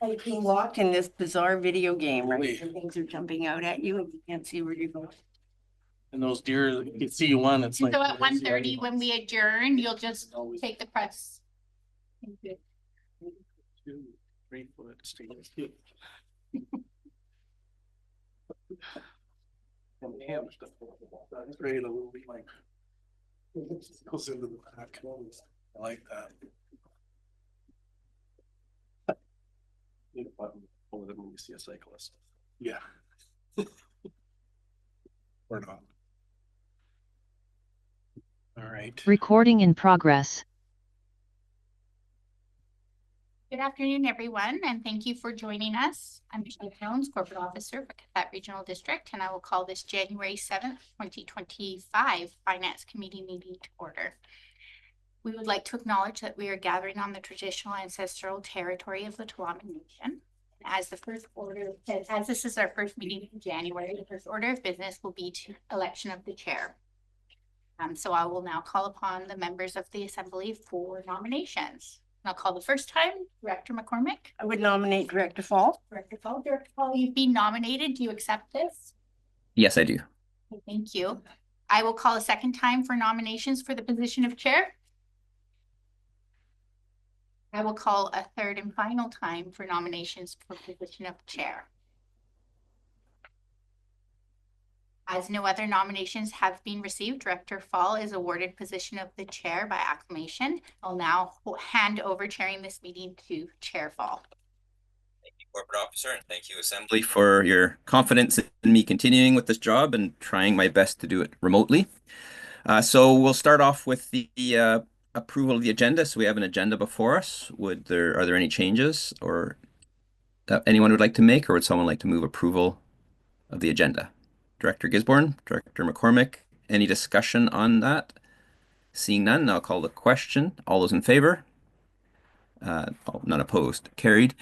Like being locked in this bizarre video game, right? And things are jumping out at you and you can't see where you're going. And those deer, you can see one, it's like. So at 1:30, when we adjourn, you'll just take the press. Thank you. 2, 3 foot stainless. That's great, a little bit like. Goes into the back. I like that. Need a button over them when you see a cyclist. Yeah. Or not. All right. Recording in progress. Good afternoon, everyone, and thank you for joining us. I'm Michelle Jones, Corporate Officer for Cathcart Regional District, and I will call this January 7th, 2025 Finance Committee meeting to order. We would like to acknowledge that we are gathering on the traditional ancestral territory of the Tualatin Nation. As this is our first meeting in January, the first order of business will be to election of the chair. So I will now call upon the members of the Assembly for nominations. I'll call the first time, Director McCormick. I would nominate Director Fall. Director Fall, you've been nominated. Do you accept this? Yes, I do. Okay, thank you. I will call a second time for nominations for the position of chair. I will call a third and final time for nominations for position of chair. As no other nominations have been received, Director Fall is awarded position of the chair by acclamation. I'll now hand over chairing this meeting to Chair Fall. Thank you, Corporate Officer, and thank you, Assembly, for your confidence in me continuing with this job and trying my best to do it remotely. So we'll start off with the approval of the agenda. So we have an agenda before us. Are there any changes or that anyone would like to make, or would someone like to move approval of the agenda? Director Gisborne, Director McCormick, any discussion on that? Seeing none, I'll call the question. All those in favor? None opposed. Carried.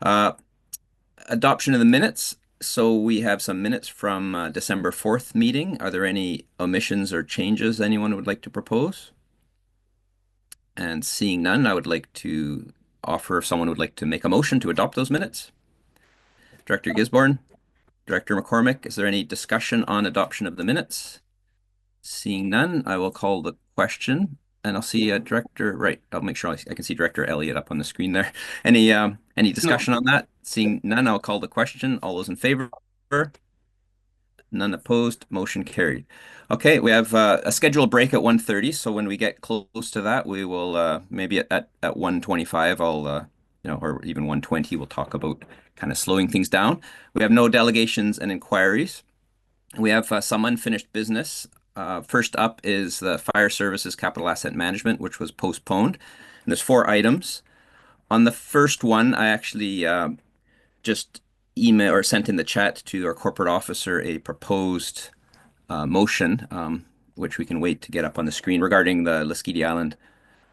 Adoption of the minutes. So we have some minutes from December 4th meeting. Are there any omissions or changes anyone would like to propose? And seeing none, I would like to offer if someone would like to make a motion to adopt those minutes. Director Gisborne, Director McCormick, is there any discussion on adoption of the minutes? Seeing none, I will call the question, and I'll see Director, right, I'll make sure I can see Director Elliott up on the screen there. Any discussion on that? Seeing none, I'll call the question. All those in favor? None opposed, motion carried. Okay, we have a scheduled break at 1:30, so when we get close to that, we will maybe at 1:25, I'll or even 1:20, we'll talk about kind of slowing things down. We have no delegations and inquiries. We have some unfinished business. First up is the Fire Services Capital Asset Management, which was postponed. And there's 4 items. On the first one, I actually just email or sent in the chat to our corporate officer a proposed motion, which we can wait to get up on the screen, regarding the Lesquiti Island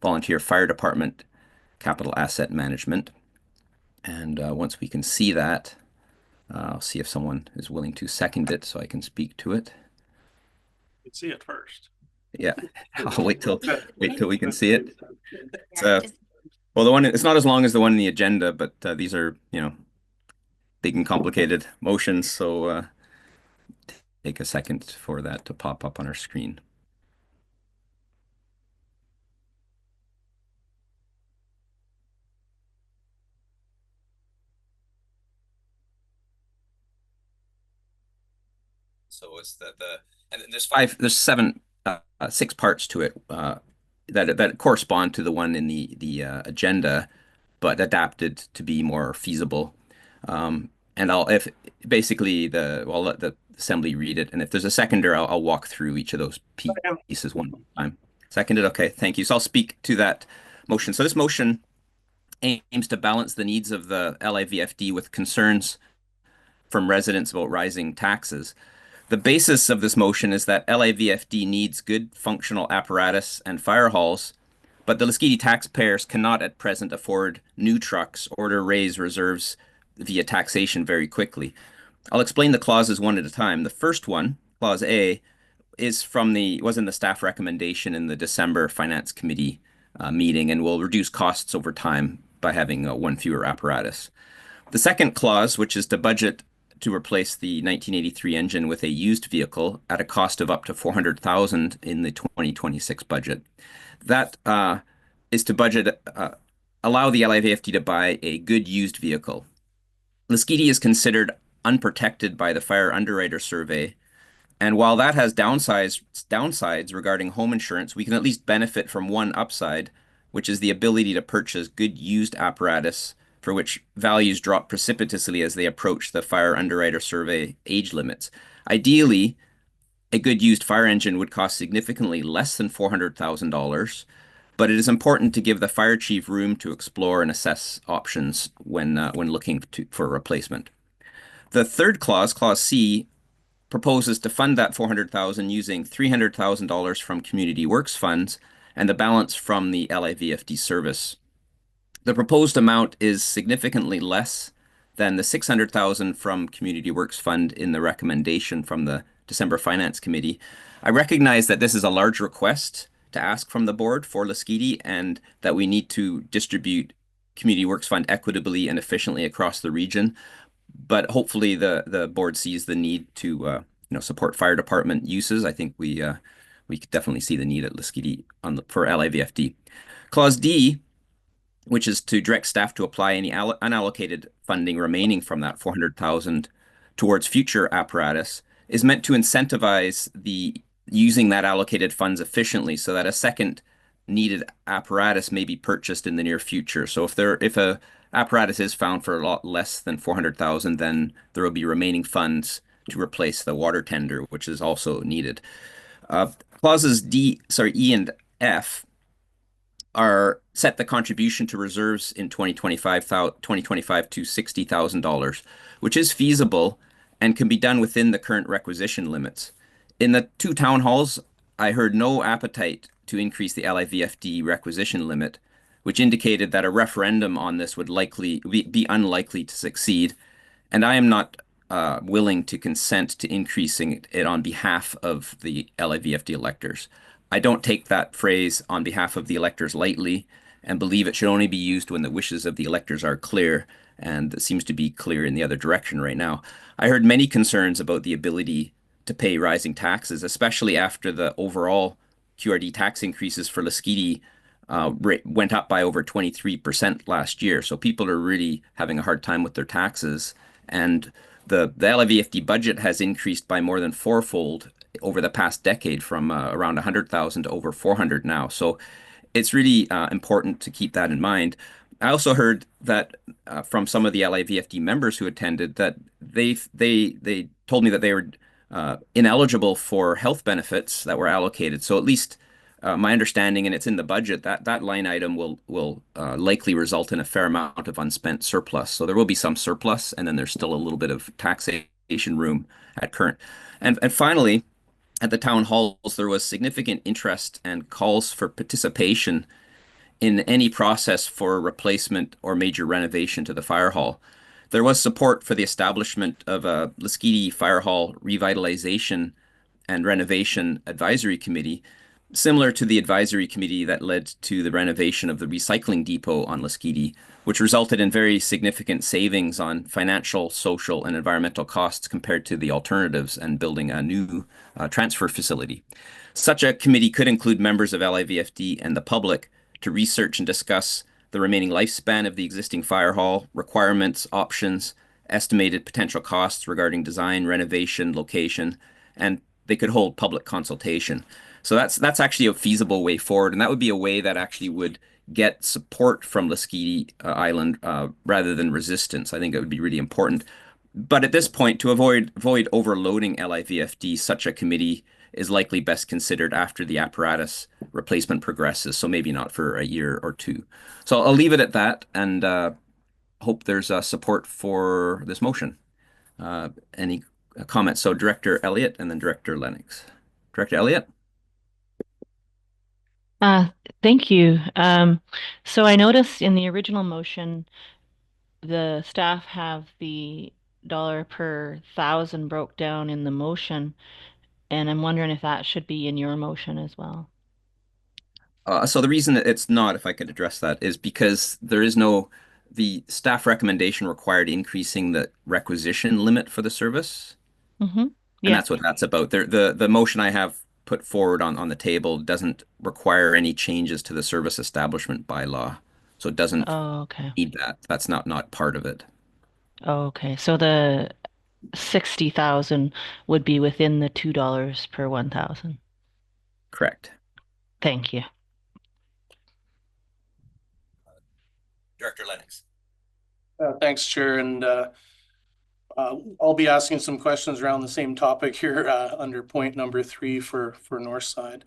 Volunteer Fire Department Capital Asset Management. And once we can see that, I'll see if someone is willing to second it so I can speak to it. You can see it first. Yeah, I'll wait till we can see it. Well, the one, it's not as long as the one in the agenda, but these are, big and complicated motions, so take a second for that to pop up on our screen. So it's and there's 6 parts to it that correspond to the one in the agenda, but adapted to be more feasible. And I'll let the Assembly read it, and if there's a seconder, I'll walk through each of those pieces one time. Seconded, okay, thank you. So I'll speak to that motion. So this motion aims to balance the needs of the LIVFD with concerns from residents about rising taxes. The basis of this motion is that LIVFD needs good functional apparatus and fire halls, but the Lesquiti taxpayers cannot at present afford new trucks or to raise reserves via taxation very quickly. I'll explain the clauses one at a time. The first one, Clause A, was in the staff recommendation in the December Finance Committee meeting and will reduce costs over time by having one fewer apparatus. The second clause, which is to budget to replace the 1983 engine with a used vehicle at a cost of up to 400,000 in the 2026 budget. That is to budget allow the LIVFD to buy a good used vehicle. Lesquiti is considered unprotected by the Fire Underwriter Survey, and while that has downsides regarding home insurance, we can at least benefit from one upside, which is the ability to purchase good used apparatus for which values drop precipitously as they approach the Fire Underwriter Survey age limits. Ideally, a good used fire engine would cost significantly less than $400,000, but it is important to give the fire chief room to explore and assess options when looking for a replacement. The third clause, Clause C, proposes to fund that 400,000 using $300,000 from Community Works funds and the balance from the LIVFD service. The proposed amount is significantly less than the 600,000 from Community Works Fund in the recommendation from the December Finance Committee. I recognize that this is a large request to ask from the board for Lesquiti and that we need to distribute Community Works Fund equitably and efficiently across the region. But hopefully the board sees the need to support fire department uses. I think we could definitely see the need at Lesquiti for LIVFD. Clause D, which is to direct staff to apply any unallocated funding remaining from that 400,000 towards future apparatus, is meant to incentivize the using that allocated funds efficiently so that a second needed apparatus may be purchased in the near future. So if a apparatus is found for a lot less than 400,000, then there will be remaining funds to replace the water tender, which is also needed. Clauses E and F are set the contribution to reserves in 2025 to $60,000, which is feasible and can be done within the current requisition limits. In the two town halls, I heard no appetite to increase the LIVFD requisition limit, which indicated that a referendum on this would likely be unlikely to succeed, and I am not willing to consent to increasing it on behalf of the LIVFD electors. I don't take that phrase "on behalf of the electors" lightly and believe it should only be used when the wishes of the electors are clear, and it seems to be clear in the other direction right now. I heard many concerns about the ability to pay rising taxes, especially after the overall QRD tax increases for Lesquiti went up by over 23% last year. So people are really having a hard time with their taxes. And the LIVFD budget has increased by more than fourfold over the past decade, from around 100,000 to over 400 now. So it's really important to keep that in mind. I also heard that from some of the LIVFD members who attended that they told me that they were ineligible for health benefits that were allocated. So at least my understanding, and it's in the budget, that line item will likely result in a fair amount of unspent surplus. So there will be some surplus, and then there's still a little bit of taxation room at current. And finally, at the town halls, there was significant interest and calls for participation in any process for replacement or major renovation to the fire hall. There was support for the establishment of a Lesquiti Fire Hall Revitalization and Renovation Advisory Committee, similar to the advisory committee that led to the renovation of the recycling depot on Lesquiti, which resulted in very significant savings on financial, social, and environmental costs compared to the alternatives and building a new transfer facility. Such a committee could include members of LIVFD and the public to research and discuss the remaining lifespan of the existing fire hall, requirements, options, estimated potential costs regarding design, renovation, location, and they could hold public consultation. So that's actually a feasible way forward, and that would be a way that actually would get support from Lesquiti Island rather than resistance. I think it would be really important. But at this point, to avoid overloading LIVFD, such a committee is likely best considered after the apparatus replacement progresses, so maybe not for a year or two. So I'll leave it at that, and hope there's support for this motion. Any comments? So Director Elliott and then Director Lennox. Director Elliott? Thank you. So I noticed in the original motion, the staff have the dollar per thousand broke down in the motion, and I'm wondering if that should be in your motion as well. So the reason that it's not, if I could address that, is because the staff recommendation required increasing the requisition limit for the service. Mm-hmm. And Yeah. that's what that's about. The motion I have put forward on the table doesn't require any changes to the service establishment bylaw. So it doesn't Oh, okay. need that. That's not part of it. Oh, okay. So the 60,000 would be within the $2 per 1,000. Correct. Thank you. Director Lennox. Thanks, Chair, and I'll be asking some questions around the same topic here under point number 3 for Northside.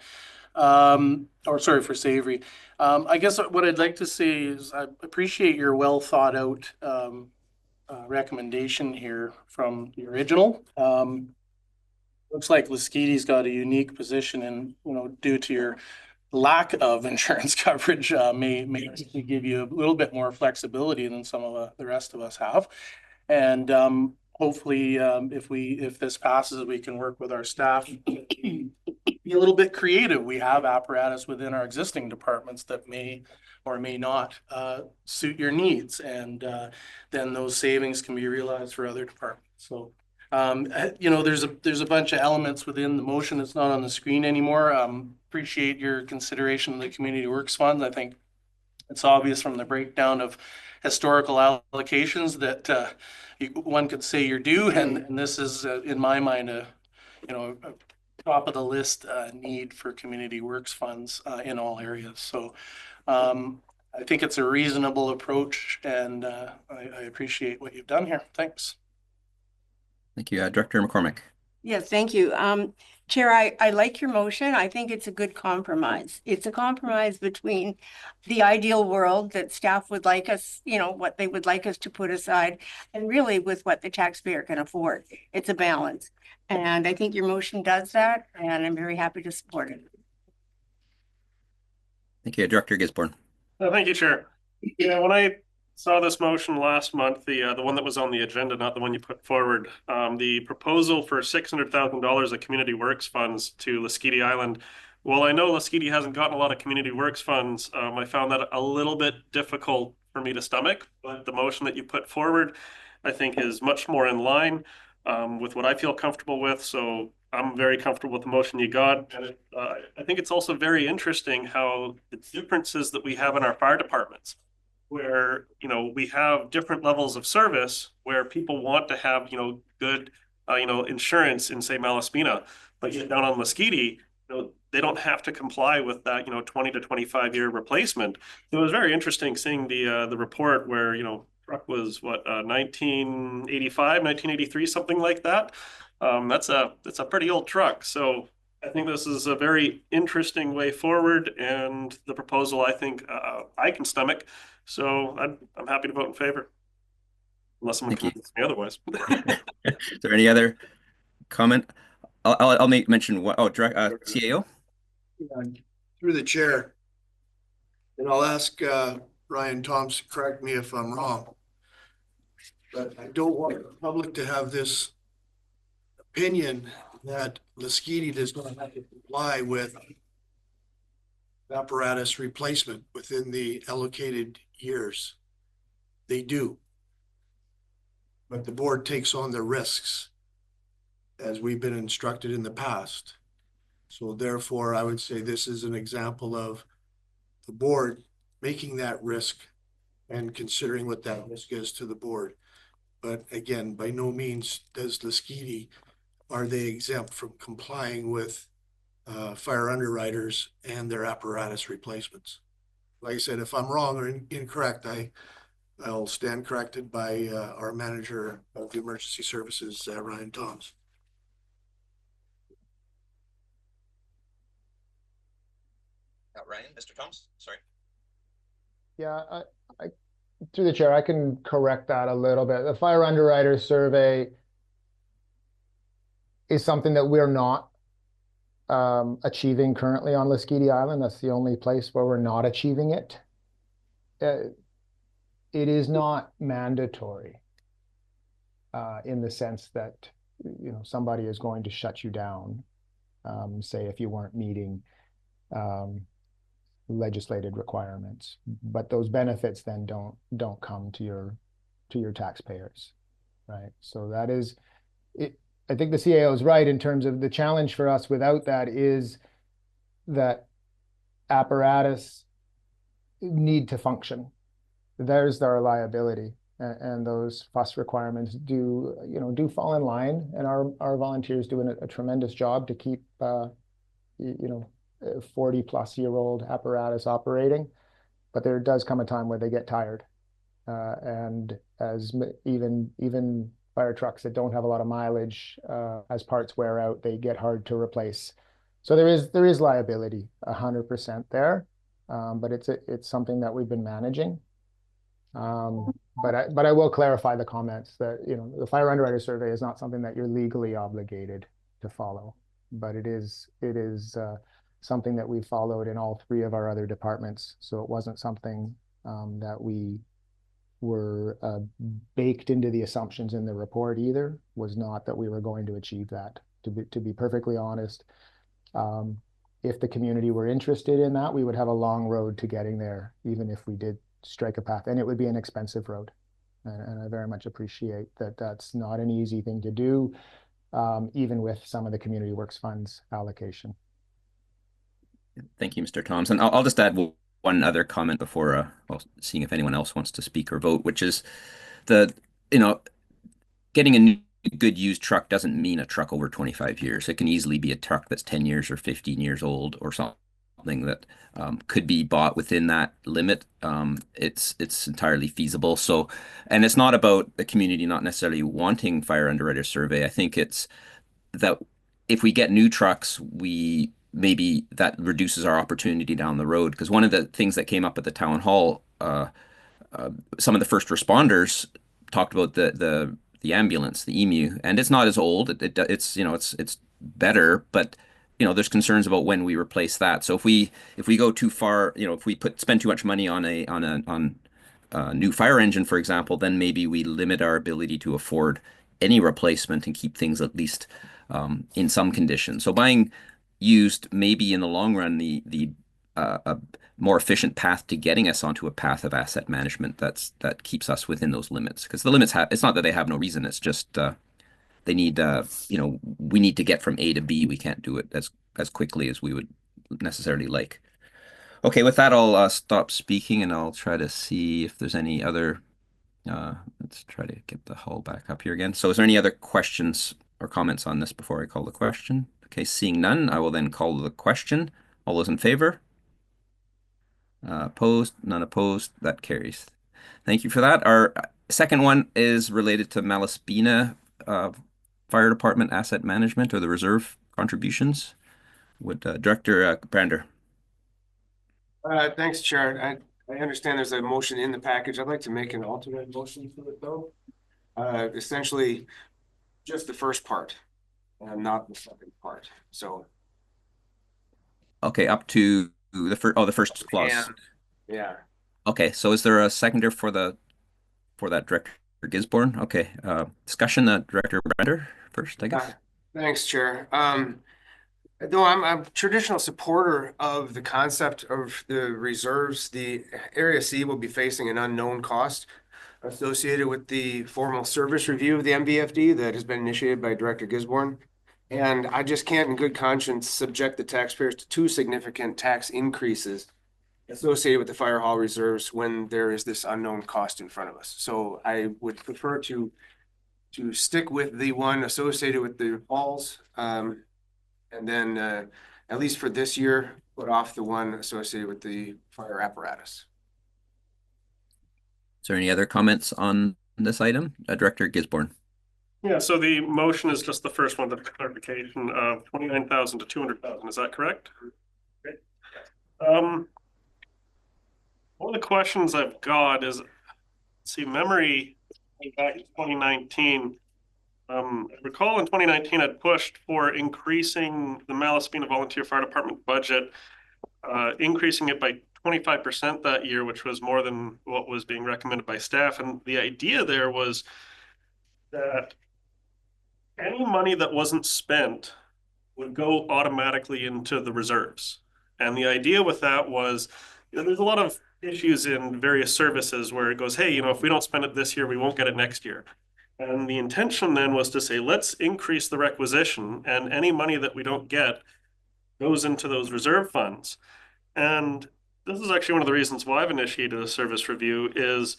Or sorry, for Savory. I guess what I'd like to say is I appreciate your well thought out recommendation here from the original. Looks like Laskete's got a unique position, and due to your lack of insurance coverage, may give you a little bit more flexibility than some of the rest of us have. And hopefully, if this passes, we can work with our staff, be a little bit creative. We have apparatus within our existing departments that may or may not suit your needs, and then those savings can be realized for other departments. So, there's a bunch of elements within the motion that's not on the screen anymore. Appreciate your consideration of the Community Works Fund. I think it's obvious from the breakdown of historical allocations that one could say you're due, and this is, in my mind, a top of the list need for Community Works funds in all areas. So I think it's a reasonable approach, and I appreciate what you've done here. Thanks. Thank you. Director McCormick. Yes, thank you. Chair, I like your motion. I think it's a good compromise. It's a compromise between the ideal world that staff would like us, what they would like us to put aside, and really with what the taxpayer can afford. It's a balance. And I think your motion does that, and I'm very happy to support it. Thank you. Director Gisborne. Thank you, Chair. Yeah, when I saw this motion last month, the one that was on the agenda, not the one you put forward, the proposal for $600,000 of Community Works funds to Lasqueti Island. Well, I know Lasqueti hasn't gotten a lot of Community Works funds. I found that a little bit difficult for me to stomach, but the motion that you put forward, I think, is much more in line with what I feel comfortable with. So I'm very comfortable with the motion you got. And I think it's also very interesting how the differences that we have in our fire departments, where we have different levels of service where people want to have good insurance in, say, Malaspina, but yet down on Lasqueti, they don't have to comply with that 20 to 25 year replacement. So it was very interesting seeing the report where truck was what 1985, 1983, something like that. That's a pretty old truck. So I think this is a very interesting way forward, and the proposal I think I can stomach. So I'm happy to vote in favor, unless someone convinces me otherwise. Is there any other comment? I'll make mention what. Oh, CAO. Through the chair, and I'll ask Ryan Thoms to correct me if I'm wrong, but I don't want the public to have this opinion that Lasqueti does not have to comply with apparatus replacement within the allocated years. They do. But the board takes on the risks as we've been instructed in the past. So therefore, I would say this is an example of the board making that risk and considering what that risk is to the board. But again, by no means does Lasqueti, are they exempt from complying with fire underwriters and their apparatus replacements. Like I said, if I'm wrong or incorrect, I'll stand corrected by our manager of the emergency services, Ryan Thoms. Ryan, Mr. Thoms, sorry. Yeah, I through the chair, I can correct that a little bit. The fire underwriter survey is something that we're not achieving currently on Lasqueti Island. That's the only place where we're not achieving it. It is not mandatory in the sense that somebody is going to shut you down, say if you weren't meeting legislated requirements, but those benefits then don't come to your taxpayers, right? So that is it. I think the CAO is right in terms of the challenge for us without that is that apparatus need to function. There's our liability, and those FUS requirements do fall in line, and our volunteers doing a tremendous job to keep 40-plus-year-old apparatus operating, but there does come a time where they get tired, and as even fire trucks that don't have a lot of mileage, as parts wear out, they get hard to replace. So there is liability 100% there, but it's something that we've been managing. But I will clarify the comments that the fire underwriter survey is not something that you're legally obligated to follow, but it is something that we followed in all three of our other departments. So it wasn't something that we were baked into the assumptions in the report either. Was not that we were going to achieve that. To be perfectly honest, if the community were interested in that, we would have a long road to getting there, even if we did strike a path, and it would be an expensive road. And I very much appreciate that that's not an easy thing to do, even with some of the Community Works Funds allocation. Thank you, Mr. Thompson. I'll just add one other comment before seeing if anyone else wants to speak or vote, which is getting a new good used truck doesn't mean a truck over 25 years. It can easily be a truck that's 10 years or 15 years old or something that could be bought within that limit. It's entirely feasible. So, and it's not about the community not necessarily wanting fire underwriter survey. I think it's that if we get new trucks, maybe that reduces our opportunity down the road. Because one of the things that came up at the town hall, some of the first responders talked about the ambulance, the EMU, and it's not as old. It's better, but there's concerns about when we replace that. So if we go too far, if we spend too much money on a new fire engine, for example, then maybe we limit our ability to afford any replacement and keep things at least in some condition. So buying used maybe in the long run the a more efficient path to getting us onto a path of asset management that keeps us within those limits. Because the limits it's not that they have no reason, it's just they need we need to get from A to B. We can't do it as quickly as we would necessarily like. Okay, with that, I'll stop speaking and I'll try to see if there's any other let's try to get the hull back up here again. So is there any other questions or comments on this before I call the question? Okay, seeing none, I will then call the question. All those in favor? Opposed? None opposed? That carries. Thank you for that. Our second one is related to Malaspina Fire Department asset management or the reserve contributions. Would Director Brander? Thanks, Chair. I understand there's a motion in the package. I'd like to make an alternate motion for it, though. Essentially, just the first part, and not the second part. So, okay, up to the first clause. Yeah. Okay, so is there a seconder for that, Director Gisborne? Okay, discussion. Director Brander first, I guess. Thanks, Chair. Though I'm a traditional supporter of the concept of the reserves, the Area C will be facing an unknown cost associated with the formal service review of the MVFD that has been initiated by Director Gisborne. And I just can't in good conscience subject the taxpayers to two significant tax increases associated with the fire hall reserves when there is this unknown cost in front of us. So I would prefer to stick with the one associated with the halls, and then at least for this year, put off the one associated with the fire apparatus. Is there any other comments on this item? Director Gisborne. Yeah, so the motion is just the first one, the clarification of 29,000 to 200,000. Is that correct? Okay. One of the questions I've got is, memory back in 2019. I recall in 2019, I'd pushed for increasing the Malaspina Volunteer Fire Department budget, increasing it by 25% that year, which was more than what was being recommended by staff. And the idea there was that any money that wasn't spent would go automatically into the reserves. And the idea with that was, there's a lot of issues in various services where it goes, hey, if we don't spend it this year, we won't get it next year. And the intention then was to say, let's increase the requisition, and any money that we don't get goes into those reserve funds. And this is actually one of the reasons why I've initiated a service review is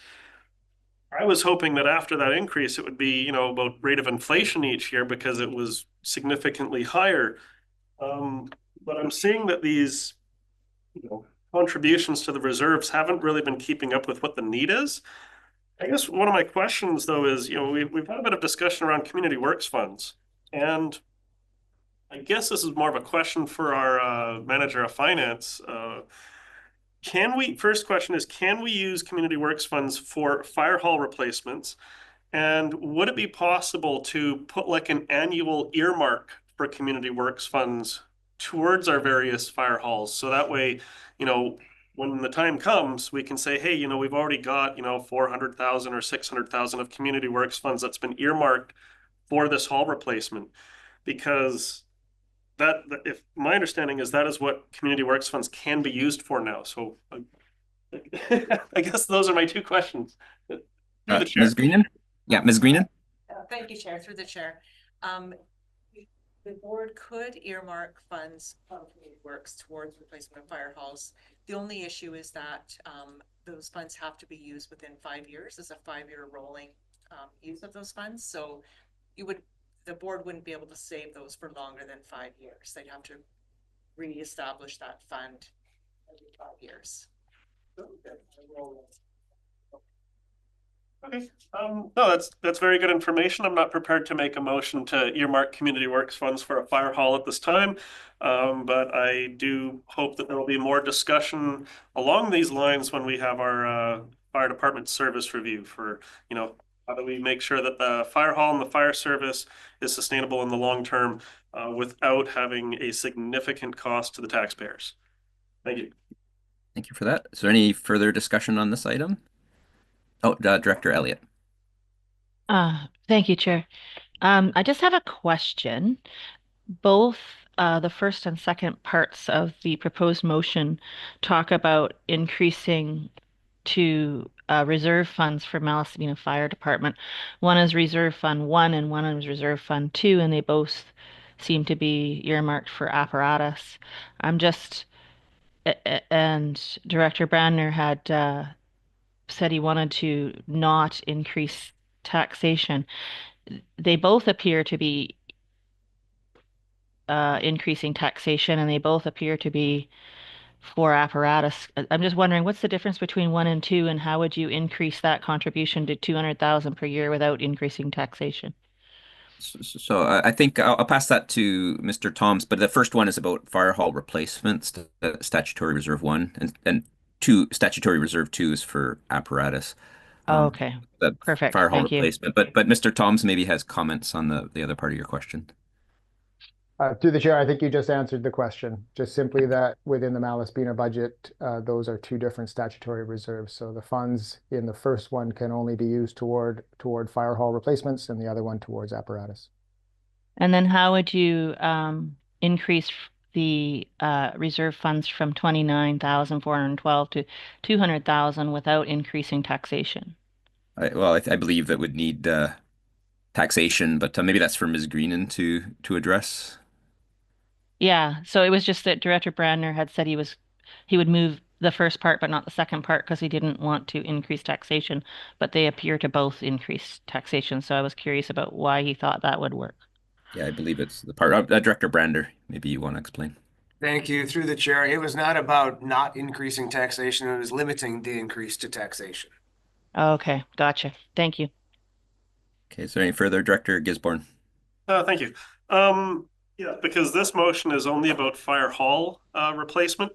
I was hoping that after that increase, it would be, about rate of inflation each year because it was significantly higher. But I'm seeing that these, contributions to the reserves haven't really been keeping up with what the need is. I guess one of my questions though is, we've had a bit of discussion around community works funds, and I guess this is more of a question for our manager of finance. First question is, can we use community works funds for fire hall replacements? And would it be possible to put like an annual earmark for community works funds towards our various fire halls? So that way, when the time comes, we can say, hey, we've already got, 400,000 or 600,000 of community works funds that's been earmarked for this hall replacement. Because if my understanding is that is what community works funds can be used for now. So I guess those are my two questions. Ms. Greenan? Yeah, Ms. Greenan? Thank you, Chair, through the chair. The board could earmark funds from community works towards replacement of fire halls. The only issue is that those funds have to be used within 5 years. As a 5-year rolling use of those funds. So the board wouldn't be able to save those for longer than 5 years. They'd have to reestablish that fund every 5 years. Okay. No, that's very good information. I'm not prepared to make a motion to earmark community works funds for a fire hall at this time. But I do hope that there will be more discussion along these lines when we have our fire department service review for, how do we make sure that the fire hall and the fire service is sustainable in the long term without having a significant cost to the taxpayers. Thank you. Thank you for that. Is there any further discussion on this item? Oh, Director Elliott. Thank you, Chair. I just have a question. Both the first and second parts of the proposed motion talk about increasing to reserve funds for Malaspina Fire Department. One is Reserve Fund 1 and one is Reserve Fund 2, and they both seem to be earmarked for apparatus. And Director Brandner had said he wanted to not increase taxation. They both appear to be increasing taxation, and they both appear to be for apparatus. I'm just wondering, what's the difference between 1 and 2, and how would you increase that contribution to 200,000 per year without increasing taxation? So I think I'll pass that to Mr. Toms, but the first one is about fire hall replacements, statutory reserve 1, and 2, statutory reserve 2 is for apparatus. Okay, perfect. Fire hall Thank you. replacement. But Mr. Toms maybe has comments on the other part of your question. Through the chair, I think you just answered the question. Just simply that within the Malaspina budget, those are 2 different statutory reserves. So the funds in the first one can only be used toward fire hall replacements, and the other one towards apparatus. And then how would you increase the reserve funds from 29,412 to 200,000 without increasing taxation? I believe that would need taxation, but maybe that's for Ms. Greenan to address. Yeah, so it was just that Director Brandner had said he would move the first part but not the second part because he didn't want to increase taxation, but they appear to both increase taxation. So I was curious about why he thought that would work. Yeah, I believe it's the part. Director Brandner, maybe you want to explain. Thank you. Through the chair, it was not about not increasing taxation. It was limiting the increase to taxation. Okay, gotcha. Thank you. Okay, is there any further, Director Gisborne? Thank you. Yeah, because this motion is only about fire hall replacement,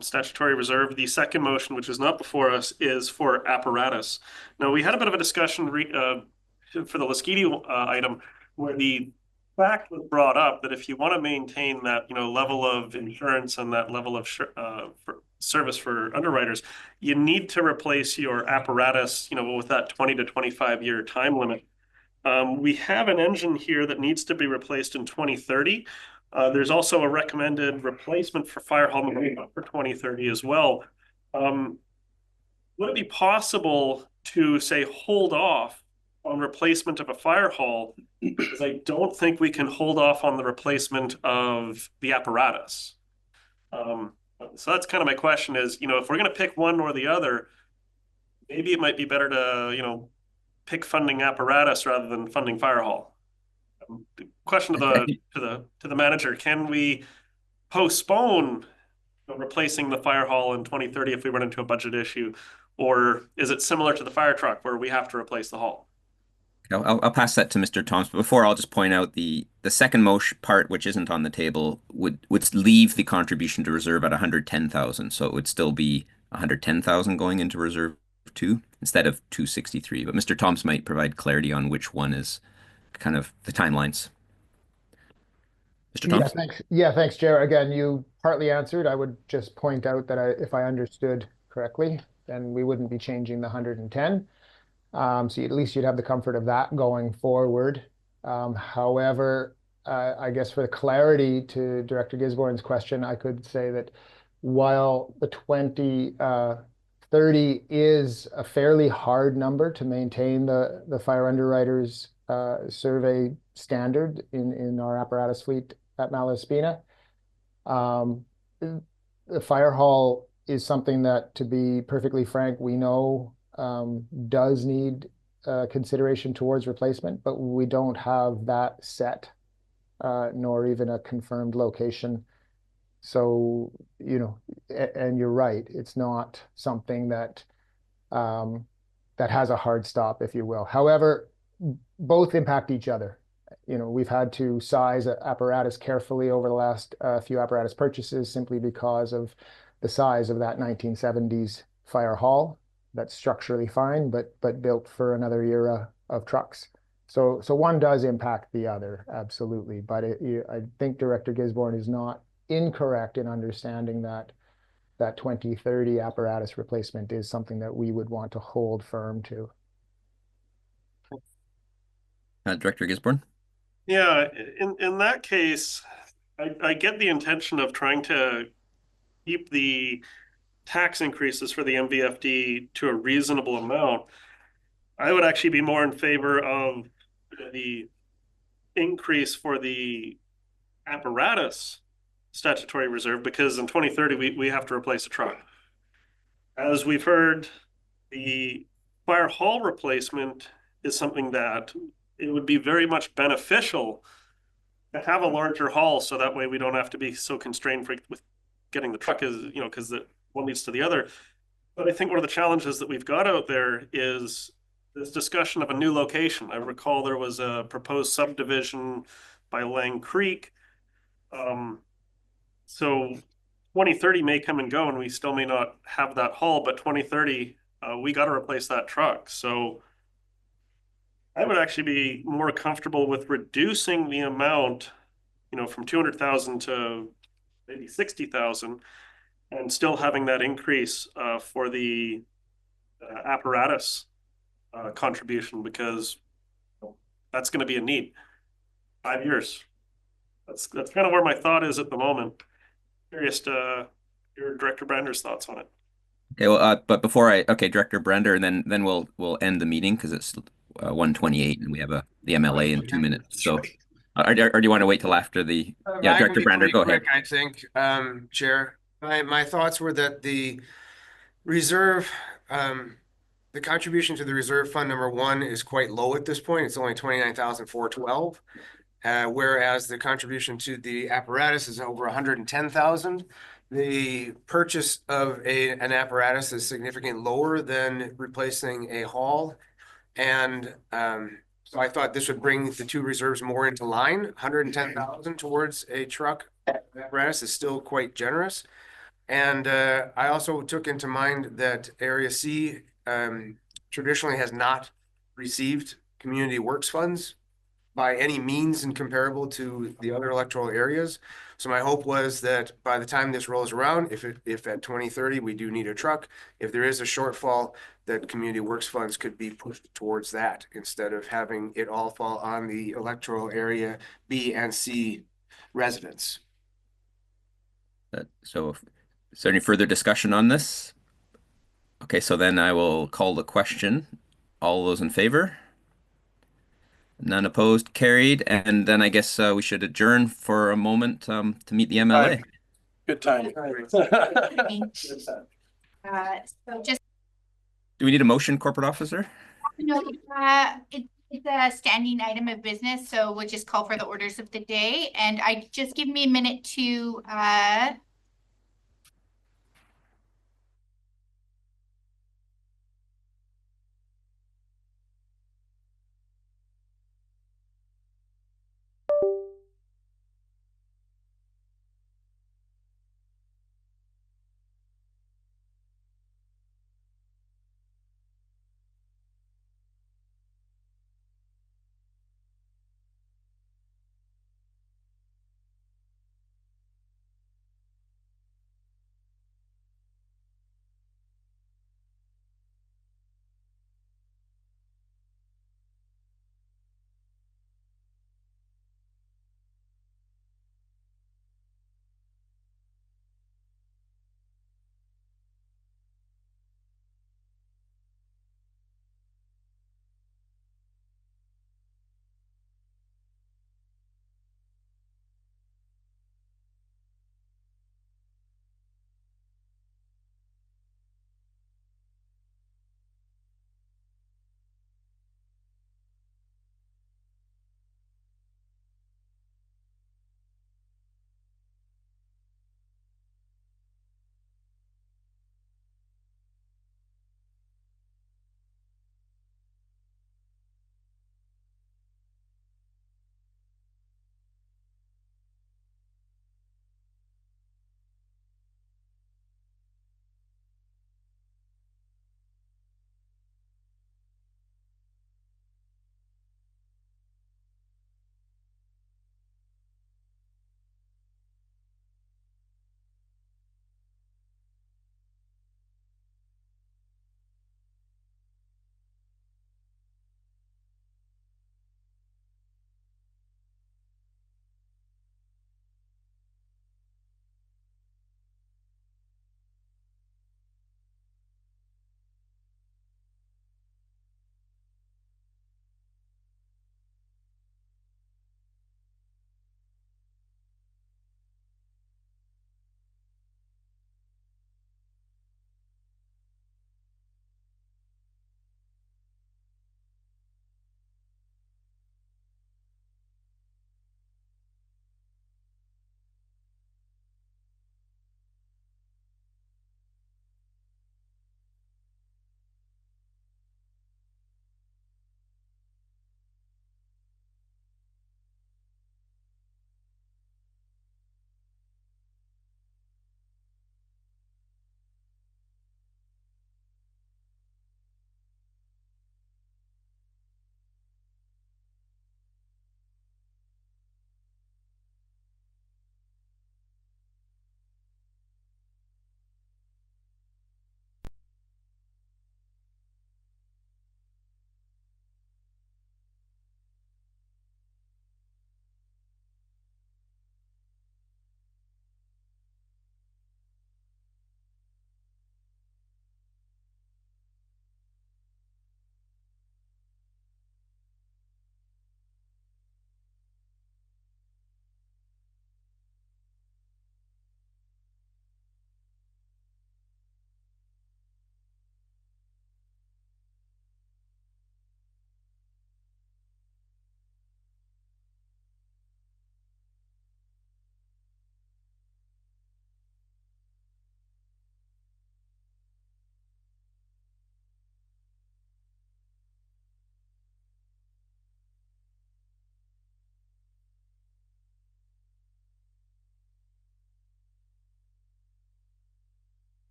statutory reserve. The second motion, which is not before us, is for apparatus. Now, we had a bit of a discussion for the Lesquiti item where the fact was brought up that if you want to maintain that level of insurance and that level of service for underwriters, you need to replace your apparatus with that 20 to 25 year time limit. We have an engine here that needs to be replaced in 2030. There's also a recommended replacement for fire hall number 1 for 2030 as well. Would it be possible to say hold off on replacement of a fire hall? Because I don't think we can hold off on the replacement of the apparatus. So that's kind of my question is, if we're going to pick one or the other, maybe it might be better to, pick funding apparatus rather than funding fire hall. Question to the manager: can we postpone replacing the fire hall in 2030 if we run into a budget issue, or is it similar to the fire truck where we have to replace the hall? I'll pass that to Mr. Thomas, but before I'll just point out the second motion part, which isn't on the table, would leave the contribution to reserve at 110,000, so it would still be 110,000 going into reserve 2 instead of 263. But Mr. Thomas might provide clarity on which one is kind of the timelines. Mr. Thomas? Thanks, Chair. Again, you partly answered. I would just point out that if I understood correctly, then we wouldn't be changing the 110. So at least you'd have the comfort of that going forward. However, I guess for the clarity to Director Gisborne's question, I could say that while the 2030 is a fairly hard number to maintain the fire underwriters survey standard in our apparatus fleet at Malaspina, the fire hall is something that, to be perfectly frank, we know does need consideration towards replacement, but we don't have that set, nor even a confirmed location. So, and you're right, it's not something that that has a hard stop, if you will. However, both impact each other. We've had to size apparatus carefully over the last few apparatus purchases simply because of the size of that 1970s fire hall. That's structurally fine, but built for another era of trucks. So one does impact the other, absolutely. But I think Director Gisborne is not incorrect in understanding that 2030 apparatus replacement is something that we would want to hold firm to. Director Gisborne? Yeah, in that case, I get the intention of trying to keep the tax increases for the MVFD to a reasonable amount. I would actually be more in favor of the increase for the apparatus statutory reserve, because in 2030 we have to replace a truck. As we've heard, the fire hall replacement is something that it would be very much beneficial to have a larger hall, so that way we don't have to be so constrained with getting the truck, because the one leads to the other. But I think one of the challenges that we've got out there is this discussion of a new location. I recall there was a proposed subdivision by Lang Creek. So 2030 may come and go and we still may not have that hall, but 2030, we got to replace that truck. So I would actually be more comfortable with reducing the amount, from 200,000 to maybe 60,000, and still having that increase for the apparatus contribution, because that's going to be a need. 5 years. That's kind of where my thought is at the moment. Curious to your Director Brander's thoughts on it. Okay, well, but before Director Brander, and then we'll end the meeting because it's 1:28 and we have the MLA in 2 minutes. So, or do you want to wait till after the? Yeah, Director Brander, go ahead. I think, Chair, my thoughts were that the reserve, the contribution to the reserve fund number 1 is quite low at this point. It's only 29,412. Whereas the contribution to the apparatus is over 110,000. The purchase of an apparatus is significantly lower than replacing a hall. And so I thought this would bring the two reserves more into line. 110,000 towards a truck apparatus is still quite generous. And I also took into mind that Area C traditionally has not received community works funds by any means incomparable to the other electoral areas. So my hope was that by the time this rolls around, if at 2030 we do need a truck, if there is a shortfall, that community works funds could be pushed towards that instead of having it all fall on the electoral area B and C residents. So is there any further discussion on this? Okay, so then I will call the question. All those in favor? None opposed, carried. And then I guess we should adjourn for a moment to meet the MLA. Good time. So just, Do we need a motion, corporate officer? it's a standing item of business, so we'll just call for the orders of the day. And just give me a minute to,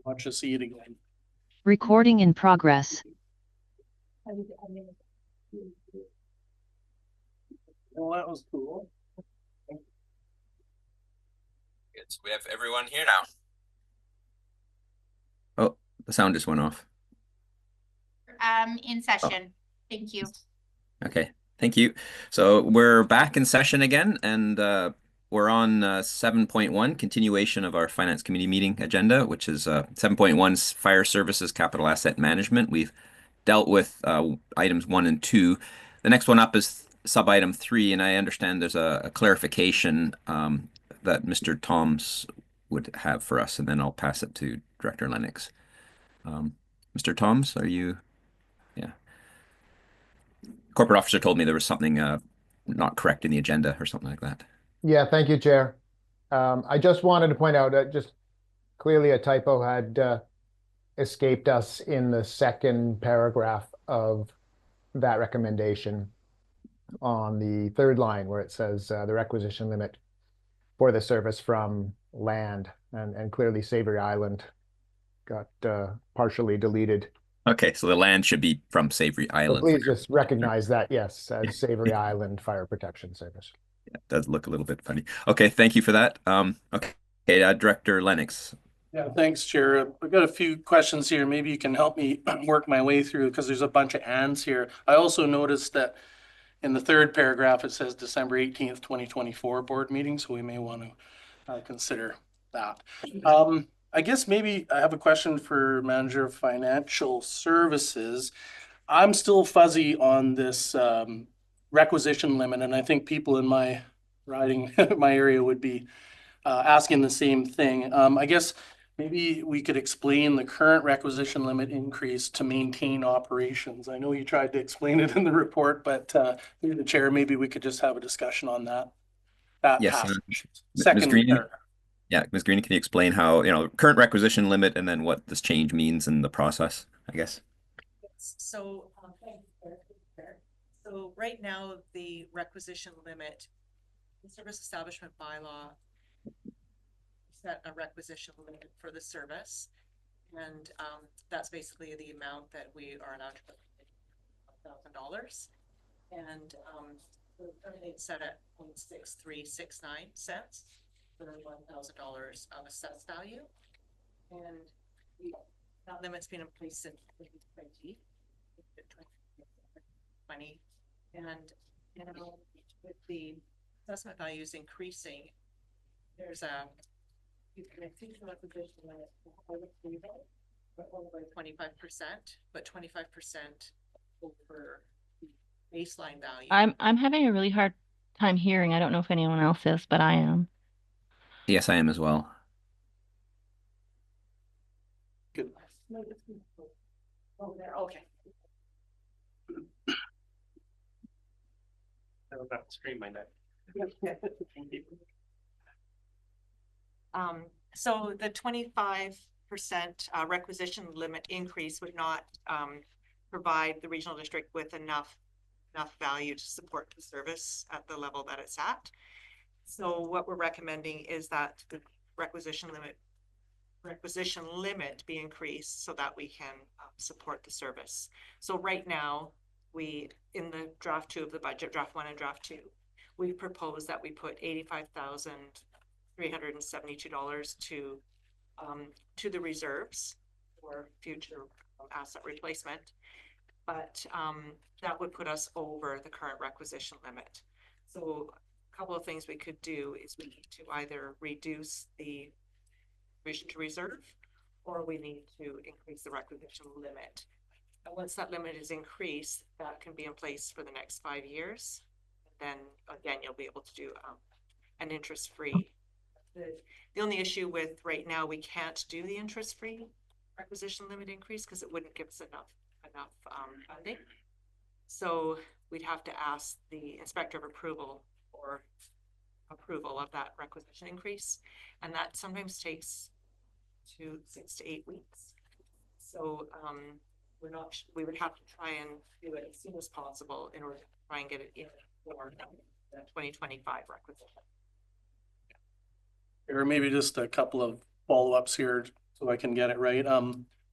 Watch us see it again. Recording in progress. Well, that was cool. Good. So we have everyone here now. Oh, the sound just went off. In session. Thank you. Okay, thank you. So we're back in session again, and we're on 7.1, continuation of our Finance Committee meeting agenda, which is 7.1 Fire Services Capital Asset Management. We've dealt with items 1 and 2. The next one up is sub-item 3, and I understand there's a clarification that Mr. Toms would have for us, and then I'll pass it to Director Lennox. Mr. Toms, are you? Yeah. Corporate officer told me there was something not correct in the agenda or something like that. Yeah, thank you, Chair. I just wanted to point out that just clearly a typo had escaped us in the second paragraph of that recommendation on the third line where it says the requisition limit for the service from land, and clearly Savory Island got partially deleted. Okay, so the land should be from Savory So Island. please just recognize that, yes, as Savory Island Fire Protection Service. Yeah, it does look a little bit funny. Okay, thank you for that. Okay, Director Lennox. Yeah, thanks, Chair. I've got a few questions here. Maybe you can help me work my way through because there's a bunch of ands here. I also noticed that in the third paragraph, it says December 18th, 2024 board meeting, so we may want to consider that. I guess maybe I have a question for Manager of Financial Services. I'm still fuzzy on this requisition limit, and I think people in my riding, my area would be asking the same thing. I guess maybe we could explain the current requisition limit increase to maintain operations. I know you tried to explain it in the report, but through the chair, maybe we could just have a discussion on that. Yes, passage. Ms. Second Green. paragraph. Yeah, Ms. Green, can you explain how, current requisition limit and then what this change means in the process, I guess? So, so right now, the requisition limit, the service establishment bylaw set a requisition limit for the service. And that's basically the amount that we are allowed to put $1,000. And currently it's set at 0.6369 cents for $1,000 of assessed value. And that limit's been in place since 2020. And with the assessment values increasing, there's a requisition limit but only by 25%, but 25% over the baseline value. I'm having a really hard time hearing. I don't know if anyone else is, but I am. Yes, I am as well. Good. Oh, there, okay. That screen my neck. Thank you. So the 25% requisition limit increase would not provide the regional district with enough value to support the service at the level that it's at. So what we're recommending is that the requisition limit be increased so that we can support the service. So right now, in the draft 2 of the budget, draft 1 and draft 2, we propose that we put $85,372 to the reserves for future asset replacement, but that would put us over the current requisition limit. So a couple of things we could do is we need to either reduce the provision to reserve, or we need to increase the requisition limit. And once that limit is increased, that can be in place for the next 5 years. Then again, you'll be able to do an interest-free. The only issue with right now, we can't do the interest-free requisition limit increase because it wouldn't give us enough funding. So we'd have to ask the inspector of approval for approval of that requisition increase, and that sometimes takes 6 to 8 weeks. So we would have to try and do it as soon as possible in order to try and get it in for the 2025 requisition. Or maybe just a couple of follow-ups here. so I can get it right.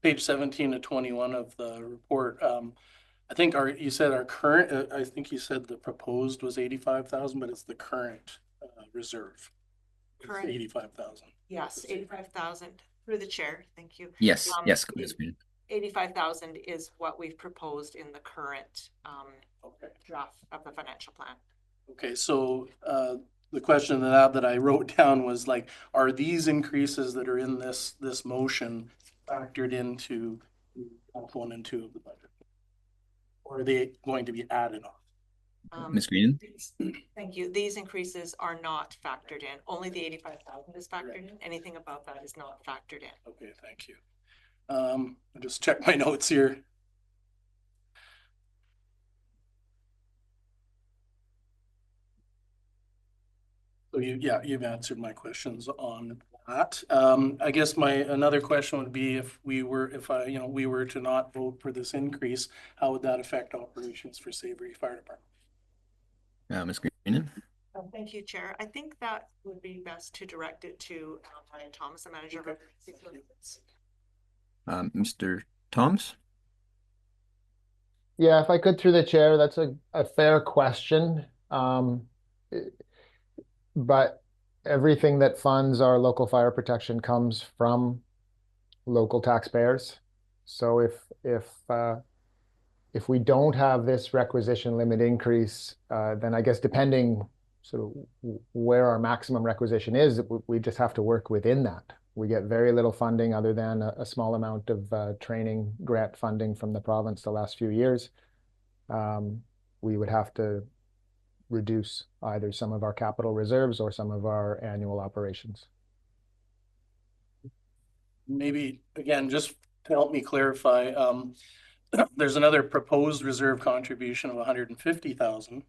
Page 17 to 21 of the report. I think you said our current, I think you said the proposed was 85,000, but it's the current reserve. Current. 85,000. Yes, 85,000 through the chair. Thank you. Yes, Um, yes, Ms. Greenan. 85,000 is what we've proposed in the current Okay. draft of the financial plan. Okay, so the question that I wrote down was like, are these increases that are in this motion factored into Act 1 and 2 of the budget? Or are they going to be added on? Ms. Greenan? Thank you. These increases are not factored in. Only the 85,000 is factored in. Anything above that is not factored in. Okay, thank you. I'll just check my notes here. So you've answered my questions on that. I guess another question would be if we were to not vote for this increase, how would that affect operations for Savory Fire Department? Ms. Greenan? Thank you, Chair. I think that would be best to direct it to Ryan Thomas, the manager. Okay. Mr. Toms? Yeah, if I could through the chair, that's a fair question. But everything that funds our local fire protection comes from local taxpayers. So if we don't have this requisition limit increase, then I guess depending sort of where our maximum requisition is, we just have to work within that. We get very little funding other than a small amount of training grant funding from the province the last few years. We would have to reduce either some of our capital reserves or some of our annual operations. Maybe, again, just to help me clarify, there's another proposed reserve contribution of 150,000.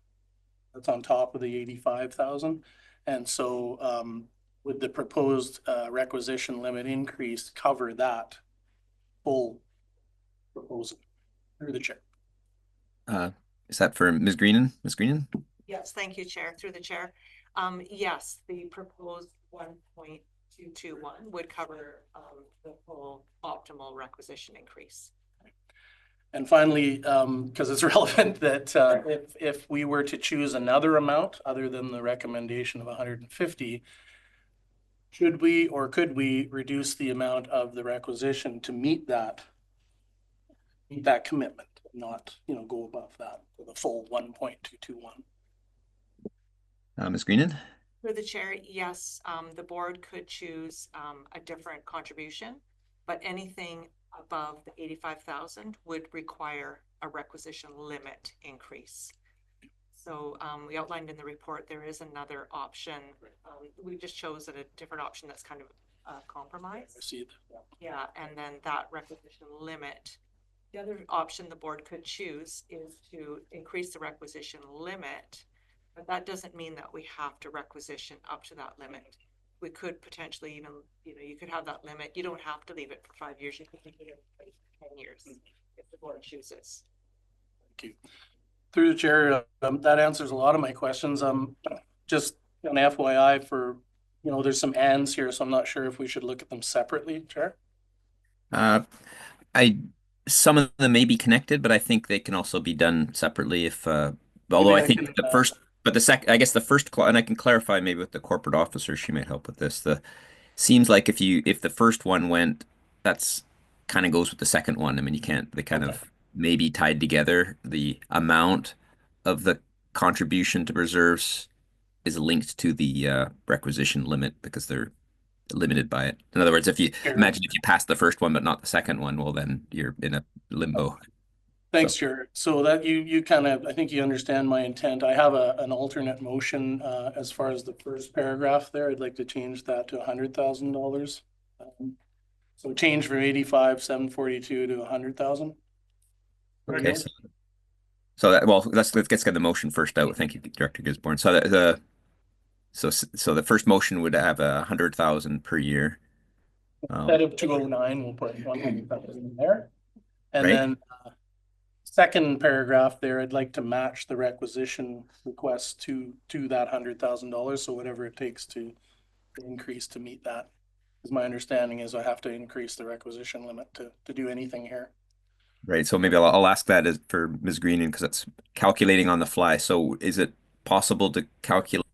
That's on top of the 85,000. And so would the proposed requisition limit increase cover that full proposal through the chair? Is that for Ms. Greenan? Ms. Greenan? Yes, thank you, Chair. Through the chair. Yes, the proposed 1.221 would cover the full optimal requisition increase. And finally, because it's relevant that if we were to choose another amount other than the recommendation of 150, should we or could we reduce the amount of the requisition to meet that commitment, not go above that for the full 1.221? Ms. Greenan? Through the chair, yes, the board could choose a different contribution, but anything above the 85,000 would require a requisition limit increase. So we outlined in the report there is another option. We just chose a different option that's kind of a compromise. I see that. Yeah, and then that requisition limit. The other option the board could choose is to increase the requisition limit, but that doesn't mean that we have to requisition up to that limit. We could potentially even, you could have that limit. You don't have to leave it for 5 years. You could leave it for 10 years if the board chooses. Thank you. Through the chair, that answers a lot of my questions. Just an FYI for, there's some ands here, so I'm not sure if we should look at them separately, Chair. Some of them may be connected, but I think they can also be done separately if, although I think the first, but I guess the first clause, and I can clarify maybe with the corporate officer, she might help with this. Seems like if the first one went, that's kind of goes with the second one. I mean, they kind of maybe tied together. The amount of the contribution to reserves is linked to the requisition limit because they're limited by it. In other words, if you imagine if you pass the first one but not the second one, well, then you're in a limbo. Thanks, Chair. So that you kind of, I think you understand my intent. I have an alternate motion as far as the first paragraph there. I'd like to change that to $100,000. So change from 85,742 to 100,000. Okay. So that, well, let's get the motion first out. Thank you, Director Gisborne. So the first motion would have 100,000 per year. Instead of 209, we'll put 100,000 in there. And right. Then second paragraph there, I'd like to match the requisition request to that $100,000. So whatever it takes to increase to meet that. Is my understanding is I have to increase the requisition limit to do anything here. Right. So maybe I'll ask that as for Ms. Greenan because it's calculating on the fly. So is it possible to calculate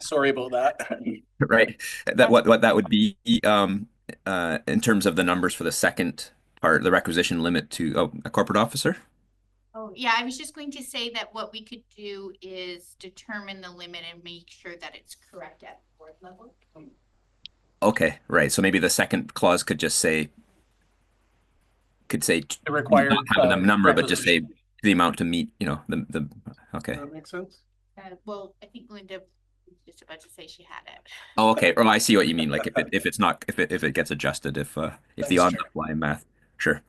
Sorry about that. right that what that would be in terms of the numbers for the second part, the requisition limit to a corporate officer? Oh, yeah, I was just going to say that what we could do is determine the limit and make sure that it's correct at board level. Okay, right. So maybe the second clause could say The required not have a number, but just say requisition. the amount to meet, the okay. Does that make sense? Well, I think Linda was just about to say she had it. Oh, okay. Oh, I see what you mean. Like if it's not if it gets adjusted if the That's on the true. fly math. Sure.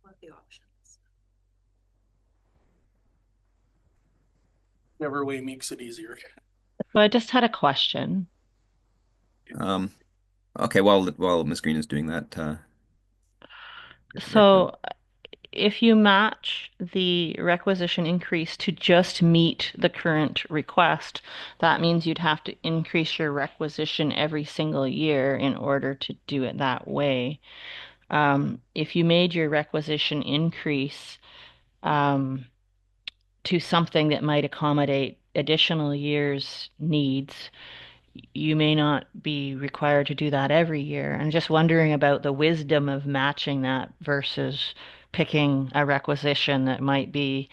What the options? Whichever way makes it easier. So I just had a question. Okay, while Ms. Green is doing that, So if you match the requisition increase to just meet the current request, that means you'd have to increase your requisition every single year in order to do it that way. If you made your requisition increase to something that might accommodate additional years' needs, you may not be required to do that every year. And just wondering about the wisdom of matching that versus picking a requisition that might be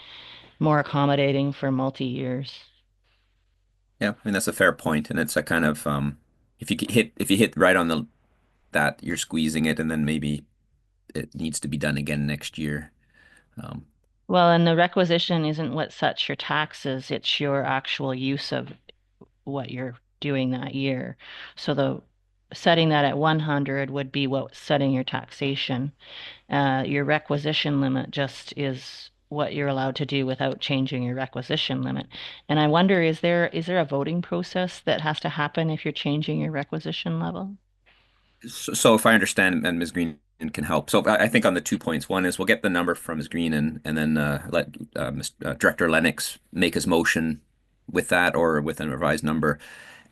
more accommodating for multi-years. yeah, I mean that's a fair point, and it's a kind of if you hit right on the that you're squeezing it, and then maybe it needs to be done again next year. Well, and the requisition isn't what sets your taxes, it's your actual use of what you're doing that year. So the setting that at 100 would be what's setting your taxation. Your requisition limit just is what you're allowed to do without changing your requisition limit. And I wonder, is there a voting process that has to happen if you're changing your requisition level? So if I understand, and Ms. Green can help. So I think on the 2 points, one is we'll get the number from Ms. Green and then let Director Lennox make his motion with that or with a revised number.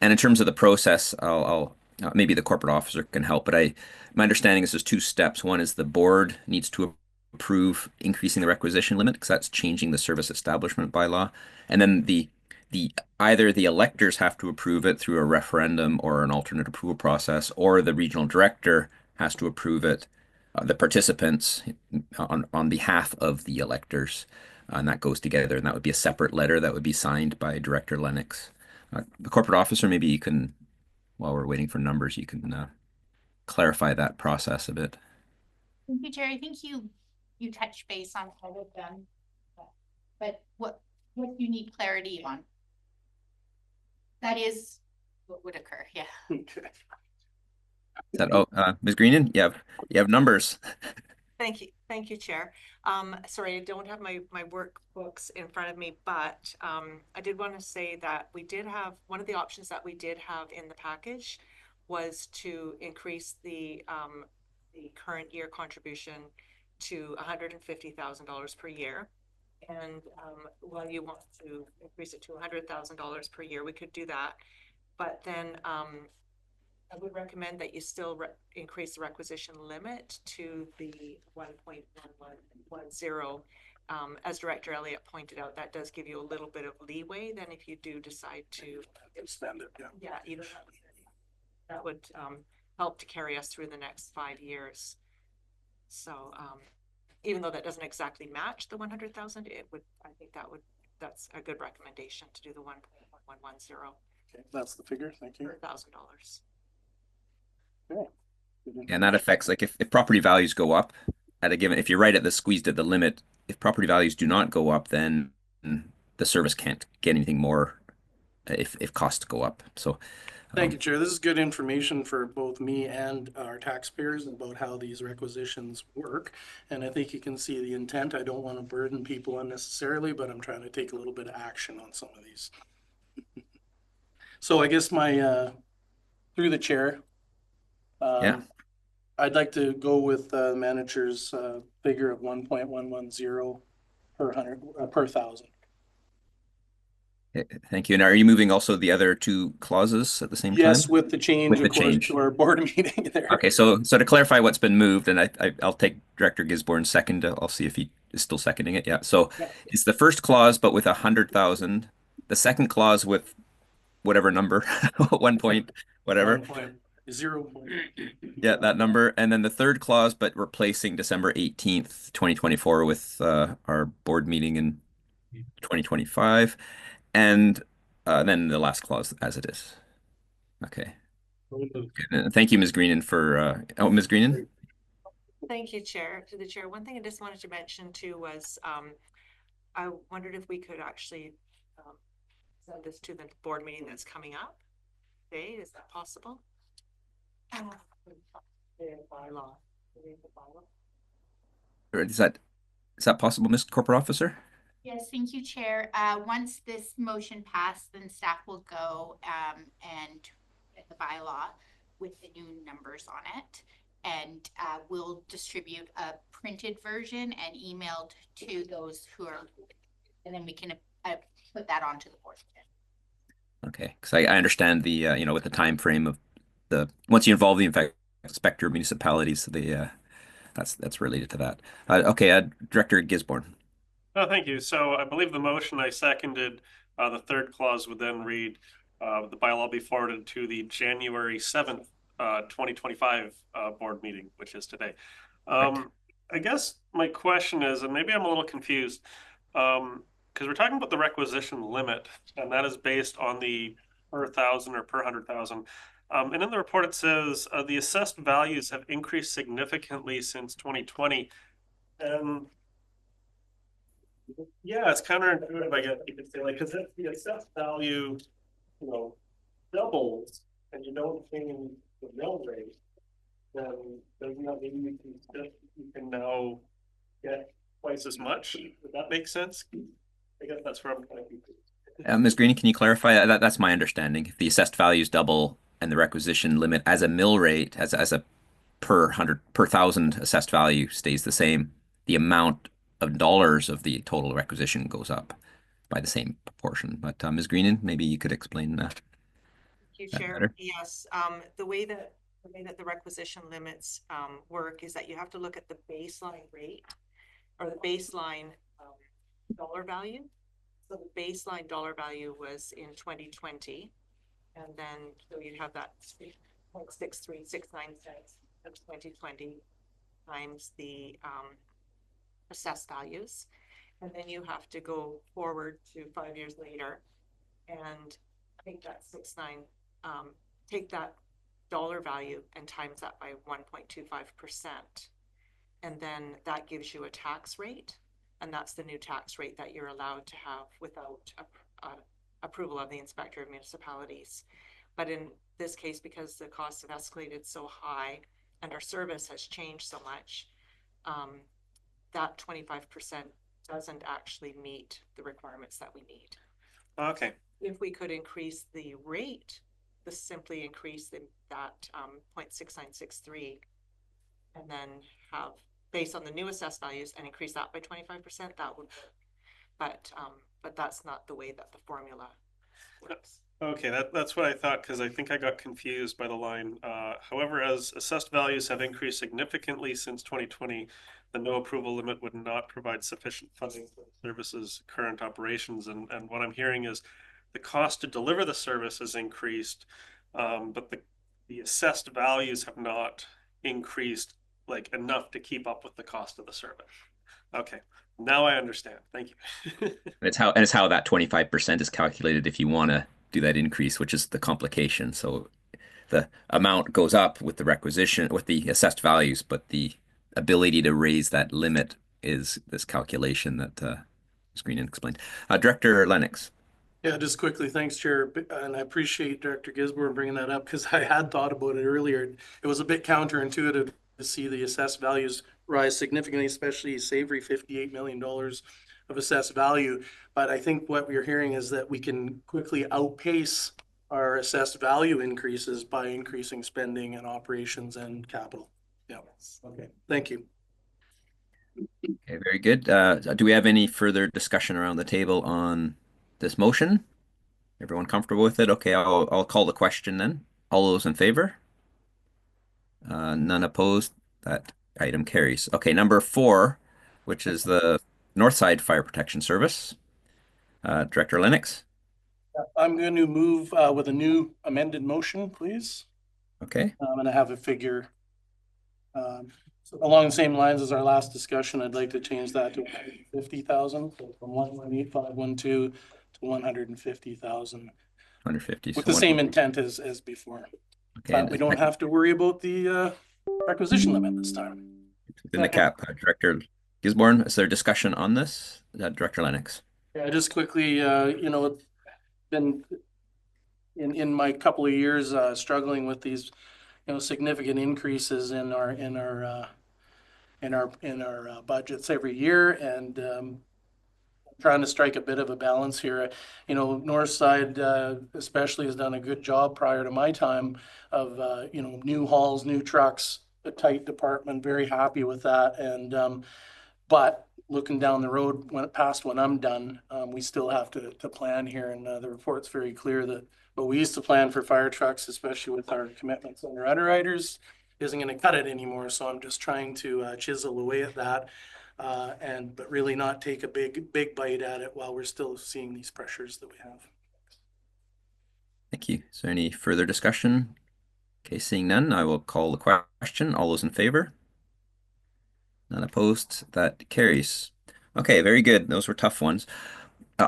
And in terms of the process, I'll maybe the corporate officer can help. But my understanding is there's 2 steps. One is the board needs to approve increasing the requisition limit because that's changing the service establishment bylaw, and then the either the electors have to approve it through a referendum or an alternate approval process, or the regional director has to approve it, the participants on behalf of the electors, and that goes together, and that would be a separate letter that would be signed by Director Lennox. The corporate officer, maybe you can, while we're waiting for numbers, you can clarify that process a bit. Thank you, Jerry. I think you touched base on all of them, but what you need clarity on? That is what would occur. Yeah. Okay. Ms. Greenan, you have numbers. Thank you, Chair. Sorry, I don't have my workbooks in front of me, but I did want to say that we did have, one of the options that we did have in the package was to increase the current year contribution to $150,000 per year. And while you want to increase it to $100,000 per year, we could do that. But then I would recommend that you still increase the requisition limit to the 1.1110. As Director Elliott pointed out, that does give you a little bit of leeway then if you do decide to Extend it, yeah. yeah, either that would help to carry us through the next 5 years. So even though that doesn't exactly match the 100,000, it would, I think that's a good recommendation to do the 1.1110. Okay, that's the figure. Thank you. $1,000. Okay. And that affects, like, if property values go up at a given, if you're right at the squeezed at the limit, if property values do not go up, then the service can't get anything more if costs go up. So thank you, Chair. This is good information for both me and our taxpayers about how these requisitions work. And I think you can see the intent. I don't want to burden people unnecessarily, but I'm trying to take a little bit of action on some of these. So I guess my, through the chair, yeah, I'd like to go with the manager's figure of 1.110 per 100 per 1,000. Thank you. And are you moving also the other two clauses at the same time? Yes, with the change, With the of course, change. to our board meeting there. Okay, so to clarify what's been moved, and I'll take Director Gisborne's second. I'll see if he is still seconding it. Yeah. So Yeah. it's the first clause, but with 100,000. The second clause with whatever number, 1 point, whatever. 1.0. Yeah, that number. And then the third clause, but replacing December 18th, 2024 with our board meeting in 2025. And then the last clause as it is. Okay. Thank you, Ms. Greenan, for Ms. Greenan. Thank you, Chair. To the Chair, one thing I just wanted to mention too was, I wondered if we could actually send this to the board meeting that's coming up. Okay, is that possible? Bylaw. Or is that possible, Ms. Corporate Officer? Yes, thank you, Chair. Once this motion passed, then staff will go and get the bylaw with the new numbers on it. And we'll distribute a printed version and emailed to those who are, and then we can put that onto the board. Okay, because I understand the with the time frame of once you involve the inspector municipalities, that's related to that. Okay, Director Gisborne. Oh, thank you. So I believe the motion I seconded, the third clause would then read, the bylaw be forwarded to the January 7th, 2025 board meeting, which is today. Right. I guess my question is, and maybe I'm a little confused, because we're talking about the requisition limit, and that is based on the per thousand or per 100,000. And in the report, it says the assessed values have increased significantly since 2020. And yeah, it's counterintuitive, I guess you could say, like, because if the assessed value, doubles and you don't change the mill rate, then doesn't that mean you can now get twice as much? Would that make sense? I guess that's where I'm kind of confused. Ms. Greening, can you clarify? That's my understanding. If the assessed values double and the requisition limit as a mill rate, as a per 1,000 assessed value stays the same, the amount of dollars of the total requisition goes up by the same proportion. But Ms. Greenan, maybe you could explain that. Thank you, that Chair. better? Yes, the way that the requisition limits work is that you have to look at the baseline rate or the baseline dollar value. So the baseline dollar value was in 2020, and then so you'd have that 0.6369 cents of 2020 times the assessed values, and then you have to go forward to 5 years later and take that take that dollar value and times that by 1.25%, and then that gives you a tax rate, and that's the new tax rate that you're allowed to have without approval of the Inspector of Municipalities. But in this case, because the costs have escalated so high and our service has changed so much, that 25% doesn't actually meet the requirements that we need. Okay. If we could increase the rate, simply increase that 0.6963, and then have based on the new assessed values and increase that by 25%, that would work. But that's not the way that the formula works. Okay, that's what I thought, because I think I got confused by the line. However, as assessed values have increased significantly since 2020, the no approval limit would not provide sufficient funding for the service's current operations. And what I'm hearing is the cost to deliver the service has increased, but the assessed values have not increased like enough to keep up with the cost of the service. Okay, now I understand. Thank you. It's how that 25% is calculated if you want to do that increase, which is the complication. So the amount goes up with the requisition, with the assessed values, but the ability to raise that limit is this calculation that Ms. Greenan explained. Director Lennox. Yeah, just quickly, thanks, Chair. And I appreciate Director Gisborne bringing that up because I had thought about it earlier. It was a bit counterintuitive to see the assessed values rise significantly, especially Savory, $58 million of assessed value. But I think what we're hearing is that we can quickly outpace our assessed value increases by increasing spending and operations and capital. Yeah. Okay. Thank you. Okay, very good. Do we have any further discussion around the table on this motion? Everyone comfortable with it? Okay, I'll call the question then. All those in favor? None opposed. That item carries. Okay, number 4, which is the Northside Fire Protection Service. Director Lennox. I'm going to move with a new amended motion, please. Okay, I'm going to have a figure along the same lines as our last discussion. I'd like to change that to 50,000, from 1.8512 to 150,000, 150. with So the same intent as before. Okay, But we don't have to worry about the requisition limit this time. within the cap. Director Gisborne, is there discussion on this? Director Lennox. Yeah, just quickly, been in my couple of years struggling with these, significant increases in our budgets every year, and trying to strike a bit of a balance here. Northside especially has done a good job prior to my time of new halls, new trucks, a tight department. Very happy with that, and but looking down the road when I'm done, we still have to plan here, and the report's very clear that what we used to plan for fire trucks, especially with our commitments under underwriters, isn't going to cut it anymore. So I'm just trying to chisel away at that, but really not take a big bite at it while we're still seeing these pressures that we have. Thank you. Is there any further discussion? Okay, seeing none, I will call the question. All those in favor? None opposed. That carries. Okay, very good. Those were tough ones.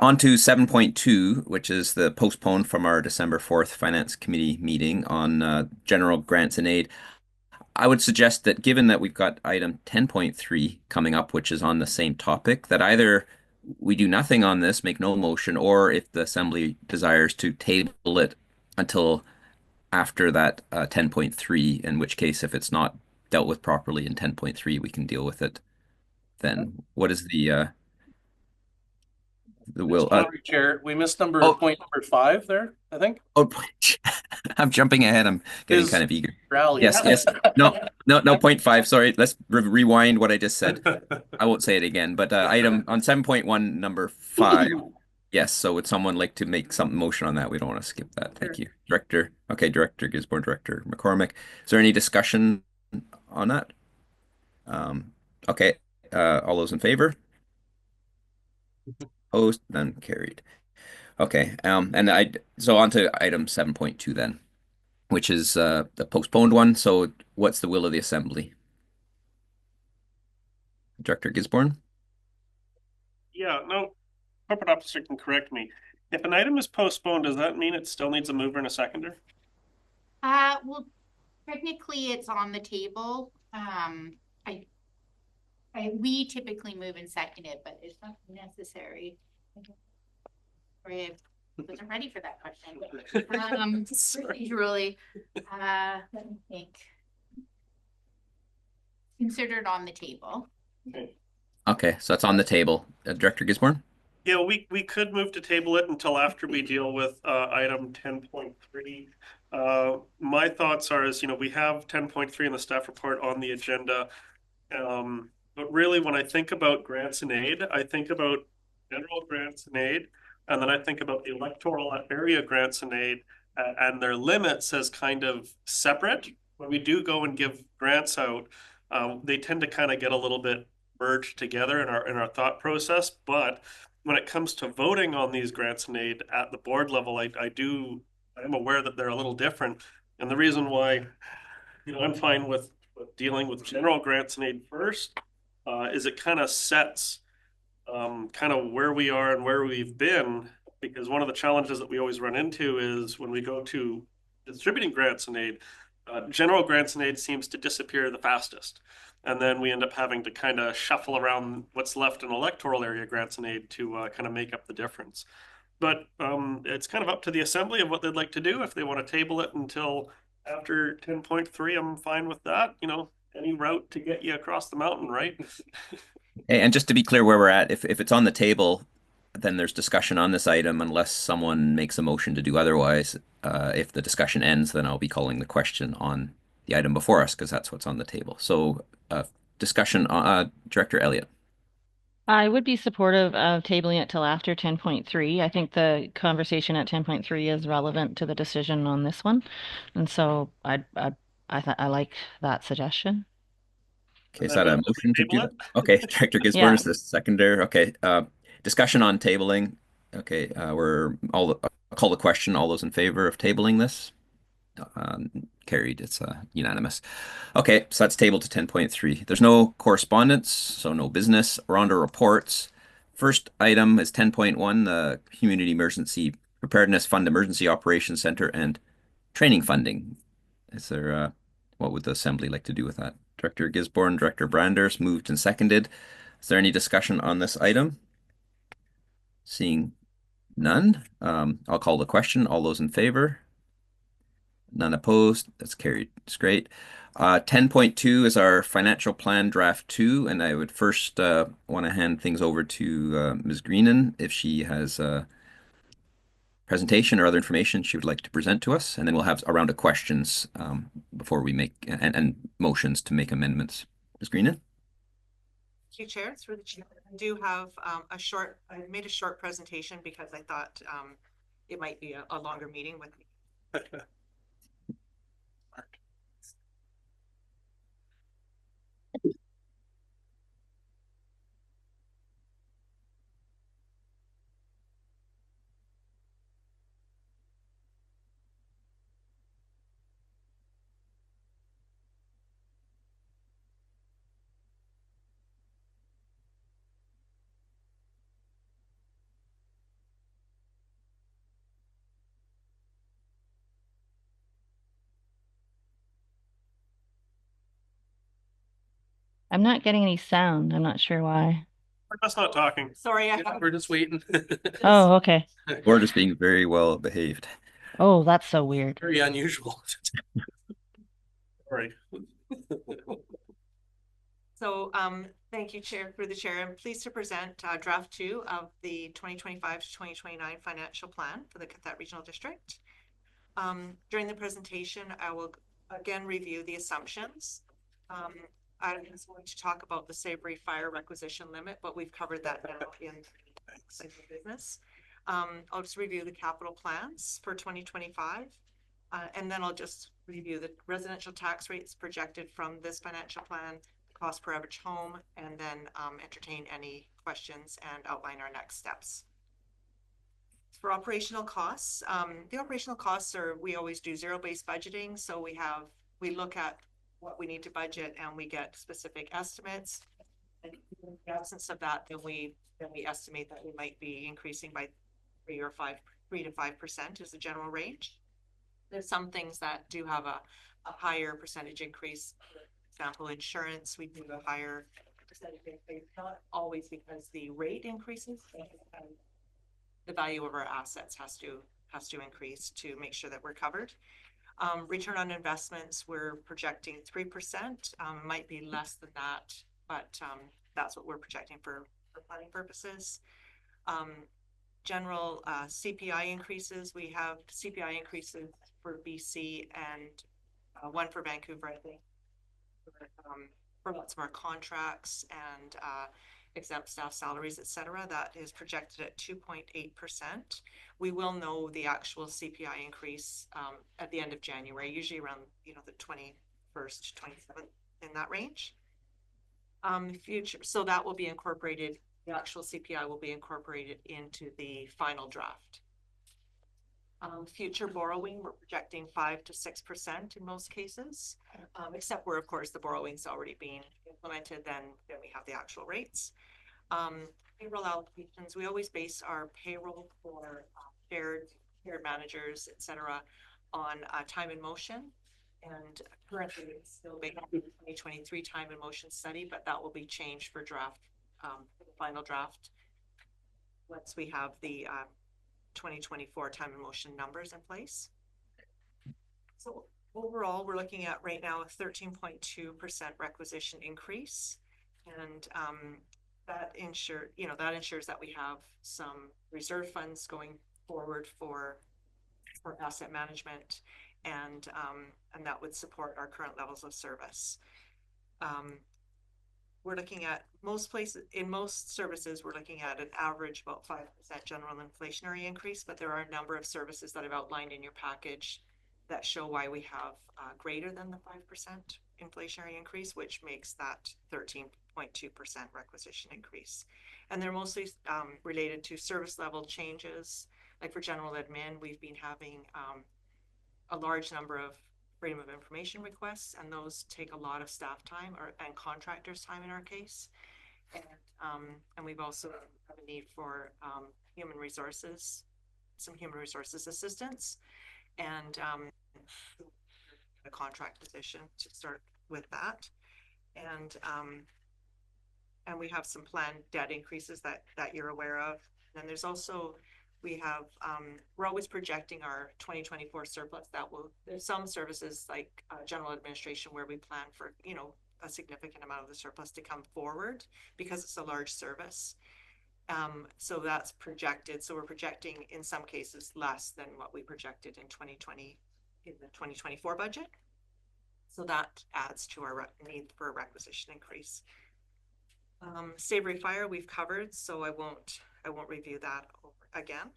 On to 7.2, which is the postponed from our December 4th Finance Committee meeting on general grants and aid. I would suggest that given that we've got item 10.3 coming up, which is on the same topic, that either we do nothing on this, make no motion, or if the Assembly desires to table it until after that 10.3, in which case, if it's not dealt with properly in 10.3, we can deal with it then. What is the will? Sorry, Chair, we missed number 5 there, I think. Oh, I'm jumping ahead. I'm getting Is kind of eager. rally. Yes. No, 0.5. Sorry. Let's rewind what I just said. I won't say it again, but item on 7.1, number 5. Yes. So would someone like to make some motion on that? We don't want to skip that. Thank you. Director. Okay. Director Gisborne, Director McCormick. Is there any discussion on that? Okay. All those in favor? Opposed? None carried. Okay. So on to item 7.2 then, which is the postponed one. So what's the will of the Assembly? Director Gisborne? Yeah, no, corporate officer can correct me. If an item is postponed, does that mean it still needs a mover and a seconder? Well, technically it's on the table. We typically move and second it, but it's not necessary. I wasn't ready for that question. Usually, let me think. Considered on the table. Okay, so that's on the table. Director Gisborne? Yeah, we could move to table it until after we deal with item 10.3. My thoughts are we have 10.3 in the staff report on the agenda. But really, when I think about grants and aid, I think about general grants and aid, and then I think about the electoral area grants and aid, and their limits as kind of separate. When we do go and give grants out, they tend to kind of get a little bit merged together in our thought process. But when it comes to voting on these grants and aid at the board level, I am aware that they're a little different. And the reason why, I'm fine with dealing with general grants and aid first, is it kind of sets kind of where we are and where we've been, because one of the challenges that we always run into is when we go to distributing grants and aid, general grants and aid seems to disappear the fastest. And then we end up having to kind of shuffle around what's left in electoral area grants and aid to kind of make up the difference. But it's kind of up to the Assembly of what they'd like to do. If they want to table it until after 10.3, I'm fine with that. Any route to get you across the mountain, right? And just to be clear where we're at, if it's on the table, then there's discussion on this item unless someone makes a motion to do otherwise. If the discussion ends, then I'll be calling the question on the item before us because that's what's on the table. So discussion, Director Elliott. I would be supportive of tabling it till after 10.3. I think the conversation at 10.3 is relevant to the decision on this one. And so I like that suggestion. Okay, is And that then a motion to table do it? that? Okay, Director Gisborne Yeah. is the seconder. Okay, discussion on tabling. Okay, I'll call the question. All those in favor of tabling this? Carried. It's unanimous. Okay, so that's tabled to 10.3. There's no correspondence, so no business. We're on to reports. First item is 10.1, the Community Emergency Preparedness Fund Emergency Operations Center and training funding. Is there, what would the assembly like to do with that? Director Gisborne, Director Branders, moved and seconded. Is there any discussion on this item? Seeing none, I'll call the question. All those in favor? None opposed. That's carried. It's great. 10.2 is our financial plan draft 2, and I would first want to hand things over to Ms. Greenan if she has a presentation or other information she would like to present to us, and then we'll have a round of questions before we make and motions to make amendments. Ms. Greenan? Thank you, Chair. Through the chair, I do have I made a short presentation because I thought it might be a longer meeting with me. I'm not getting any sound. I'm not sure why. We're just not talking. Sorry, We're just waiting. Oh, okay. We're just being very well behaved. Oh, that's so weird. Very unusual. Sorry. So, thank you, Chair, through the chair. I'm pleased to present draft 2 of the 2025 to 2029 financial plan for the Cathet Regional District. During the presentation, I will again review the assumptions. I'm just going to talk about the Savory Fire requisition limit, but we've covered that now in business. I'll just review the capital plans for 2025. And then I'll just review the residential tax rates projected from this financial plan, cost per average home, and then entertain any questions and outline our next steps. For operational costs, the operational costs we always do zero-based budgeting. So we look at what we need to budget and we get specific estimates. And in the absence of that, then we estimate that we might be increasing by 3 to 5% is the general range. There's some things that do have a higher percentage increase. For example, insurance, we do a higher percentage increase, not always because the rate increases, but the value of our assets has to increase to make sure that we're covered. Return on investments, we're projecting 3%. Might be less than that, but that's what we're projecting for planning purposes. General CPI increases, we have CPI increases for BC and one for Vancouver, I think, for lots of our contracts and exempt staff salaries, etc. That is projected at 2.8%. We will know the actual CPI increase at the end of January, usually around the 21st, 27th, in that range. So that will be incorporated. The actual CPI will be incorporated into the final draft. Future borrowing, we're projecting 5 to 6% in most cases, except where, of course, the borrowing's already being implemented, then we have the actual rates. Payroll allocations, we always base our payroll for shared managers, etc., on time and motion. And currently it's still based on the 2023 time and motion study, but that will be changed for the final draft once we have the 2024 time and motion numbers in place. So overall, we're looking at right now a 13.2% requisition increase, and that ensures that we have some reserve funds going forward for asset management, and that would support our current levels of service. we're looking at most places, in most services, we're looking at an average about 5% general inflationary increase, but there are a number of services that I've outlined in your package that show why we have greater than the 5% inflationary increase, which makes that 13.2% requisition increase. And they're mostly related to service level changes. Like for general admin, we've been having a large number of freedom of information requests, and those take a lot of staff time and contractors' time in our case. And we've also have a need for human resources, some human resources assistance, and a contract position to start with that. And we have some planned debt increases that you're aware of. And then there's also, we have, we're always projecting our 2024 surplus. There's some services like general administration where we plan for, you know, a significant amount of the surplus to come forward because it's a large service. So that's projected. So we're projecting in some cases less than what we projected in 2020 in the 2024 budget. So that adds to our need for a requisition increase. Savory Fire we've covered, so I won't review that over again.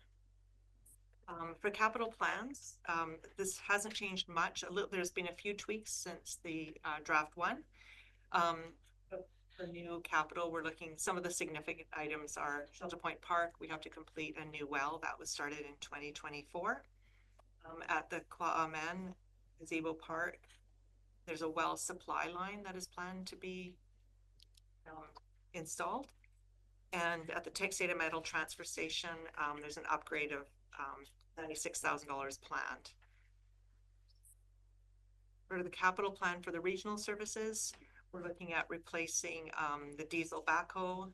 For capital plans, this hasn't changed much. There's been a few tweaks since the draft one. For new capital, we're looking, some of the significant items are Shelter Point Park. We have to complete a new well that was started in 2024. At the Kwa'aman Gazebo Park, there's a well supply line that is planned to be installed. And at the Texada Metal Transfer Station, there's an upgrade of $96,000 planned. For the capital plan for the regional services, we're looking at replacing the diesel backhoe,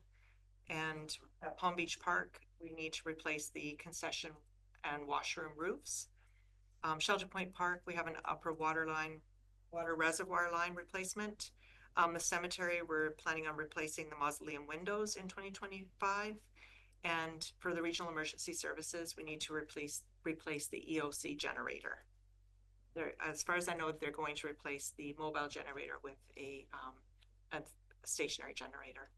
and at Palm Beach Park, we need to replace the concession and washroom roofs. Shelter Point Park, we have an upper water reservoir line replacement. The cemetery, we're planning on replacing the mausoleum windows in 2025. And for the regional emergency services, we need to replace the EOC generator. As far as I know, they're going to replace the mobile generator with a stationary generator.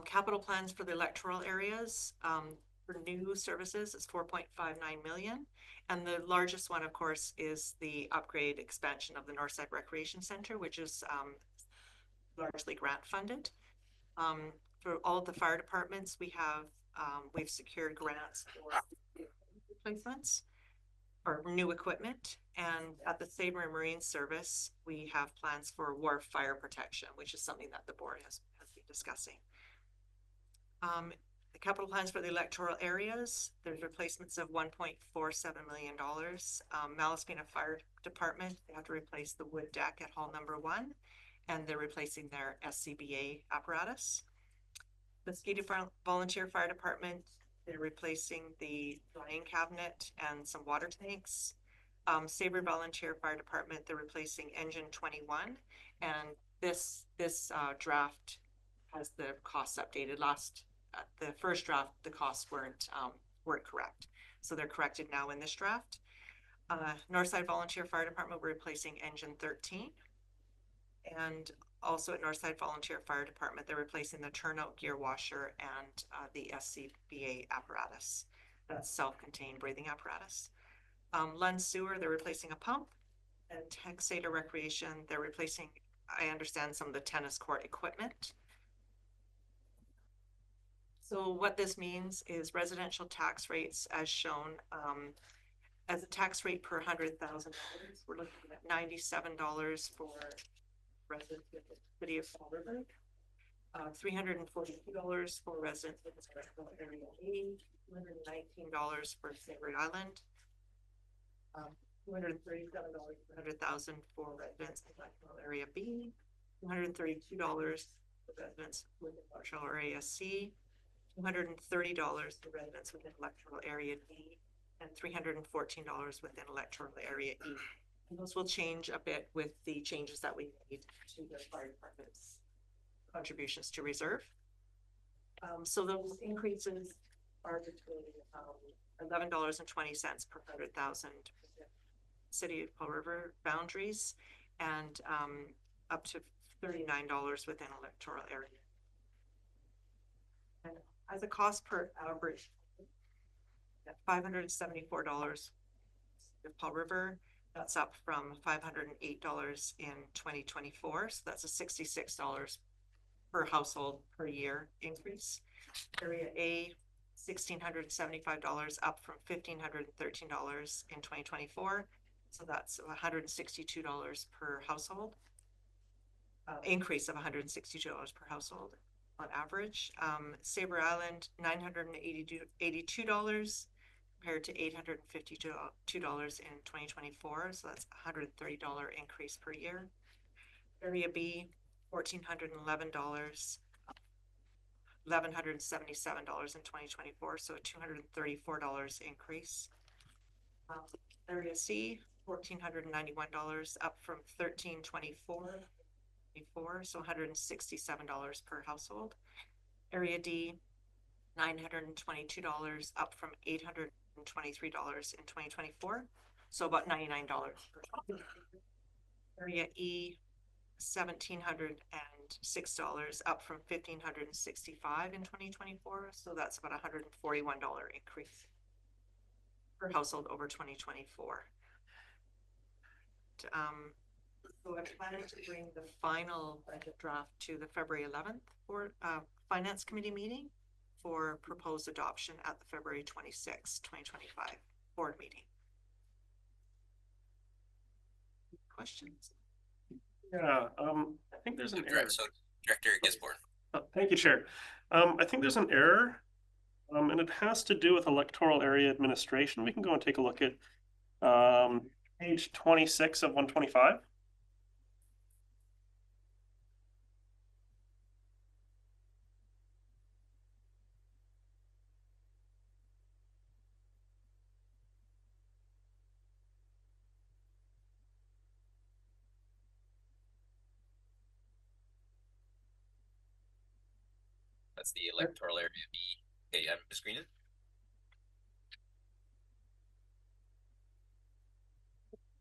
Capital plans for the electoral areas for new services is 4.59 million. And the largest one, of course, is the upgrade expansion of the Northside Recreation Center, which is largely grant funded. For all of the fire departments, we've secured grants for replacements or new equipment. And at the Savory Marine Service, we have plans for wharf fire protection, which is something that the board has been discussing. The capital plans for the electoral areas, there's replacements of $1.47 million. Malaspina Fire Department, they have to replace the wood deck at hall number 1, and they're replacing their SCBA apparatus. The Mesquite Volunteer Fire Department, they're replacing the drying cabinet and some water tanks. Savory Volunteer Fire Department, they're replacing engine 21, and this draft has the costs updated. The first draft, the costs weren't correct, so they're corrected now in this draft. Northside Volunteer Fire Department, we're replacing engine 13, and also at Northside Volunteer Fire Department, they're replacing the turnout gear washer and the SCBA apparatus. That's self-contained breathing apparatus. Lund Sewer, they're replacing a pump, and Texada Recreation, they're replacing, I understand, some of the tennis court equipment. So what this means is residential tax rates as shown, as a tax rate per $100,000, we're looking at $97 for residents in the city of Fall River, $342 for residents in the area A, $219 for Savory Island, $237 for 100,000 for residents in electoral area B, $232 for residents within electoral area C, $230 for residents within electoral area D, and $314 within electoral area E. And those will change a bit with the changes that we made to the fire department's contributions to reserve. So those increases are between $11.20 per 100,000 city of Fall River boundaries, and up to $39 within electoral area. And as a cost per average, $574 with Paul River, that's up from $508 in 2024. So that's a $66 per household per year increase. Area A, $1,675, up from $1,513 in 2024. So that's $162 per household. Increase of $162 per household on average. Sabre Island, $982 compared to $852 in 2024. So that's $130 increase per year. Area B, $1,411, $1,177 in 2024. So a $234 increase. Area C, $1,491, up from $1,324. So $167 per household. Area D, $922, up from $823 in 2024. So about $99 per household. Area E, $1,706, up from $1,565 in 2024. So that's about $141 increase per household over 2024. So I'm planning to bring the final budget draft to the February 11th for Finance Committee meeting for proposed adoption at the February 26th, 2025 board meeting. Questions? Yeah, I think there's an error. So Director Gisborne. Thank you, Chair. I think there's an error, and it has to do with electoral area administration. We can go and take a look at page 26 of 125. That's the electoral area B. Okay, I'm screening.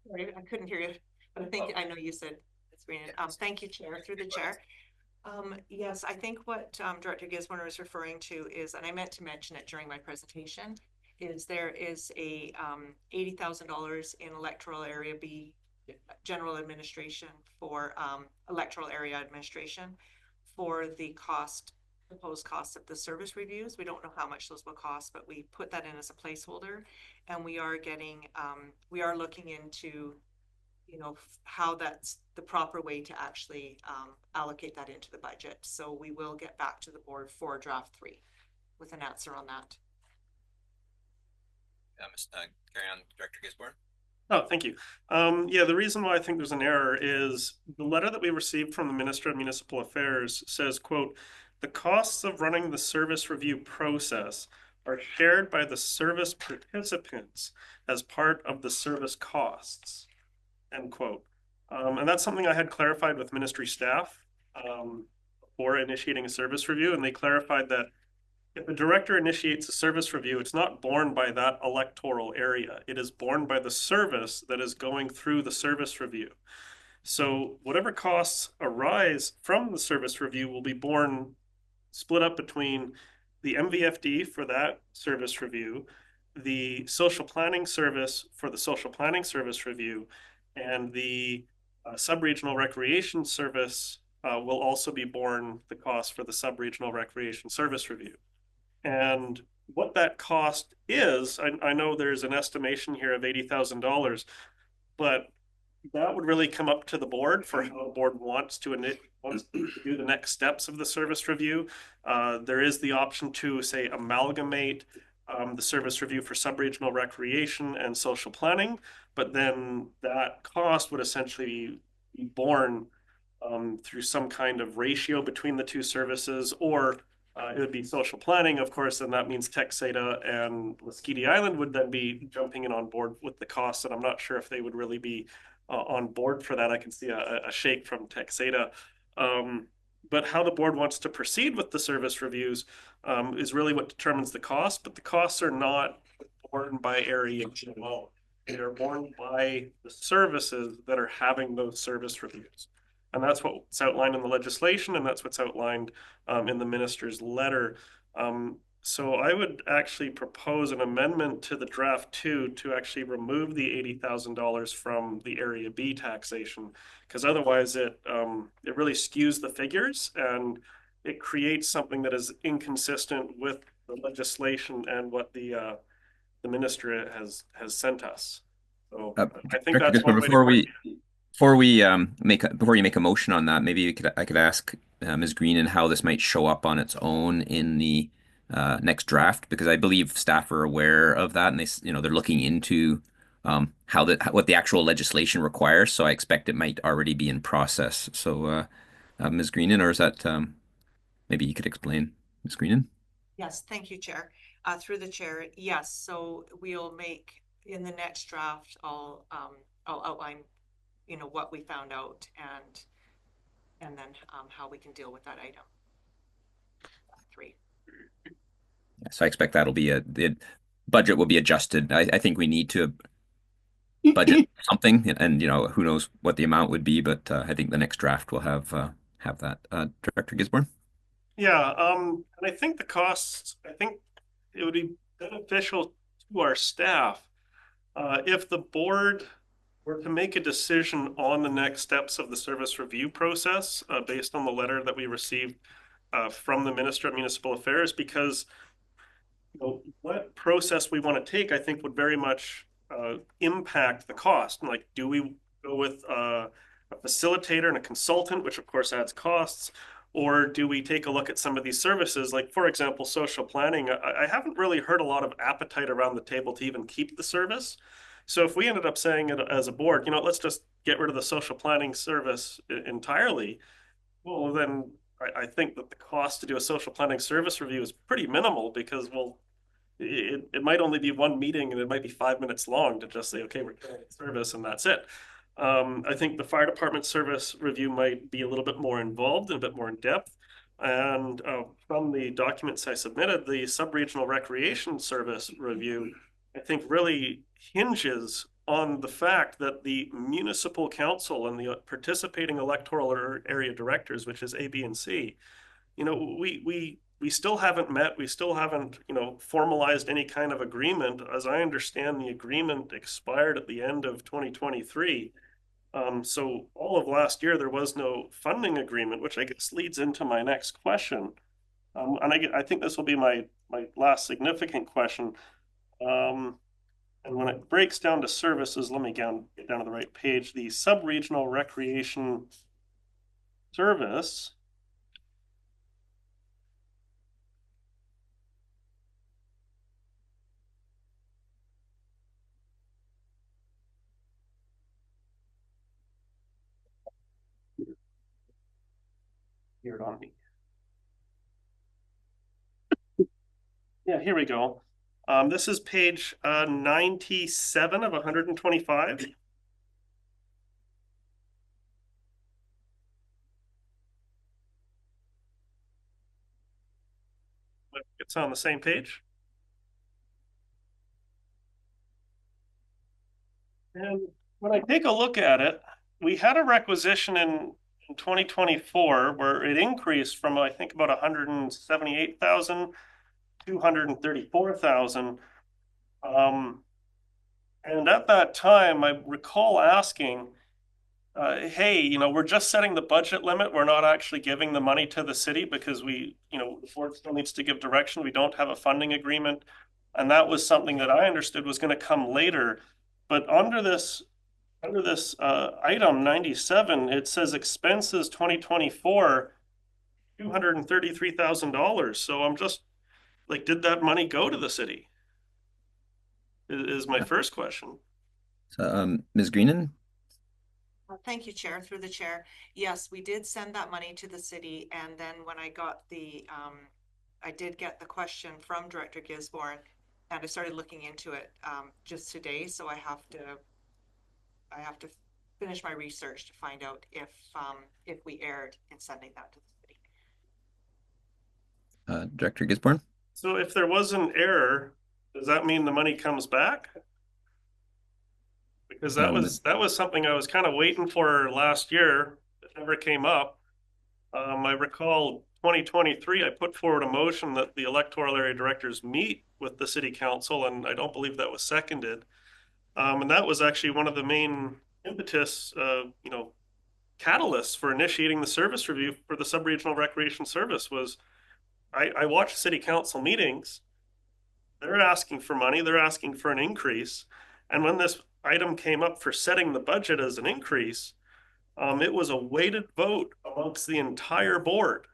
Sorry, I couldn't hear you, but I think I know you said it's green. Thank you, Chair, through the chair. Yes, I think what Director Gisborne was referring to is, and I meant to mention it during my presentation, is there is a $80,000 in electoral area B general administration for electoral area administration for the proposed cost of the service reviews. We don't know how much those will cost, but we put that in as a placeholder, and we are looking into, how that's the proper way to actually allocate that into the budget. So we will get back to the board for draft 3 with an answer on that. Carry on, Director Gisborne. Oh, thank you. Yeah, the reason why I think there's an error is the letter that we received from the Minister of Municipal Affairs says, quote, "The costs of running the service review process are shared by the service participants as part of the service costs," end quote. And that's something I had clarified with ministry staff before initiating a service review, and they clarified that if the director initiates a service review, it's not borne by that electoral area. It is borne by the service that is going through the service review. So whatever costs arise from the service review will be split up between the MVFD for that service review, the social planning service for the social planning service review, and the sub-regional recreation service will also be borne the cost for the sub-regional recreation service review. And what that cost is, I know there's an estimation here of $80,000, but that would really come up to the board for how the board wants to do the next steps of the service review. There is the option to, say, amalgamate the service review for sub-regional recreation and social planning, but then that cost would essentially be borne through some kind of ratio between the two services, or it would be social planning, of course, and that means Texada and Lasqueti Island would then be jumping in on board with the costs, and I'm not sure if they would really be on board for that. I can see a shake from Texada. But how the board wants to proceed with the service reviews is really what determines the cost, but the costs are not borne by area alone. They are borne by the services that are having those service reviews. And that's what's outlined in the legislation, and that's what's outlined in the minister's letter. So I would actually propose an amendment to the draft 2 to actually remove the $80,000 from the Area B taxation, because otherwise it really skews the figures and it creates something that is inconsistent with the legislation and what the minister has sent us. So I think Director that's one Gisborne, way to. before you make a motion on that, maybe I could ask Ms. Greenan how this might show up on its own in the next draft, because I believe staff are aware of that, and they're looking into what the actual legislation requires. So I expect it might already be in process. So Ms. Greenan, or is that maybe you could explain, Ms. Greenan? Yes, thank you, Chair. Through the chair, yes, so we'll make, in the next draft, I'll outline, what we found out and then how we can deal with that item. 3. So I expect the budget will be adjusted. I think we need to budget something, and who knows what the amount would be, but I think the next draft will have that. Director Gisborne? Yeah, and I think the costs, I think it would be beneficial to our staff if the board were to make a decision on the next steps of the service review process based on the letter that we received from the Minister of Municipal Affairs, because what process we want to take, I think, would very much impact the cost. Like, do we go with a facilitator and a consultant, which of course adds costs? Or do we take a look at some of these services? Like, for example, social planning. I haven't really heard a lot of appetite around the table to even keep the service. So if we ended up saying it as a board, let's just get rid of the social planning service entirely, well, then I think that the cost to do a social planning service review is pretty minimal, because, well, it might only be one meeting and it might be 5 minutes long to just say, okay, we're doing service and that's it. I think the fire department service review might be a little bit more involved and a bit more in depth. And from the documents I submitted, the sub-regional recreation service review, I think, really hinges on the fact that the municipal council and the participating electoral area directors, which is A, B, and C, we still haven't met. We still haven't, formalized any kind of agreement. As I understand, the agreement expired at the end of 2023. So all of last year, there was no funding agreement, which I guess leads into my next question. And I think this will be my last significant question. And when it breaks down to services, let me get down to the right page. The sub-regional recreation service. Here on me. Yeah, here we go. This is page 97 of 125. It's on the same page. And when I take a look at it, we had a requisition in 2024 where it increased from, I think, about 178,000 to 234,000. And at that time, I recall asking, hey, we're just setting the budget limit. We're not actually giving the money to the city because the board still needs to give direction. We don't have a funding agreement. And that was something that I understood was going to come later. But under this item 97, it says expenses 2024, $233,000. So I'm just like, did that money go to the city? Is my first question. So, Ms. Greenan? Thank you, Chair. Through the chair. Yes, we did send that money to the city. And then when I got I did get the question from Director Gisborne, and I started looking into it just today. So I have to finish my research to find out if we erred in sending that to the city. Director Gisborne? So if there was an error, does that mean the money comes back? Because that was something I was kind of waiting for last year. never came up. I recall 2023, I put forward a motion that the electoral area directors meet with the city council, and I don't believe that was seconded. And that was actually one of the main impetus, catalysts for initiating the service review for the subregional recreation service was I watched city council meetings. They're asking for money, they're asking for an increase. And when this item came up for setting the budget as an increase, it was a weighted vote amongst the entire board.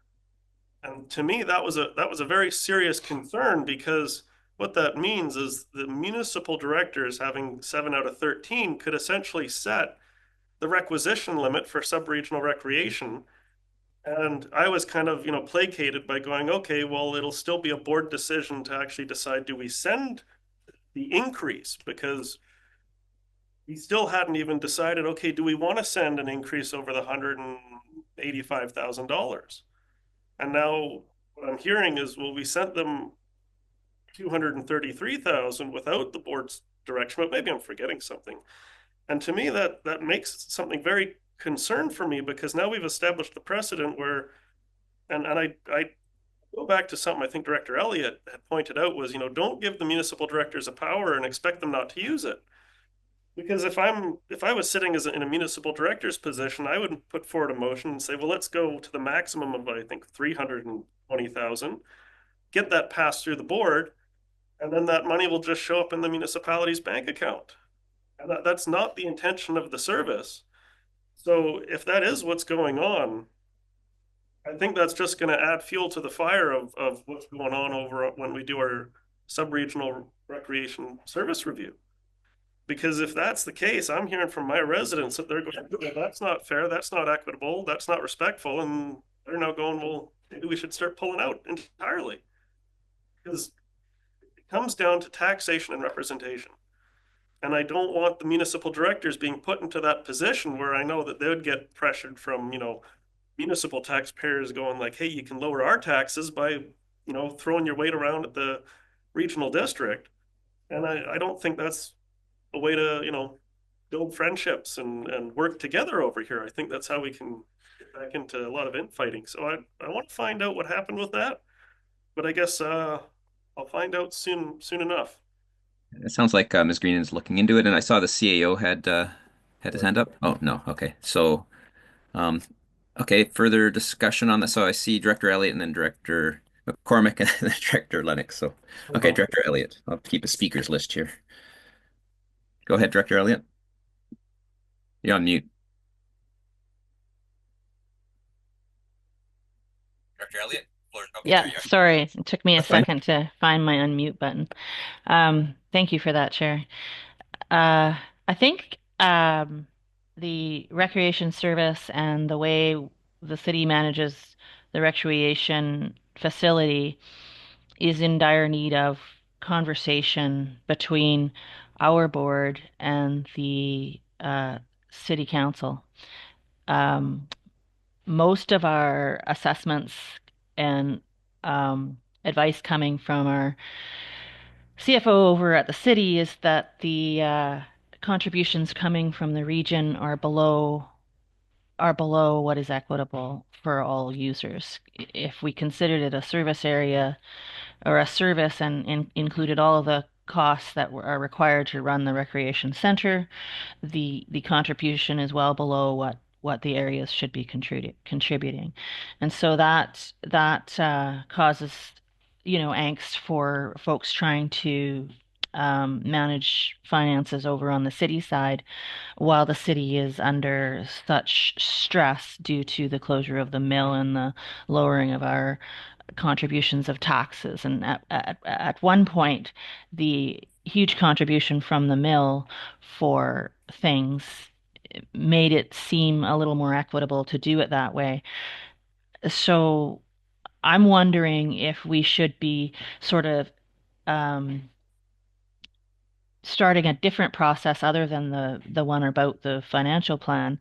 And to me, that was a very serious concern, because what that means is the municipal directors, having 7 out of 13, could essentially set the requisition limit for subregional recreation. And I was kind of, placated by going, okay, well, it'll still be a board decision to actually decide, do we send the increase? Because we still hadn't even decided, okay, do we want to send an increase over the $185,000? And now what I'm hearing is, well, we sent them 233,000 without the board's direction, but maybe I'm forgetting something. And to me, that makes something very concerned for me, because now we've established the precedent where, and I go back to something I think Director Elliott had pointed out was, don't give the municipal directors a power and expect them not to use it. Because if I was sitting in a municipal director's position, I would put forward a motion and say, well, let's go to the maximum of, I think, 320,000, get that passed through the board, and then that money will just show up in the municipality's bank account. And that's not the intention of the service. So if that is what's going on, I think that's just going to add fuel to the fire of what's going on over when we do our subregional recreation service review. Because if that's the case, I'm hearing from my residents that they're going, well, that's not fair, that's not equitable, that's not respectful. And they're now going, well, maybe we should start pulling out entirely. Because it comes down to taxation and representation. And I don't want the municipal directors being put into that position where I know that they would get pressured from, municipal taxpayers going like, hey, you can lower our taxes by, throwing your weight around at the regional district. And I don't think that's a way to, build friendships and work together over here. I think that's how we can get back into a lot of infighting. So I want to find out what happened with that, but I guess I'll find out soon enough. It sounds like Ms. Green is looking into it, and I saw the CAO had his hand up. Oh, no. Okay. So, okay, further discussion on this. So I see Director Elliott and then Director McCormick and then Director Lennox. So, okay, Director Elliott. I'll keep a speakers list here. Go ahead, Director Elliott. You're on mute. Director Elliott? Okay, Yeah, sorry. It took me a second to find my unmute button. Thank you for that, Chair. I think the recreation service and the way the city manages the recreation facility is in dire need of conversation between our board and the city council. Most of our assessments and advice coming from our CFO over at the city is that the contributions coming from the region are below what is equitable for all users. If we considered it a service area or a service and included all of the costs that are required to run the recreation center, the contribution is well below what the areas should be contributing. And so that causes, angst for folks trying to manage finances over on the city side, while the city is under such stress due to the closure of the mill and the lowering of our contributions of taxes. And at one point, the huge contribution from the mill for things made it seem a little more equitable to do it that way. So I'm wondering if we should be sort of starting a different process other than the one about the financial plan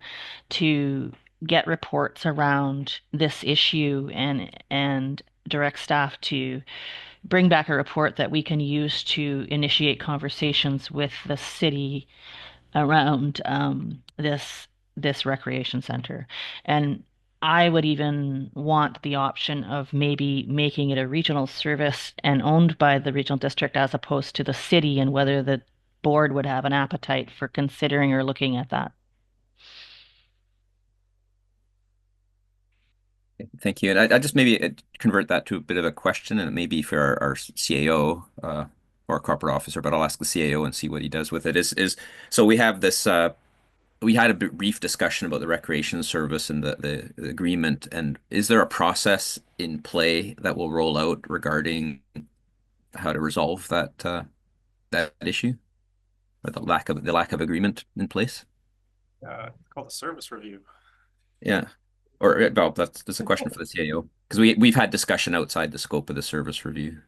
to get reports around this issue and direct staff to bring back a report that we can use to initiate conversations with the city around this this recreation center. And I would even want the option of maybe making it a regional service and owned by the regional district as opposed to the city, and whether the board would have an appetite for considering or looking at that. Thank you. And I just maybe convert that to a bit of a question, and maybe for our CAO or corporate officer, but I'll ask the CAO and see what he does with it. So we have this. We had a brief discussion about the recreation service and the agreement. And is there a process in play that will roll out regarding how to resolve that issue, or the lack of agreement in place? It's called a service review. Yeah. Or well, that's a question for the CAO, because we've had discussion outside the scope of the service review.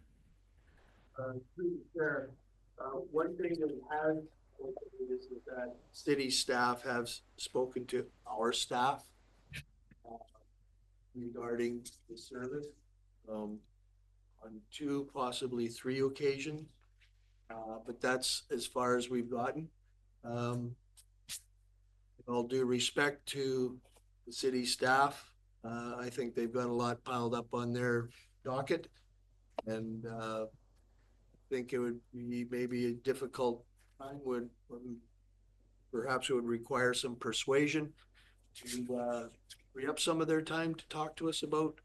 One thing that we have is that city staff have spoken to our staff regarding the service on 2, possibly 3 occasions. But that's as far as we've gotten. With all due respect to the city staff, I think they've got a lot piled up on their docket, and I think it would be maybe a difficult time when perhaps it would require some persuasion to free up some of their time to talk to us about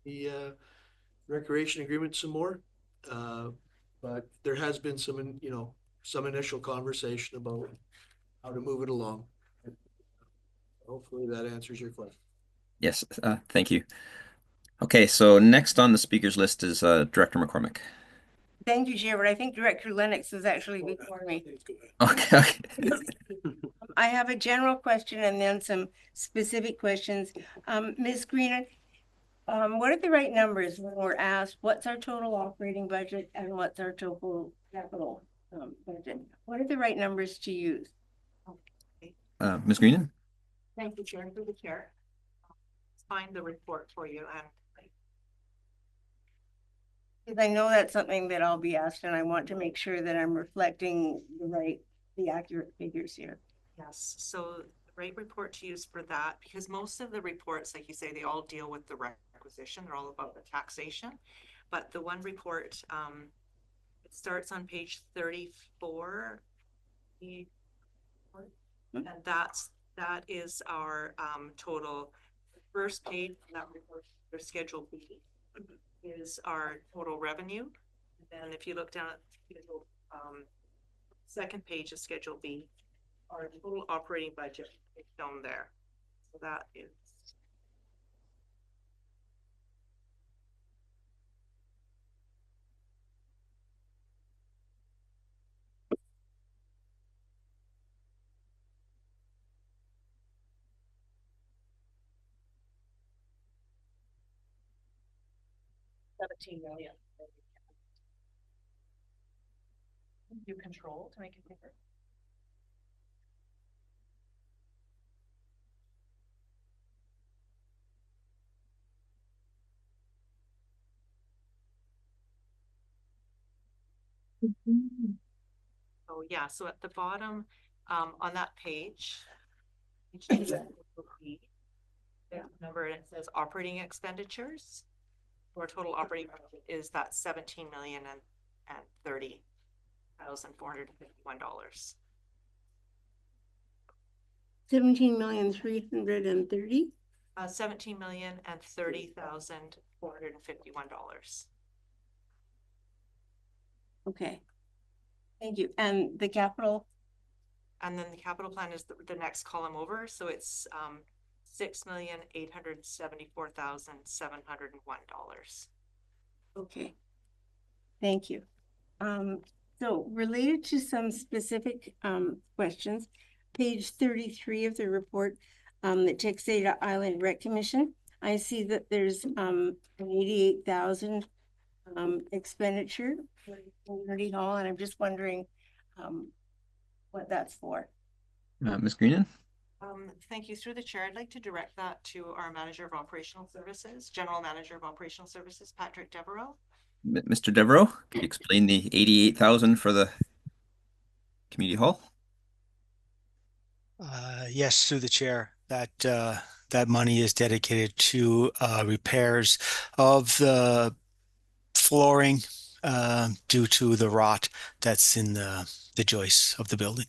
the recreation agreement some more. But there has been some initial conversation about how to move it along. Hopefully that answers your question. Yes, thank you. Okay, so next on the speakers list is Director McCormick. Thank you, Chair, but I think Director Lennox is actually before me. Okay. I have a general question and then some specific questions. Ms. Greenan, what are the right numbers when we're asked what's our total operating budget and what's our total capital budget? What are the right numbers to use? Ms. Greenan? Thank you, Chair, through the chair. Find the report for you, and Because I know that's something that I'll be asked, and I want to make sure that I'm reflecting the accurate figures here. yes, so the right report to use for that, because most of the reports, like you say, they all deal with the requisition, they're all about the taxation. But the one report, it starts on page 34. And that is our total. First page of that report, or Schedule B, is our total revenue. And then if you look down at the second page of Schedule B, our total operating budget is shown there. So that is $17 million. You control to make it bigger. Oh yeah, so at the bottom, on that page, number, and it says operating expenditures. Our total operating budget is that $17,030,451. $17,330,000. $17,030,451. Okay. Thank you. And the capital? And then the capital plan is the next column over. So it's $6,874,701. Okay. Thank you. So related to some specific questions, page 33 of the report, the Texada Island Rec Commission, I see that there's an 88,000 expenditure for community hall, and I'm just wondering what that's for. Ms. Greenan? Thank you. Through the chair, I'd like to direct that to our Manager of Operational Services, General Manager of Operational Services, Patrick Devereaux. Mr. Devereaux, can you explain the 88,000 for the community hall? Yes, through the chair, that money is dedicated to repairs of the flooring due to the rot that's in the joists of the building.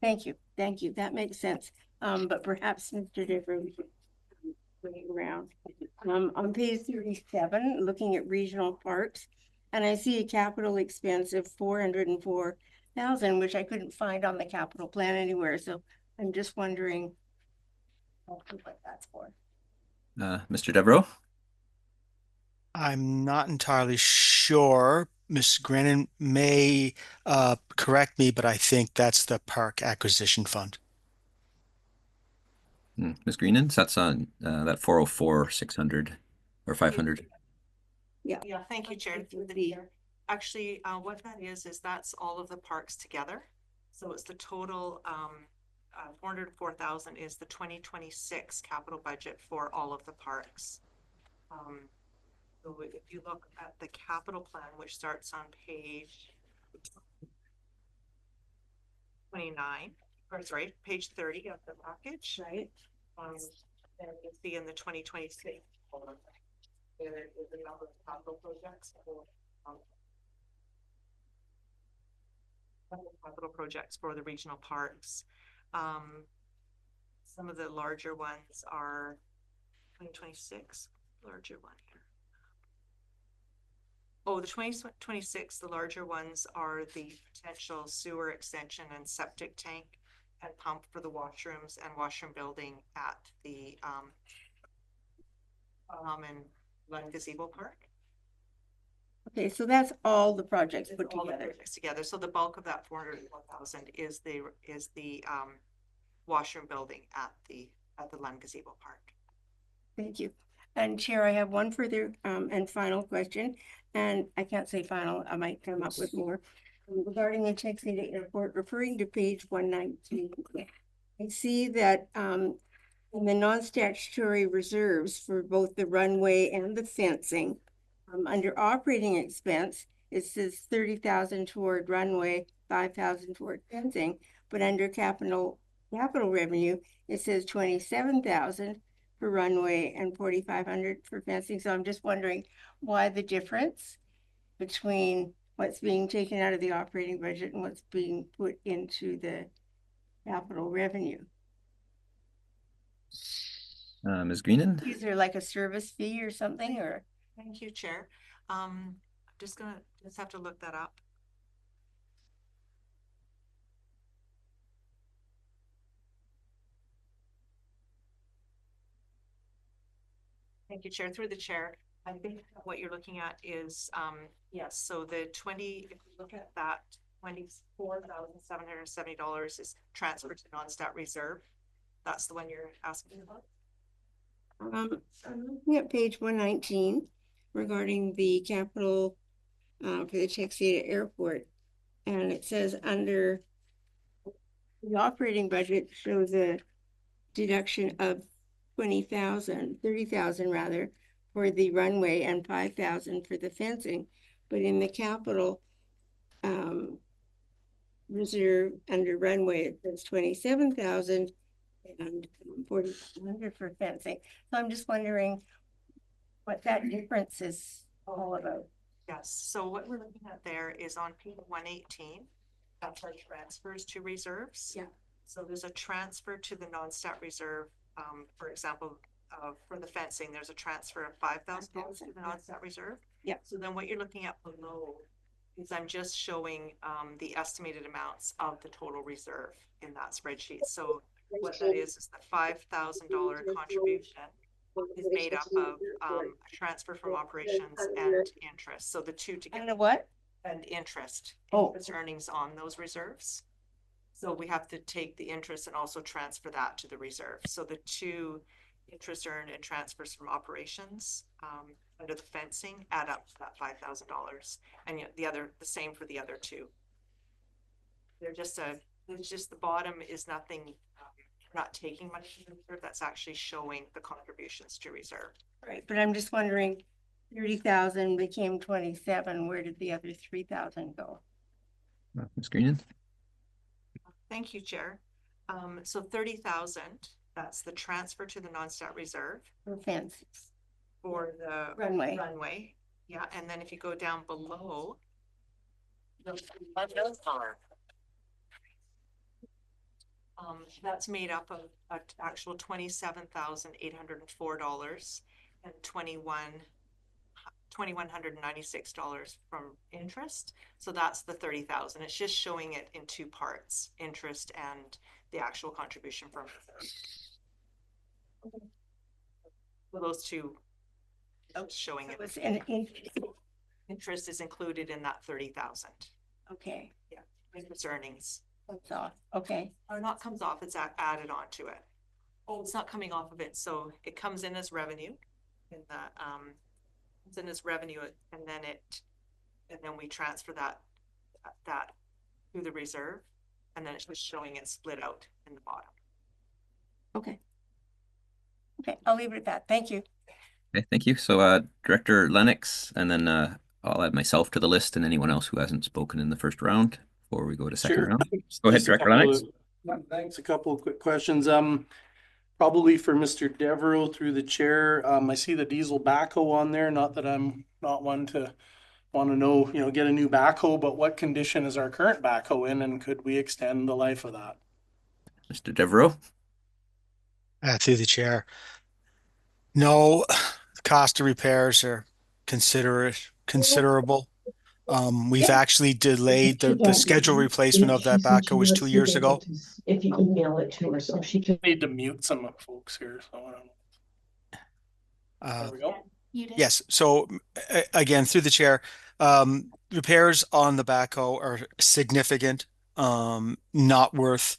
Thank you, thank you. That makes sense. But perhaps Mr. Differ, we could bring it around. On page 37, looking at regional parks, and I see a capital expense of 404,000, which I couldn't find on the capital plan anywhere. So I'm just wondering what that's for. Mr. Devereaux? I'm not entirely sure. Ms. Grennan may correct me, but I think that's the park acquisition fund. Ms. Greenan, so that's on that 404, 600 or 500. Yeah. Yeah, thank you, Chair. Through the chair. Actually, what that is that's all of the parks together. So it's the total, 404,000 is the 2026 capital budget for all of the parks. So if you look at the capital plan, which starts on page 29, or sorry, page 30 of the package, right? Then you see in the 2026, there is a number of capital projects for the regional parks. Some of the larger ones are 2026, larger one here. Oh, the 2026, the larger ones are the potential sewer extension and septic tank and pump for the washrooms and washroom building at the and Lund Gazebo Park. Okay, so that's all the projects It's put all the together. projects together. So the bulk of that 401,000 is the washroom building at the Lund Gazebo Park. Thank you. And Chair, I have one further and final question, and I can't say final, I might come up with more. Regarding the Texas Airport, referring to page 119, I see that in the non-statutory reserves for both the runway and the fencing, under operating expense, it says 30,000 toward runway, 5,000 toward fencing, but under capital revenue, it says 27,000 for runway and 4,500 for fencing. So I'm just wondering why the difference between what's being taken out of the operating budget and what's being put into the capital revenue. Ms. Greenan? Is there like a service fee or something, or? Thank you, Chair. I'm just have to look that up. Thank you, Chair. Through the chair, I think what you're looking at is, yes, so the if you look at that, $24,770 is transferred to non-stat reserve. That's the one you're asking about? I'm looking at page 119 regarding the capital for the Texada Airport. And it says under the operating budget shows a deduction of 30,000 rather, for the runway and 5,000 for the fencing. But in the capital reserve under runway, it says 27,000 and 4,500 for fencing. So I'm just wondering what that difference is all about. Yes, so what we're looking at there is on page 118, that's our transfers to reserves. Yeah. So there's a transfer to the non-stat reserve. For example, for the fencing, there's a transfer of $5,000 to the non-stat reserve. Yeah. So then what you're looking at below is I'm just showing the estimated amounts of the total reserve in that spreadsheet. So what that is the $5,000 contribution is made up of a transfer from operations and interest. So the two together. And the what? And interest. Oh. Interest earnings on those reserves. So we have to take the interest and also transfer that to the reserve. So the two interest earned and transfers from operations under the fencing add up to that $5,000, and yet the same for the other two. They're just the bottom is nothing. Not taking money from reserve. That's actually showing the contributions to reserve. Right, but I'm just wondering, 30,000 became 27. Where did the other 3,000 go? Ms. Greenan? Thank you, Chair. So 30,000, that's the transfer to the non-stat reserve For fences, for the runway. runway. Yeah, and then if you go down below. That's made up of an actual $27,804 and $2,196 from interest. So that's the 30,000. It's just showing it in two parts, interest and the actual contribution from so those two. Showing it. It's an Interest is included in that 30,000. okay, Interest earnings. that's off, okay. Or not comes off, it's added onto it. Oh, it's not coming off of it, so it comes in as revenue in the it's in as revenue, and then we transfer that to the reserve, and then it's just showing it split out in the bottom. Okay. Okay, I'll leave it at that. Thank you. Okay, thank you. So Director Lennox, and then I'll add myself to the list and anyone else who hasn't spoken in the first round before we go to second Sure. round. Go ahead, Just a Director couple Lennox. Thanks. A couple of quick questions. Probably for Mr. Devereaux through the chair. I see the diesel backhoe on there. Not that I'm not one to want to know, get a new backhoe, but what condition is our current backhoe in, and could we extend the life of that? Mr. Devereaux. Through the chair. No, the cost of repairs are considerable. We've actually delayed the scheduled replacement of that backhoe was 2 years ago. If you email it to her, so she can. Need to mute some folks here, so there we go. Yes. So again, through the chair, repairs on the backhoe are significant, not worth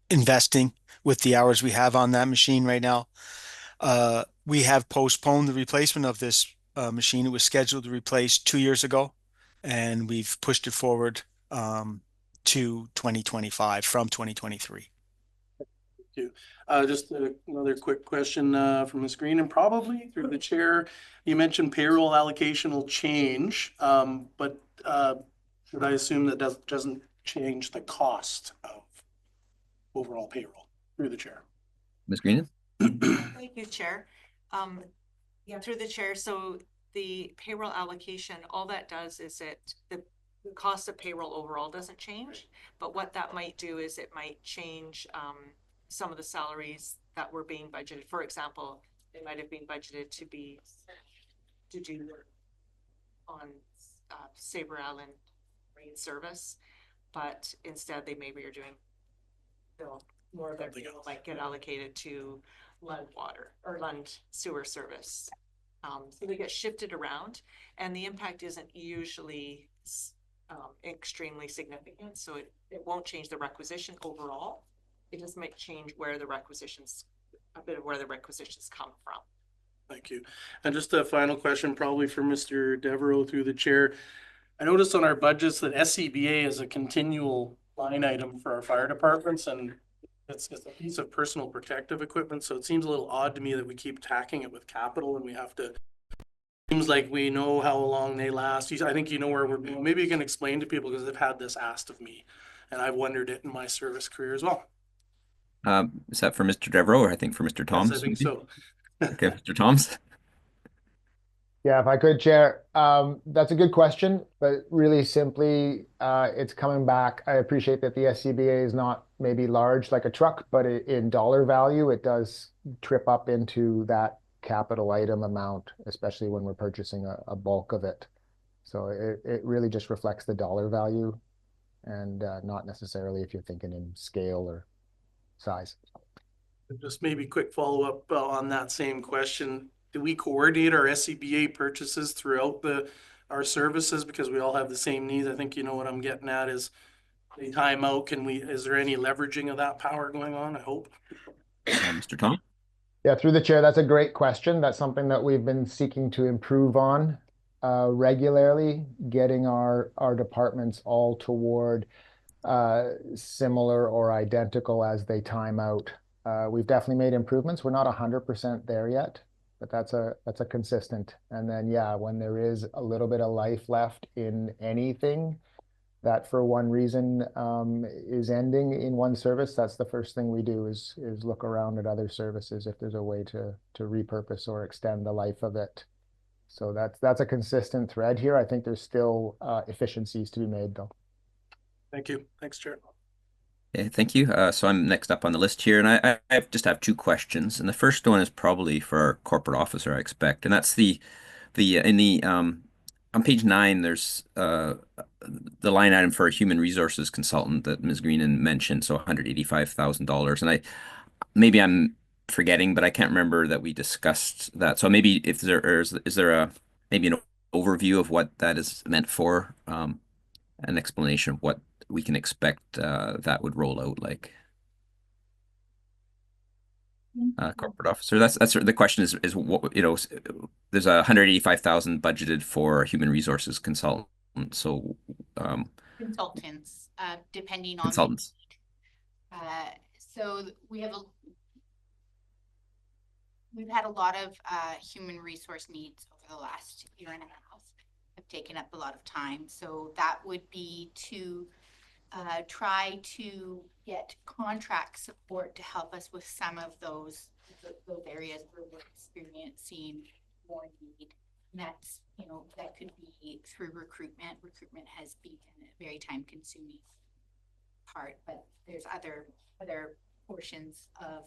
investing with the hours we have on that machine right now. We have postponed the replacement of this machine. It was scheduled to replace 2 years ago, and we've pushed it forward to 2025 from 2023. Thank you. Just another quick question from Ms. Green, and probably through the chair. You mentioned payroll allocation will change, but should I assume that doesn't change the cost of overall payroll through the chair? Ms. Green. Thank you, Chair. Yeah, through the chair. So the payroll allocation, all that does is the cost of payroll overall doesn't change, but what that might do is it might change some of the salaries that were being budgeted. For example, they might have been budgeted to do work on Sabre Island Marine Service, but instead they maybe are doing more of their payroll might get allocated to Lund Water or Lund Sewer Service. So they get shifted around, and the impact isn't usually extremely significant. So it won't change the requisition overall. It just might change where the requisitions, a bit of where the requisitions come from. Thank you. And just a final question, probably for Mr. Devereaux through the chair. I noticed on our budgets that SCBA is a continual line item for our fire departments, and it's a piece of personal protective equipment. So it seems a little odd to me that we keep tacking it with capital, and we have to. Seems like we know how long they last. I think you know where we're going. Maybe you can explain to people, because they've had this asked of me, and I've wondered it in my service career as well. Is that for Mr. Devereaux, or I think for Mr. Toms? Yes, I think so. Okay, Mr. Toms. Yeah, if I could, Chair, that's a good question, but really simply, it's coming back. I appreciate that the SCBA is not maybe large like a truck, but in dollar value, it does trip up into that capital item amount, especially when we're purchasing a bulk of it. So it really just reflects the dollar value, and not necessarily if you're thinking in scale or size. Just maybe quick follow-up on that same question. Do we coordinate our SCBA purchases throughout our services, because we all have the same needs? I think you know what I'm getting at is the time out. Is there any leveraging of that power going on? I hope. Mr. Tom? Yeah, through the chair, that's a great question. That's something that we've been seeking to improve on regularly, getting our departments all toward similar or identical as they time out. We've definitely made improvements. We're not 100% there yet, but that's a consistent. And then, yeah, when there is a little bit of life left in anything, that for one reason is ending in one service, that's the first thing we do is look around at other services if there's a way to repurpose or extend the life of it. So that's a consistent thread here. I think there's still efficiencies to be made though. Thank you. Thanks, Chair. Okay, thank you. So I'm next up on the list here, and I just have two questions. And the first one is probably for our corporate officer, I expect, and that's the in the on page 9, there's the line item for a human resources consultant that Ms. Greenan mentioned, so $185,000. And maybe I'm forgetting, but I can't remember that we discussed that. So maybe if there is there a maybe an overview of what that is meant for, an explanation of what we can expect that would roll out like. Corporate officer. That's the question is what, you know, there's 185,000 budgeted for a human resources consultant. So Consultants, depending on consultants. so we've had a lot of human resource needs over the last year and a half. Have taken up a lot of time. So that would be to try to get contract support to help us with some of those areas where we're experiencing more need. And that's, you know, that could be through recruitment. Recruitment has been a very time consuming part, but there's other portions of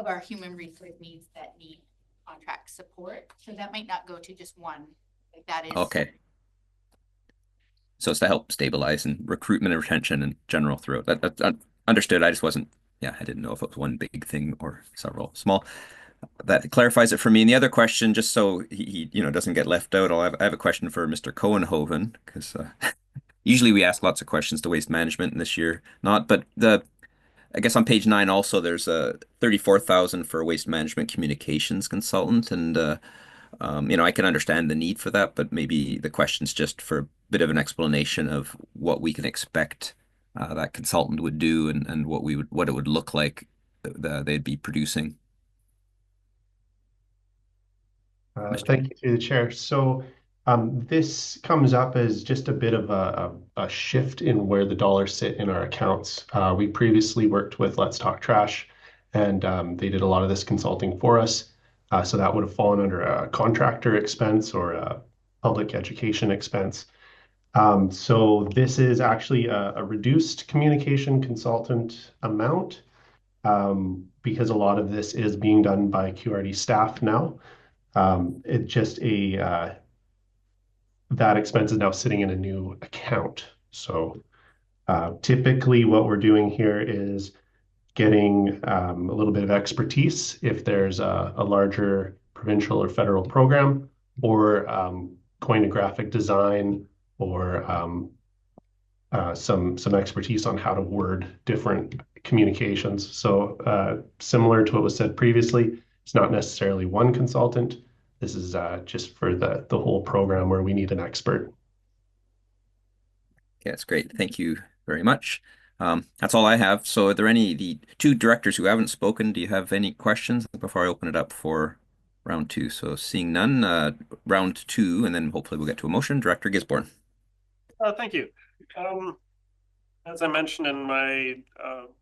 our human resource needs that need contract support. So that might not go to just one. Like that is Okay. So it's to help stabilize and recruitment and retention in general throughout. That's understood. I just wasn't, I didn't know if it was one big thing or several small. That clarifies it for me. And the other question, just so he doesn't get left out, I have a question for Mr. Cohenhoven, because usually we ask lots of questions to waste management, and this year not. But I guess on page 9 also there's a 34,000 for a waste management communications consultant, and I can understand the need for that, but maybe the question's just for a bit of an explanation of what we can expect that consultant would do and what it would look like they'd be producing. Thank you through the chair. So this comes up as just a bit of a shift in where the dollars sit in our accounts. We previously worked with Let's Talk Trash, and they did a lot of this consulting for us. So that would have fallen under a contractor expense or a public education expense. So this is actually a reduced communication consultant amount because a lot of this is being done by QRD staff now. It just that expense is now sitting in a new account. So typically what we're doing here is getting a little bit of expertise if there's a larger provincial or federal program, or going to graphic design, or some expertise on how to word different communications. So similar to what was said previously, it's not necessarily one consultant. This is just for the whole program where we need an expert. Okay, that's great. Thank you very much. That's all I have. So are there the two directors who haven't spoken, do you have any questions before I open it up for round 2? So seeing none, round 2, and then hopefully we'll get to a motion. Director Gisborne. Thank you. As I mentioned in my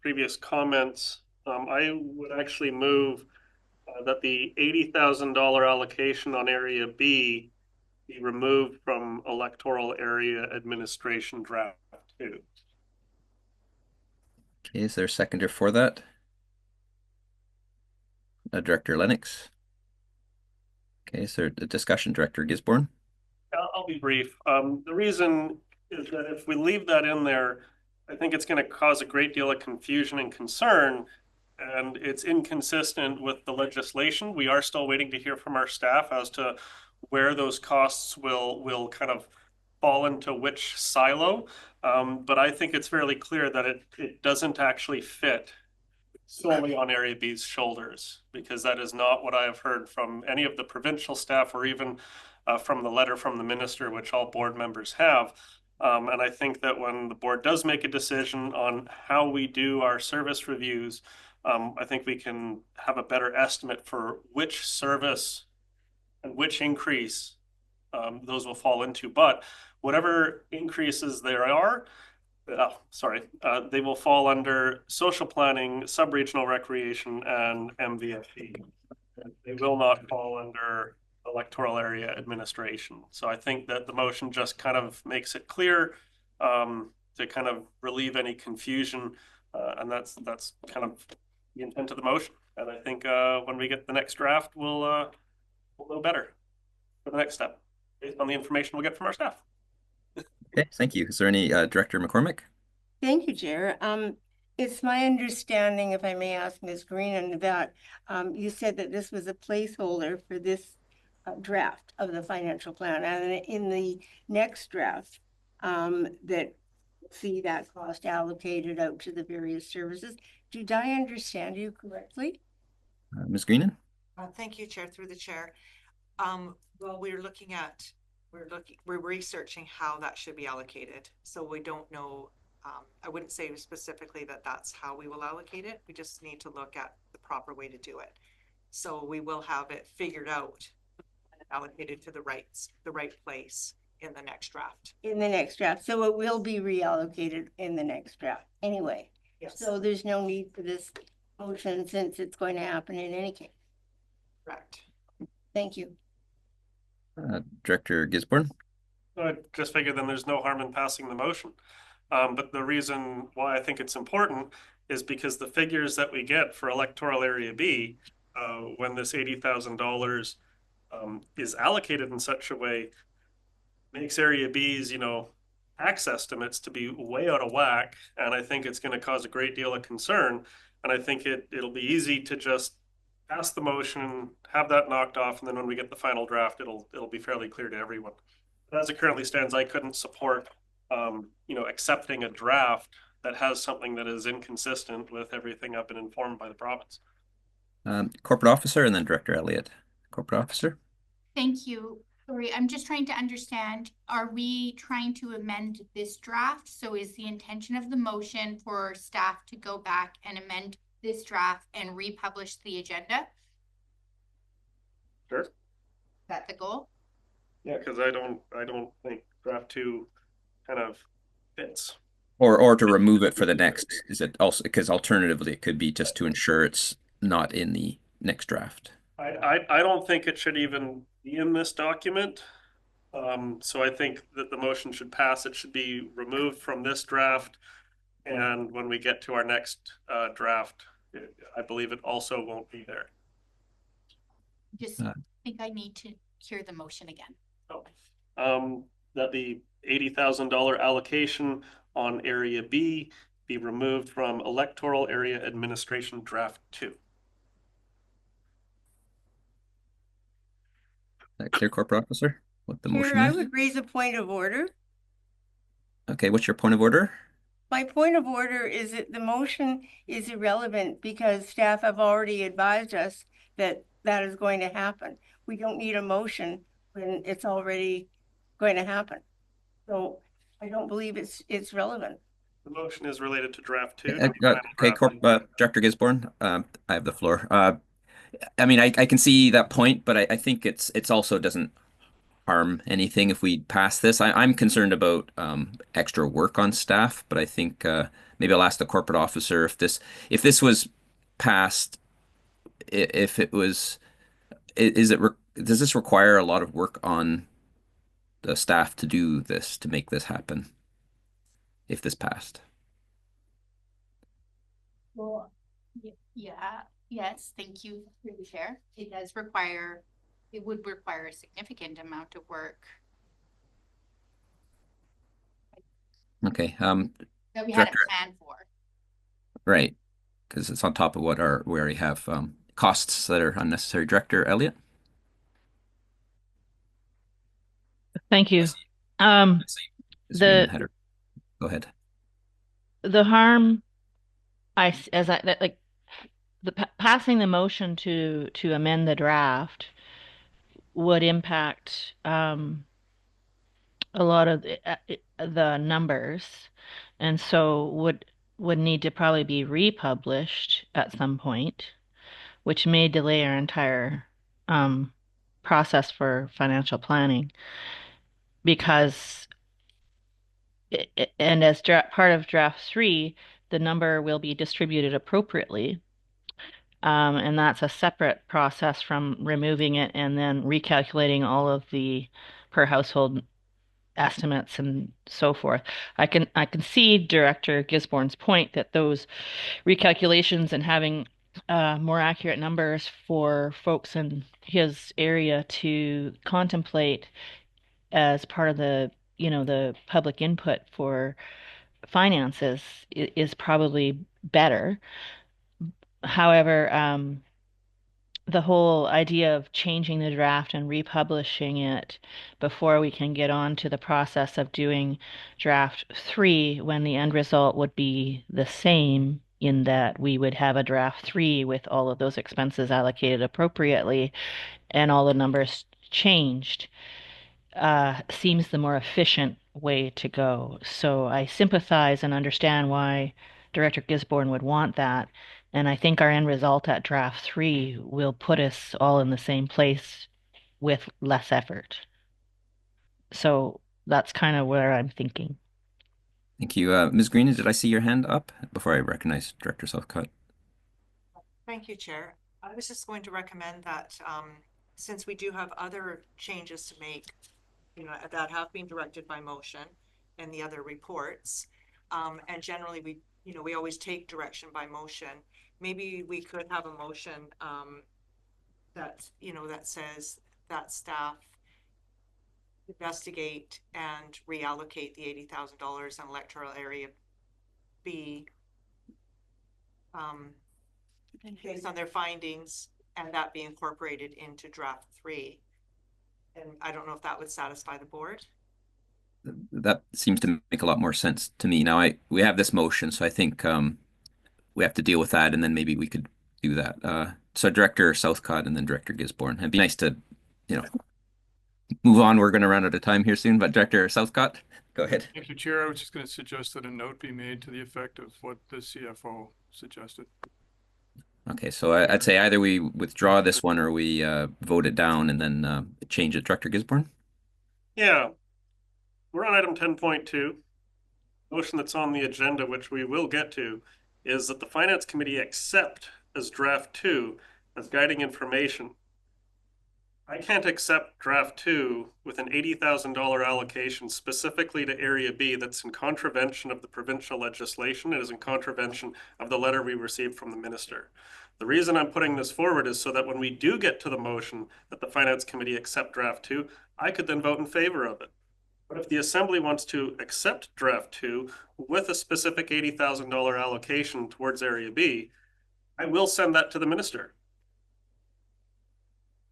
previous comments, I would actually move that the $80,000 allocation on Area B be removed from electoral area administration draft 2. Okay, is there a seconder for that? Director Lennox. Okay, is there a discussion? Director Gisborne. I'll be brief. The reason is that if we leave that in there, I think it's going to cause a great deal of confusion and concern, and it's inconsistent with the legislation. We are still waiting to hear from our staff as to where those costs will kind of fall into which silo. But I think it's fairly clear that it doesn't actually fit solely on Area B's shoulders, because that is not what I have heard from any of the provincial staff, or even from the letter from the minister, which all board members have. And I think that when the board does make a decision on how we do our service reviews, I think we can have a better estimate for which service and which increase those will fall into. But whatever increases there are, they will fall under social planning, sub-regional recreation, and MVFE. They will not fall under electoral area administration. So I think that the motion just kind of makes it clear, to kind of relieve any confusion. And that's kind of the intent of the motion. And I think when we get the next draft, we'll know better for the next step based on the information we'll get from our staff. Okay, thank you. Is there any Director McCormick? Thank you, Chair. It's my understanding, if I may ask Ms. Greenan, that you said that this was a placeholder for this draft of the financial plan, and in the next draft, that see that cost allocated out to the various services. Did I understand you correctly? Ms. Greenan? Thank you, Chair, through the chair. Well, we're researching how that should be allocated. So we don't know, I wouldn't say specifically that that's how we will allocate it. We just need to look at the proper way to do it. So we will have it figured out and allocated to the right place in the next draft. In the next draft. So it will be reallocated in the next draft anyway. Yes. So there's no need for this motion since it's going to happen in any case. Correct. Thank you. Director Gisborne? I just figured then there's no harm in passing the motion. But the reason why I think it's important is because the figures that we get for electoral area B, when this $80,000 is allocated in such a way, makes area B's, tax estimates to be way out of whack. And I think it's going to cause a great deal of concern. And I think it'll be easy to just pass the motion, have that knocked off, and then when we get the final draft, it'll be fairly clear to everyone. But as it currently stands, I couldn't support accepting a draft that has something that is inconsistent with everything I've been informed by the province. Corporate Officer and then Director Elliott. Corporate Officer. Thank you. Sorry, I'm just trying to understand, are we trying to amend this draft? So is the intention of the motion for staff to go back and amend this draft and republish the agenda? Sure. Is that the goal? Yeah, because I don't think draft 2 kind of fits. Or to remove it for the next. Is it also because alternatively it could be just to ensure it's not in the next draft? I don't think it should even be in this document. So I think that the motion should pass. It should be removed from this draft. And when we get to our next draft, I believe it also won't be there. Just think I need to hear the motion again. That the $80,000 allocation on area B be removed from electoral area administration draft 2. That clear, Corporate Officer? What the motion I is? would raise a point of order. Okay, what's your point of order? My point of order is that the motion is irrelevant because staff have already advised us that that is going to happen. We don't need a motion when it's already going to happen. So I don't believe it's relevant. The motion is related to draft 2. Okay, Director Gisborne, I have the floor. I mean, I can see that point, but I think it's also doesn't harm anything if we pass this. I'm concerned about extra work on staff, but I think maybe I'll ask the corporate officer if this was passed, if it was, does this require a lot of work on the staff to do this, to make this happen, if this passed? Well, yeah, yes, thank you through the chair. It would require a significant amount of work. Okay. That we had a plan for. Right, because it's on top of what we already have costs that are unnecessary. Director Elliott? Thank you. Go ahead. The harm passing the motion to amend the draft would impact a lot of the numbers, and so would need to probably be republished at some point, which may delay our entire process for financial planning, because and as part of draft 3, the number will be distributed appropriately. And that's a separate process from removing it and then recalculating all of the per household estimates and so forth. I can see Director Gisborne's point that those recalculations and having more accurate numbers for folks in his area to contemplate as part of the, the public input for finances is probably better. However, the whole idea of changing the draft and republishing it before we can get on to the process of doing draft 3, when the end result would be the same in that we would have a draft 3 with all of those expenses allocated appropriately and all the numbers changed, seems the more efficient way to go. So I sympathize and understand why Director Gisborne would want that. And I think our end result at draft 3 will put us all in the same place with less effort. So that's kind of where I'm thinking. Thank you. Ms. Green, did I see your hand up before I recognize Director Southcott? Thank you, Chair. I was just going to recommend that since we do have other changes to make, that have been directed by motion and the other reports, and generally we always take direction by motion. Maybe we could have a motion that says that staff investigate and reallocate the $80,000 in electoral area B based on their findings, and that be incorporated into draft 3. And I don't know if that would satisfy the board. That seems to make a lot more sense to me. Now we have this motion, so I think we have to deal with that, and then maybe we could do that. So Director Southcott and then Director Gisborne. It'd be nice to, move on. We're going to run out of time here soon, but Director Southcott, go ahead. Thank you, Chair. I was just going to suggest that a note be made to the effect of what the CFO suggested. Okay, so I'd say either we withdraw this one or we vote it down and then change it. Director Gisborne? Yeah. We're on item 10.2. Motion that's on the agenda, which we will get to, is that the Finance Committee accept as draft 2 as guiding information. I can't accept draft 2 with an $80,000 allocation specifically to Area B that's in contravention of the provincial legislation. It is in contravention of the letter we received from the minister. The reason I'm putting this forward is so that when we do get to the motion that the Finance Committee accept draft 2, I could then vote in favor of it. But if the Assembly wants to accept draft 2 with a specific $80,000 allocation towards Area B, I will send that to the minister.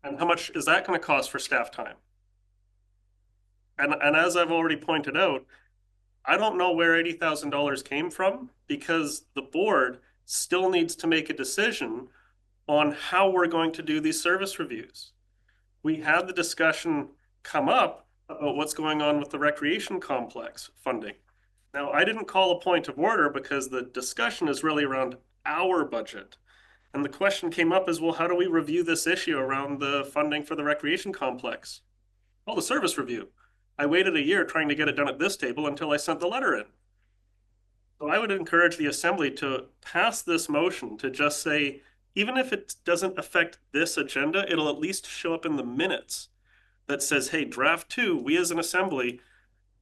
And how much is that going to cost for staff time? And as I've already pointed out, I don't know where $80,000 came from because the board still needs to make a decision on how we're going to do these service reviews. We had the discussion come up about what's going on with the recreation complex funding. Now, I didn't call a point of order because the discussion is really around our budget. And the question came up as, well, how do we review this issue around the funding for the recreation complex? Well, the service review. I waited a year trying to get it done at this table until I sent the letter in. So I would encourage the Assembly to pass this motion to just say, even if it doesn't affect this agenda, it'll at least show up in the minutes that says, hey, draft 2, we as an Assembly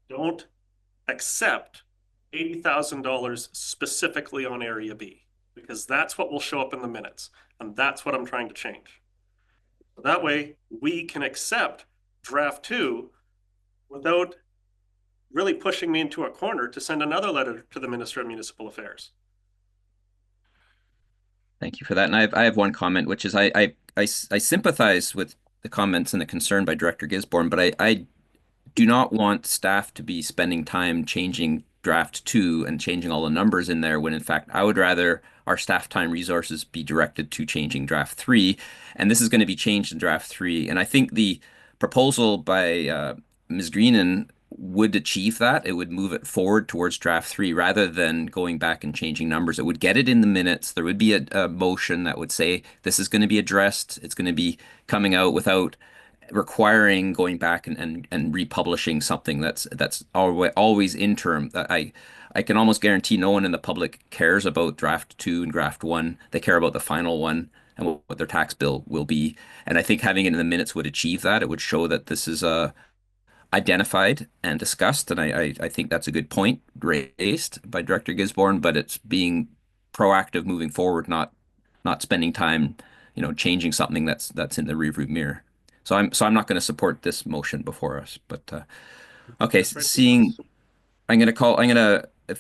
don't accept $80,000 specifically on Area B. Because that's what will show up in the minutes. And that's what I'm trying to change. That way, we can accept draft 2 without really pushing me into a corner to send another letter to the Minister of Municipal Affairs. Thank you for that. And I have one comment, which is I sympathize with the comments and the concern by Director Gisborne, but I do not want staff to be spending time changing draft 2 and changing all the numbers in there when in fact I would rather our staff time resources be directed to changing draft 3, and this is going to be changed in draft 3. And I think the proposal by Ms. Greenan would achieve that. It would move it forward towards draft 3 rather than going back and changing numbers. It would get it in the minutes. There would be a motion that would say this is going to be addressed. It's going to be coming out without requiring going back and republishing something that's always interim. That I can almost guarantee no one in the public cares about draft 2 and draft 1. They care about the final one and what their tax bill will be. And I think having it in the minutes would achieve that. It would show that this is identified and discussed. And I think that's a good point raised by Director Gisborne, but it's being proactive moving forward, not spending time, changing something that's in the rearview mirror. So I'm not going to support this motion before us. But okay,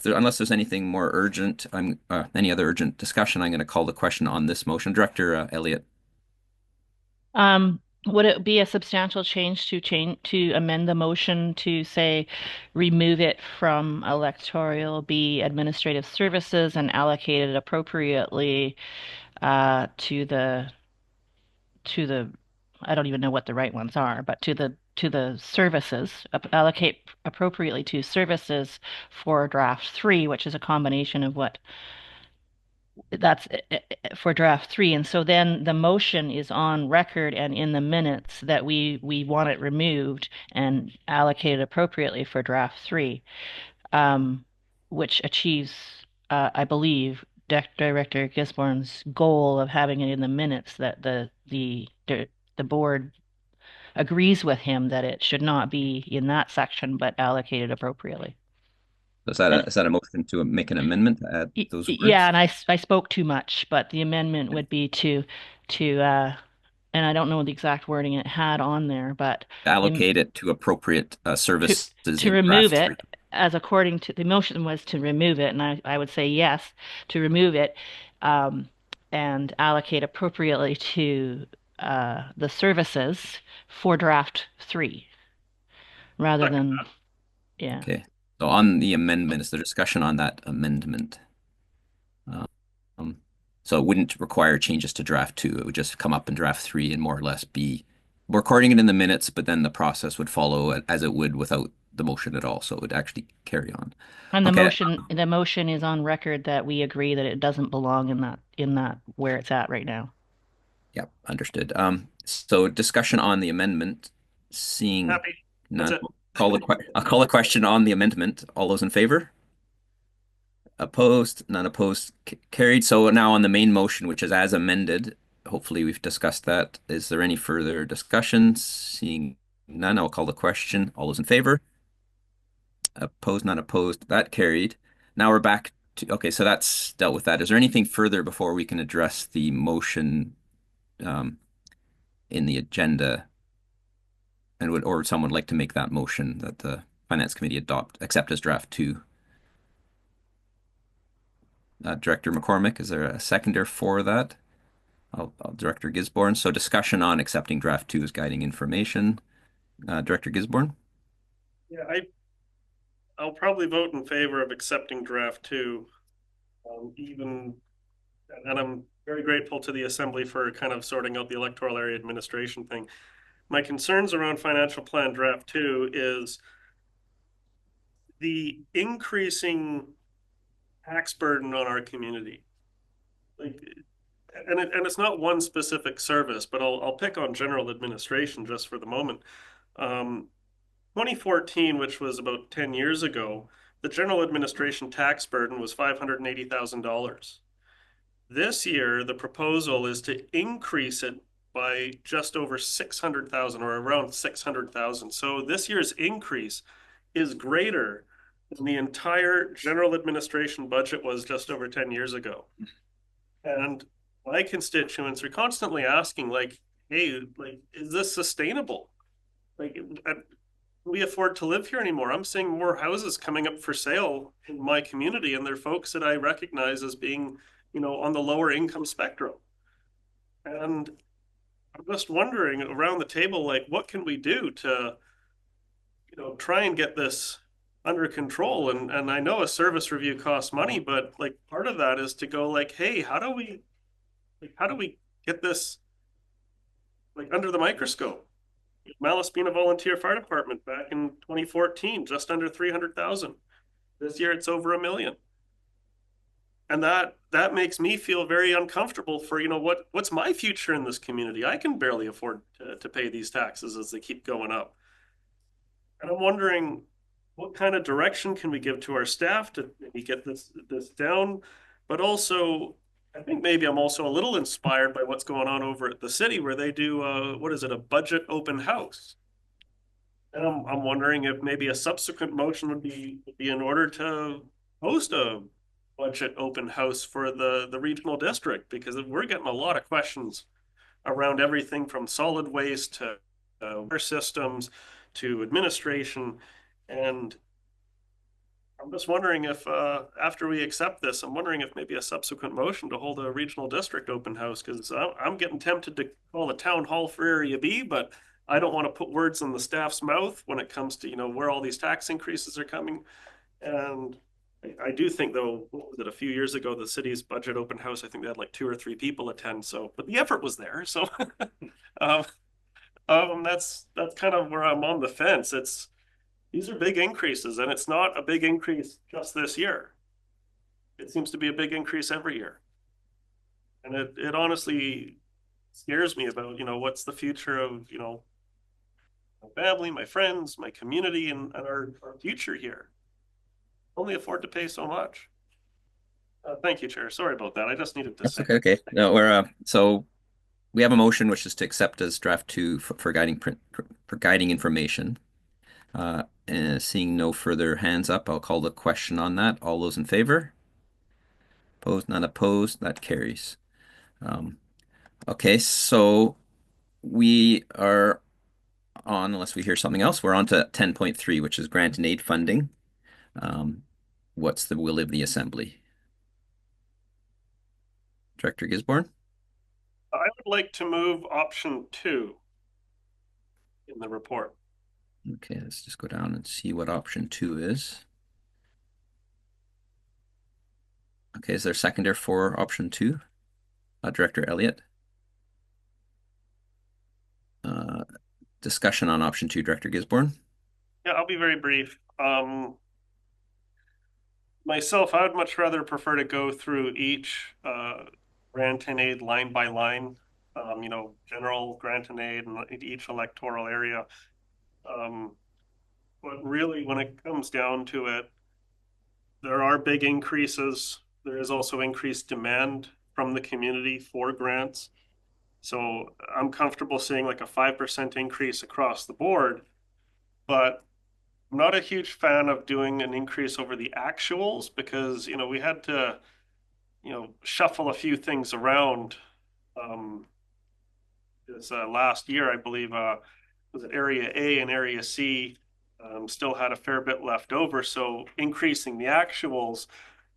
unless there's anything more urgent, any other urgent discussion, I'm going to call the question on this motion. Director Elliott. Would it be a substantial change to amend the motion to say remove it from electoral, be administrative services, and allocate it appropriately to the I don't even know what the right ones are, but to the services, allocate appropriately to services for draft 3, which is a combination of what that's for draft 3. And so then the motion is on record and in the minutes that we want it removed and allocated appropriately for draft 3, which achieves, I believe, Director Gisborne's goal of having it in the minutes that the board agrees with him that it should not be in that section, but allocated appropriately. Is that a motion to make an amendment to add those words? Yeah, and I spoke too much, but the amendment would be to and I don't know the exact wording it had on there, but allocate it to appropriate services to remove it, as according to the motion was to remove it, and I would say yes to remove it, and allocate appropriately to the services for draft 3, rather than Okay. So on the amendment, is there discussion on that amendment? So it wouldn't require changes to draft 2. It would just come up in draft 3 and more or less be recording it in the minutes, but then the process would follow as it would without the motion at all. So it would actually carry on. And the motion is on record that we agree that it doesn't belong in that where it's at right now. Yep, understood. So discussion on the amendment, seeing none. I'll call a question on the amendment. All those in favor? Opposed? None opposed? Carried. So now on the main motion, which is as amended, hopefully we've discussed that. Is there any further discussion? Seeing none, I'll call the question. All those in favor? Opposed? None opposed? That carried. Now we're back to, okay, so that's dealt with that. Is there anything further before we can address the motion in the agenda? And would someone like to make that motion that the Finance Committee accept as draft 2? Director McCormick, is there a seconder for that? Director Gisborne. So discussion on accepting draft 2 as guiding information. Director Gisborne? Yeah, I'll probably vote in favor of accepting draft 2. And I'm very grateful to the Assembly for kind of sorting out the electoral area administration thing. My concerns around financial plan draft 2 is the increasing tax burden on our community. And it's not one specific service, but I'll pick on general administration just for the moment. 2014, which was about 10 years ago, the general administration tax burden was $580,000. This year, the proposal is to increase it by just over 600,000 or around 600,000. So this year's increase is greater than the entire general administration budget was just over 10 years ago. And my constituents are constantly asking, like, hey, like, is this sustainable? Like, can we afford to live here anymore? I'm seeing more houses coming up for sale in my community, and they're folks that I recognize as being, on the lower income spectrum. And I'm just wondering around the table, like, what can we do to, try and get this under control? And I know a service review costs money, but like part of that is to go like, hey, how do we get this like under the microscope? Malaspina Volunteer Fire Department back in 2014, just under 300,000. This year it's over $1 million. And that makes me feel very uncomfortable for, what's my future in this community? I can barely afford to pay these taxes as they keep going up. And I'm wondering, what kind of direction can we give to our staff to maybe get this down? But also, I think maybe I'm also a little inspired by what's going on over at the city where they do, a budget open house. And I'm wondering if maybe a subsequent motion would be in order to host a budget open house for the regional district, because we're getting a lot of questions around everything from solid waste to water systems to administration. And I'm just wondering if after we accept this, I'm wondering if maybe a subsequent motion to hold a regional district open house, because I'm getting tempted to call a town hall for Area B, but I don't want to put words in the staff's mouth when it comes to, where all these tax increases are coming. And I do think, though, what was it, a few years ago, the city's budget open house, I think they had like 2 or 3 people attend. So, but the effort was there. So that's kind of where I'm on the fence. These are big increases, and it's not a big increase just this year. It seems to be a big increase every year. And it honestly scares me about, what's the future of, my family, my friends, my community, and our future here. Only afford to pay so much. Thank you, Chair. Sorry about that. I just needed to say. Okay. No, so we have a motion which is to accept as draft 2 for guiding information. And seeing no further hands up, I'll call the question on that. All those in favor? Opposed? None opposed. That carries. Okay, so we are on, unless we hear something else, we're on to 10.3, which is grant and aid funding. What's the will of the Assembly? Director Gisborne? I would like to move option 2 in the report. Okay, let's just go down and see what option 2 is. Okay, is there a seconder for option 2? Director Elliott? Discussion on option 2, Director Gisborne? Yeah, I'll be very brief. Myself, I would much rather prefer to go through each grant and aid line by line, general grant and aid in each electoral area. But really, when it comes down to it, there are big increases. There is also increased demand from the community for grants. So I'm comfortable seeing like a 5% increase across the board, but I'm not a huge fan of doing an increase over the actuals, because, we had to, shuffle a few things around. This last year, I believe, was it Area A and Area C still had a fair bit left over. So increasing the actuals,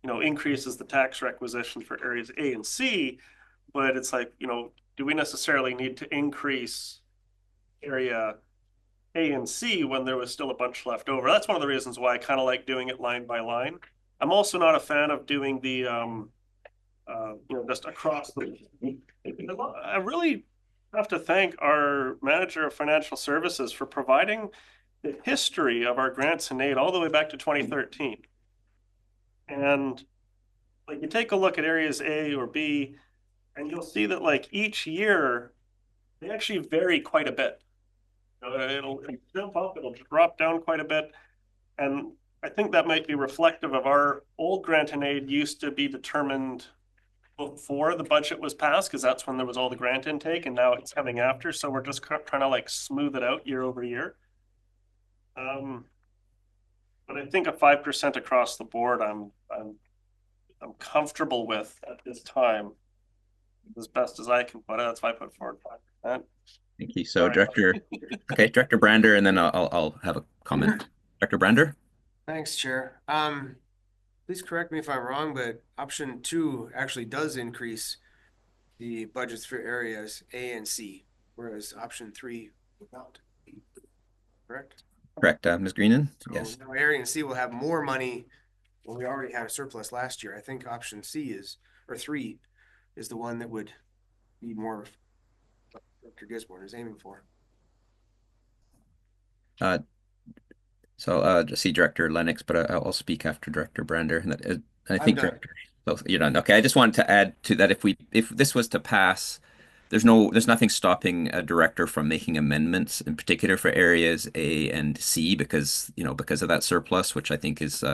increases the tax requisition for areas A and C. But it's like, do we necessarily need to increase area A and C when there was still a bunch left over? That's one of the reasons why I kind of like doing it line by line. I'm also not a fan of doing the, just across the. I really have to thank our manager of financial services for providing the history of our grants and aid all the way back to 2013. And like, you take a look at areas A or B, and you'll see that like each year, they actually vary quite a bit. It'll jump up, it'll drop down quite a bit. And I think that might be reflective of our old grant and aid used to be determined before the budget was passed, because that's when there was all the grant intake, and now it's coming after. So we're just trying to like smooth it out year over year. But I think a 5% across the board, I'm comfortable with at this time, as best as I can put it. That's why I put forward 5%. Thank you. So Director Brander, and then I'll have a comment. Director Brander? Thanks, Chair. Please correct me if I'm wrong, but option 2 actually does increase the budgets for areas A and C, whereas option 3 would not. Correct? Correct, Ms. Greenan? So Yes. now area C will have more money when we already had a surplus last year. I think option 3 is the one that would be more of what Dr. Gisborne is aiming for. So just see Director Lennox, but I'll speak after Director Brander. And I think So you're done. Okay, I just wanted to add to that if this was to pass, there's nothing stopping a director from making amendments, in particular for areas A and C, because because of that surplus, which I think is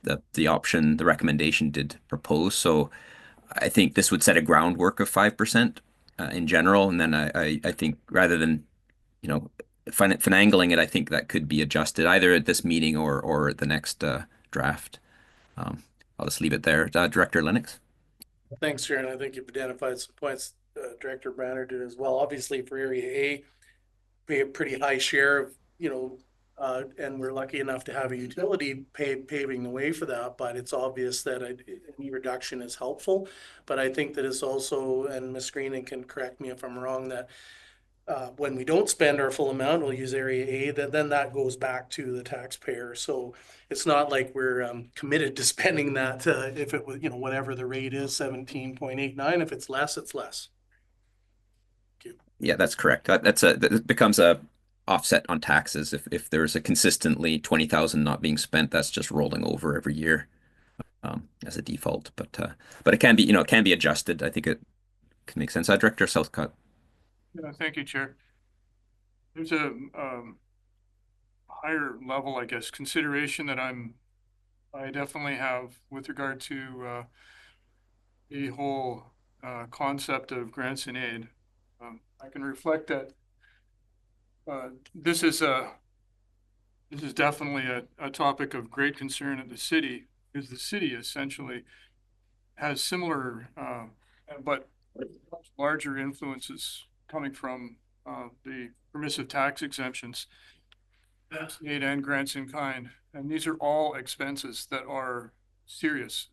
the option the recommendation did propose. So I think this would set a groundwork of 5% in general, and then I think rather than finagling it, I think that could be adjusted either at this meeting or at the next draft. I'll just leave it there. Director Lennox. Thanks, Sharon. I think you've identified some points. Director Branner did as well. Obviously, for Area A, pay a pretty high share of, and we're lucky enough to have a utility paving the way for that. But it's obvious that any reduction is helpful. But I think that it's also, and Ms. Greenan can correct me if I'm wrong, that when we don't spend our full amount, we'll use Area A, then that goes back to the taxpayer. So it's not like we're committed to spending that if it was, whatever the rate is, 17.89. If it's less, it's less. Yeah, that's correct. That becomes a offset on taxes. If there's a consistently 20,000 not being spent, that's just rolling over every year as a default. But it can be, it can be adjusted. I think it can make sense. Director Southcott. Yeah, thank you, Chair. There's a higher level, I guess, consideration that I definitely have with regard to the whole concept of grants and aid. I can reflect that this is definitely a topic of great concern at the city, because the city essentially has similar but larger influences coming from the permissive tax exemptions, aid and grants in kind. And these are all expenses that are serious.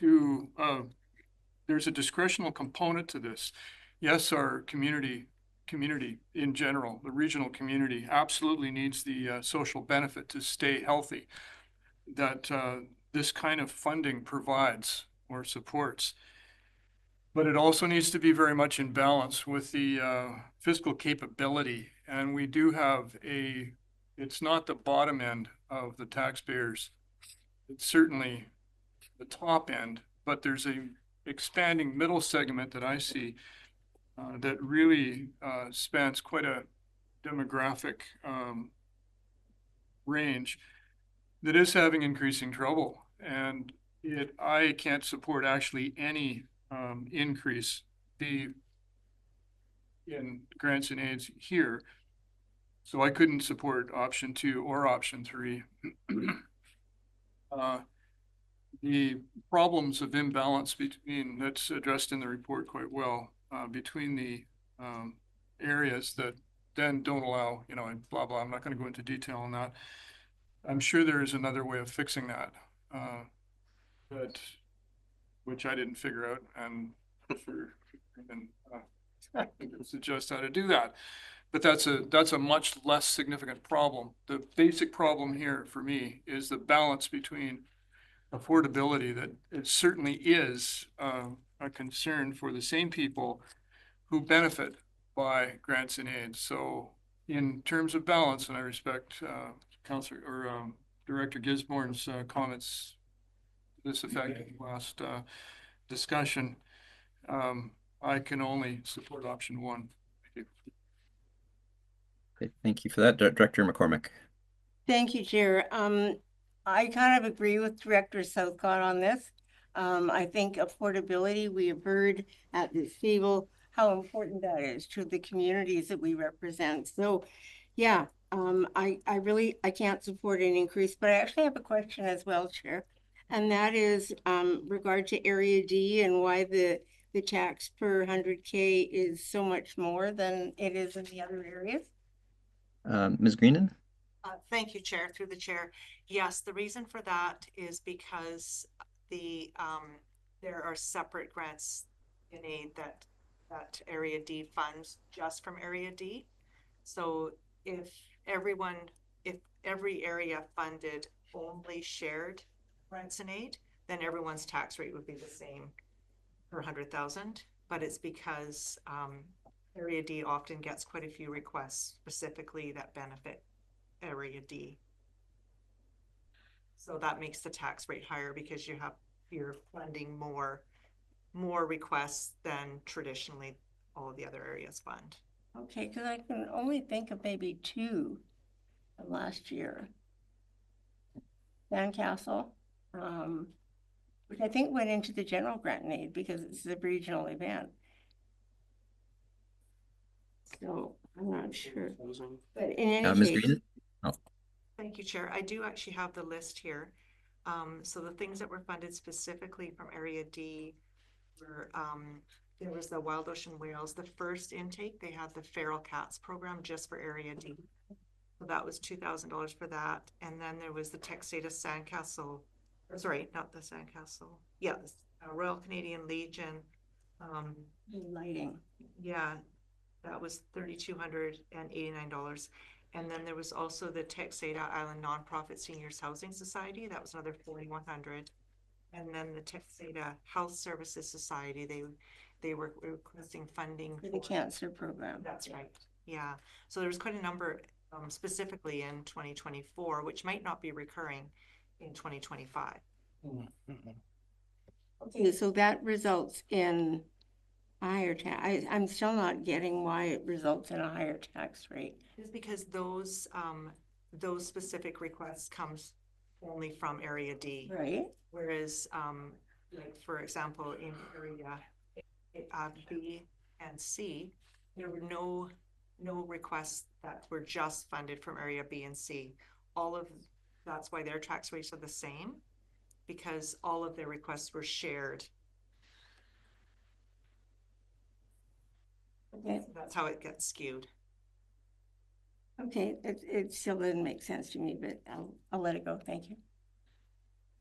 There's a discretional component to this. Yes, our community in general, the regional community absolutely needs the social benefit to stay healthy that this kind of funding provides or supports. But it also needs to be very much in balance with the fiscal capability. And we do have it's not the bottom end of the taxpayers. It's certainly the top end, but there's a expanding middle segment that I see that really spans quite a demographic range that is having increasing trouble. And I can't support actually any increase in grants and aids here. So I couldn't support option 2 or option 3. The problems of imbalance that's addressed in the report quite well, between the areas that then don't allow, and blah, blah. I'm not going to go into detail on that. I'm sure there is another way of fixing that, which I didn't figure out, and suggest how to do that. But that's a much less significant problem. The basic problem here for me is the balance between affordability, that it certainly is a concern for the same people who benefit by grants and aids. So in terms of balance, and I respect Councillor or Director Gisborne's comments to this effect in the last discussion, I can only support option 1. Thank you. Okay, thank you for that, Director McCormick. Thank you, Chair. I kind of agree with Director Southcott on this. I think affordability, we have heard at this table how important that is to the communities that we represent. So yeah, I can't support an increase, but I actually have a question as well, Chair. And that is regard to Area D and why the tax per 100K is so much more than it is in the other areas. Ms. Greenan? Thank you, Chair, through the chair. Yes, the reason for that is because there are separate grants in aid that Area D funds just from Area D. So if every area funded only shared grants and aid, then everyone's tax rate would be the same per 100,000. But it's because Area D often gets quite a few requests specifically that benefit Area D. So that makes the tax rate higher because you have you're funding more requests than traditionally all of the other areas fund. Okay, because I can only think of maybe two from last year. Sandcastle, which I think went into the general grant and aid because it's a regional event. So I'm not sure, but in any Ms. case. Green? Oh. Thank you, Chair. I do actually have the list here. So the things that were funded specifically from Area D were, there was the Wild Ocean Whales. The first intake, they had the Feral Cats program just for Area D. So that was $2,000 for that. And then there was the Texada Sandcastle, or sorry, not the Sandcastle. Yeah, Royal Canadian Legion. Lighting. Yeah, that was $3,289. And then there was also the Texada Island Nonprofit Seniors Housing Society. That was another $4,100. And then the Texada Health Services Society, they were requesting funding For the cancer program. That's right. Yeah. So there was quite a number specifically in 2024, which might not be recurring in 2025. Okay, so that results in higher tax. I'm still not getting why it results in a higher tax rate. It's because those specific requests comes only from Area D. Right. Whereas, like for example, in Area B and C, there were no requests that were just funded from Area B and C. That's why their tax rates are the same, because all of their requests were shared. Okay. That's how it gets skewed. Okay, it still doesn't make sense to me, but I'll let it go. Thank you.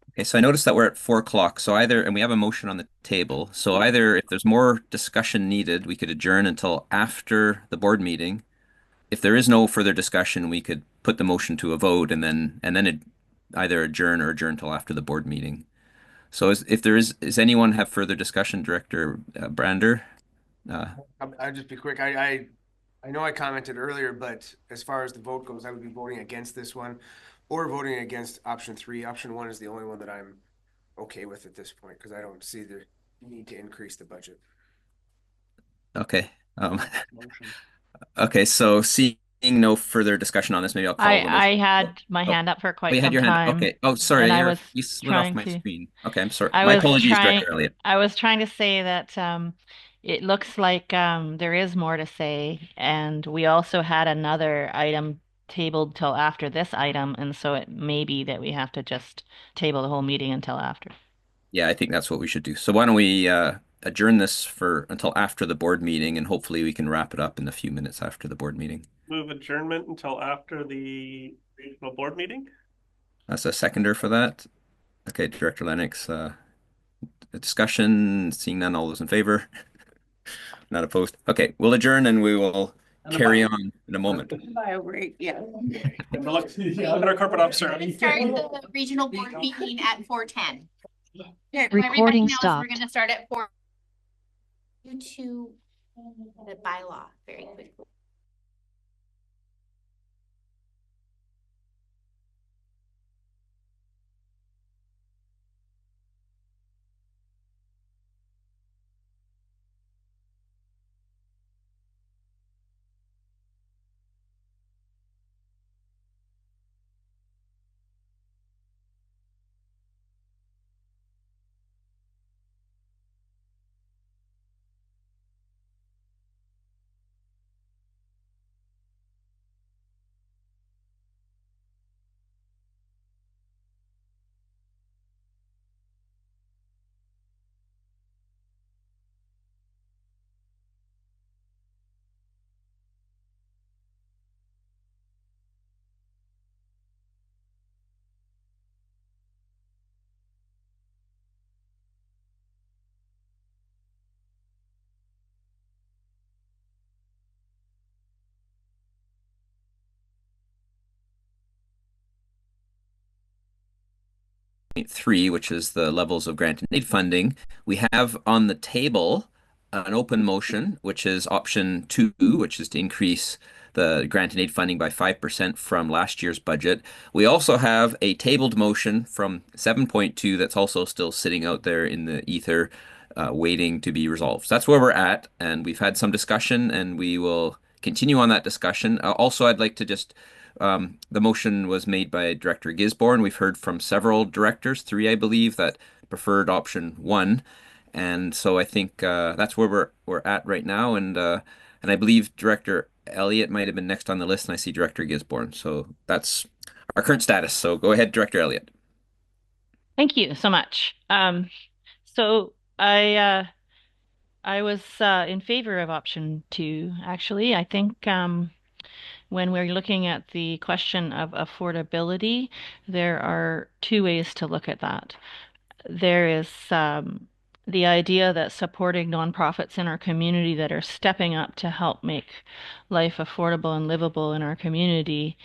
Okay, so I noticed that we're at 4 o'clock. So and we have a motion on the table. So either if there's more discussion needed, we could adjourn until after the board meeting. If there is no further discussion, we could put the motion to a vote and then either adjourn or adjourn until after the board meeting. So if there is anyone have further discussion, Director Brander? I'll just be quick. I know I commented earlier, but as far as the vote goes, I would be voting against this one or voting against option 3. Option 1 is the only one that I'm okay with at this point because I don't see the need to increase the budget. Okay. Okay, so seeing no further discussion on this, maybe I'll call the motion. I had my hand up for quite you had some your hand. time. Okay. Oh, sorry. And You slid off my screen. Okay, I'm sorry. I My was apologies, trying, Director Elliott. I was trying to say that it looks like there is more to say, and we also had another item tabled till after this item, and so it may be that we have to just table the whole meeting until after. Yeah, I think that's what we should do. So why don't we adjourn this until after the board meeting, and hopefully we can wrap it up in a few minutes after the board meeting. Move adjournment until after the regional board meeting. That's a seconder for that. Okay, Director Lennox, a discussion, seeing none, all those in favor? Not opposed. Okay, we'll adjourn and we will carry on in a moment. By a rate, yeah. Our corporate officer. Start the regional board meeting at 4:10. Recording stopped. We're going to start at 4. Due to the bylaw very quickly. Three, which is the levels of grant and aid funding. We have on the table an open motion, which is option 2, which is to increase the grant and aid funding by 5% from last year's budget. We also have a tabled motion from 7.2 that's also still sitting out there in the ether, waiting to be resolved. So that's where we're at, and we've had some discussion, and we will continue on that discussion. Also, I'd like to just the motion was made by Director Gisborne. We've heard from several directors, 3, I believe, that preferred option 1. And so I think that's where we're at right now. And I believe Director Elliott might have been next on the list, and I see Director Gisborne. So that's our current status. So go ahead, Director Elliott. Thank you so much. So I was in favor of option 2, actually. I think when we're looking at the question of affordability, there are 2 ways to look at that. There is the idea that supporting nonprofits in our community that are stepping up to help make life affordable and livable in our community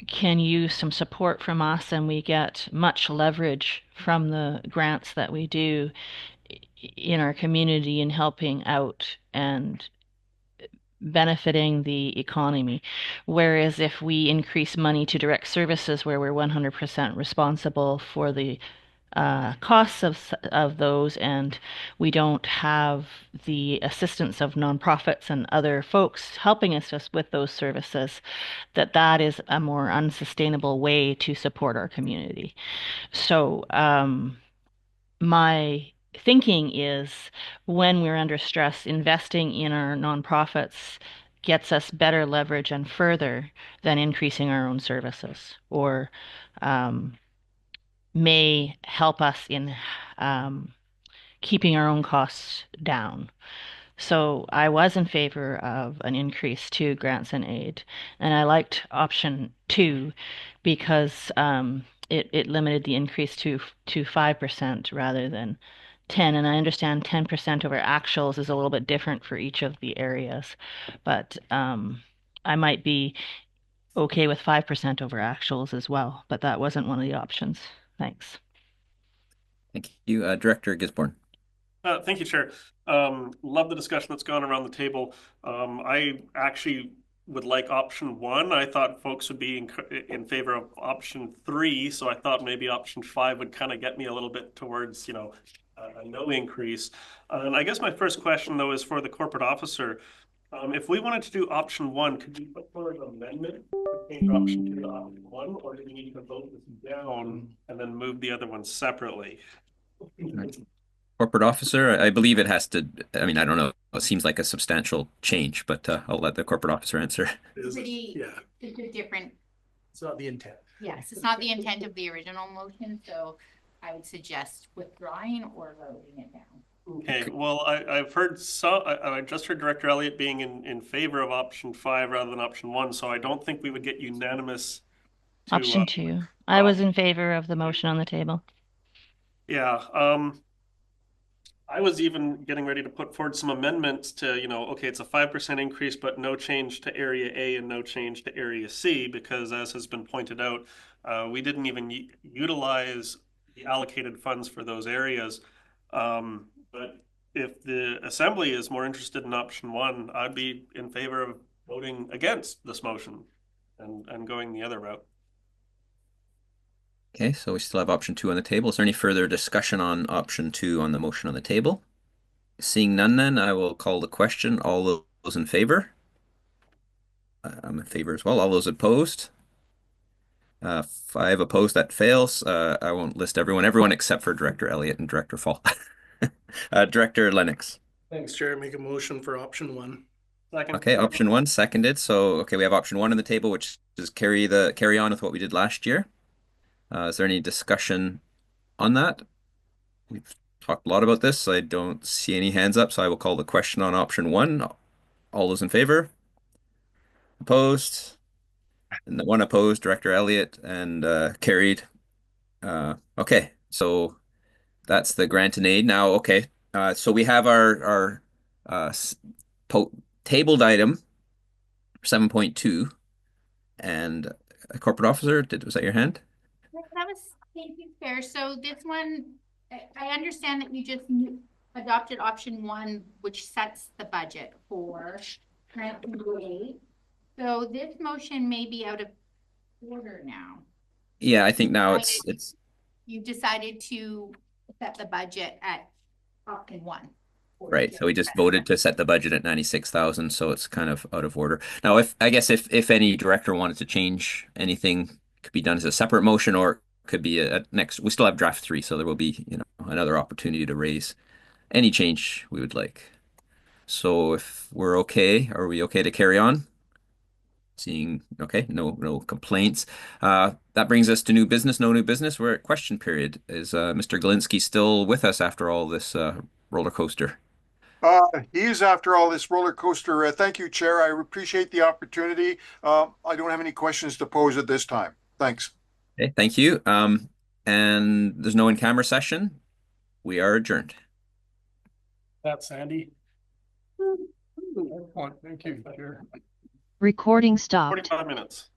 can use some support from us, and we get much leverage from the grants that we do in our community in helping out and benefiting the economy. Whereas if we increase money to direct services where we're 100% responsible for the costs of those, and we don't have the assistance of nonprofits and other folks helping us just with those services, that is a more unsustainable way to support our community. So my thinking is when we're under stress, investing in our nonprofits gets us better leverage and further than increasing our own services, or may help us in keeping our own costs down. So I was in favor of an increase to grants and aid, and I liked option 2 because it limited the increase to 5% rather than 10. And I understand 10% over actuals is a little bit different for each of the areas, but I might be okay with 5% over actuals as well, but that wasn't one of the options. Thanks. Thank you. Director Gisborne. Thank you, Chair. Love the discussion that's gone around the table. I actually would like option 1. I thought folks would be in favor of option 3, so I thought maybe option 5 would kind of get me a little bit towards, a no increase. And I guess my first question, though, is for the corporate officer. If we wanted to do option 1, could you put forward an amendment to change option 2 to option 1, or do we need to vote this down and then move the other one separately? Corporate officer, I believe it has to, I mean, I don't know. It seems like a substantial change, but I'll let the corporate officer answer. It's a different. It's not the intent. Yes, it's not the intent of the original motion, so I would suggest withdrawing or voting it down. Okay, well, I've heard I just heard Director Elliott being in favor of option 5 rather than option 1, so I don't think we would get unanimous to, option 2. I was in favor of the motion on the table. Yeah, I was even getting ready to put forward some amendments to, okay, it's a 5% increase, but no change to Area A and no change to Area C, because as has been pointed out, we didn't even utilize the allocated funds for those areas. But if the Assembly is more interested in option 1, I'd be in favor of voting against this motion and going the other route. Okay, so we still have option 2 on the table. Is there any further discussion on option 2 on the motion on the table? Seeing none, then I will call the question. All those in favor? I'm in favor as well. All those opposed? 5 opposed. That fails. I won't list everyone. Everyone except for Director Elliott and Director Fall. Director Lennox. Thanks, Chair. Make a motion for option 1. Second. Okay, option 1 seconded. So okay, we have option 1 on the table, which is carry on with what we did last year. Is there any discussion on that? We've talked a lot about this. I don't see any hands up, so I will call the question on option 1. All those in favor? Opposed? And the 1 opposed, Director Elliott, and carried. Okay, so that's the grant and aid. Now, okay, so we have our tabled item 7.2, and a corporate officer. Was that your hand? Thank you, Chair. So this one, I understand that you just adopted option 1, which sets the budget for grant and aid. So this motion may be out of order now. Yeah, I think now it's You've decided to set the budget at option 1. right. So we just voted to set the budget at 96,000, so it's kind of out of order. Now, if any director wanted to change anything, it could be done as a separate motion, or it could be a next. We still have draft 3, so there will be, another opportunity to raise any change we would like. So if we're okay, are we okay to carry on? Seeing, okay, no complaints. That brings us to new business, no new business. We're at question period. Is Mr. Galinsky still with us after all this roller coaster? He is after all this roller coaster. Thank you, Chair. I appreciate the opportunity. I don't have any questions to pose at this time. Thanks. Okay, thank you. And there's no in-camera session. We are adjourned. That's Sandy. Thank you, Chair. Recording stopped. 45 minutes.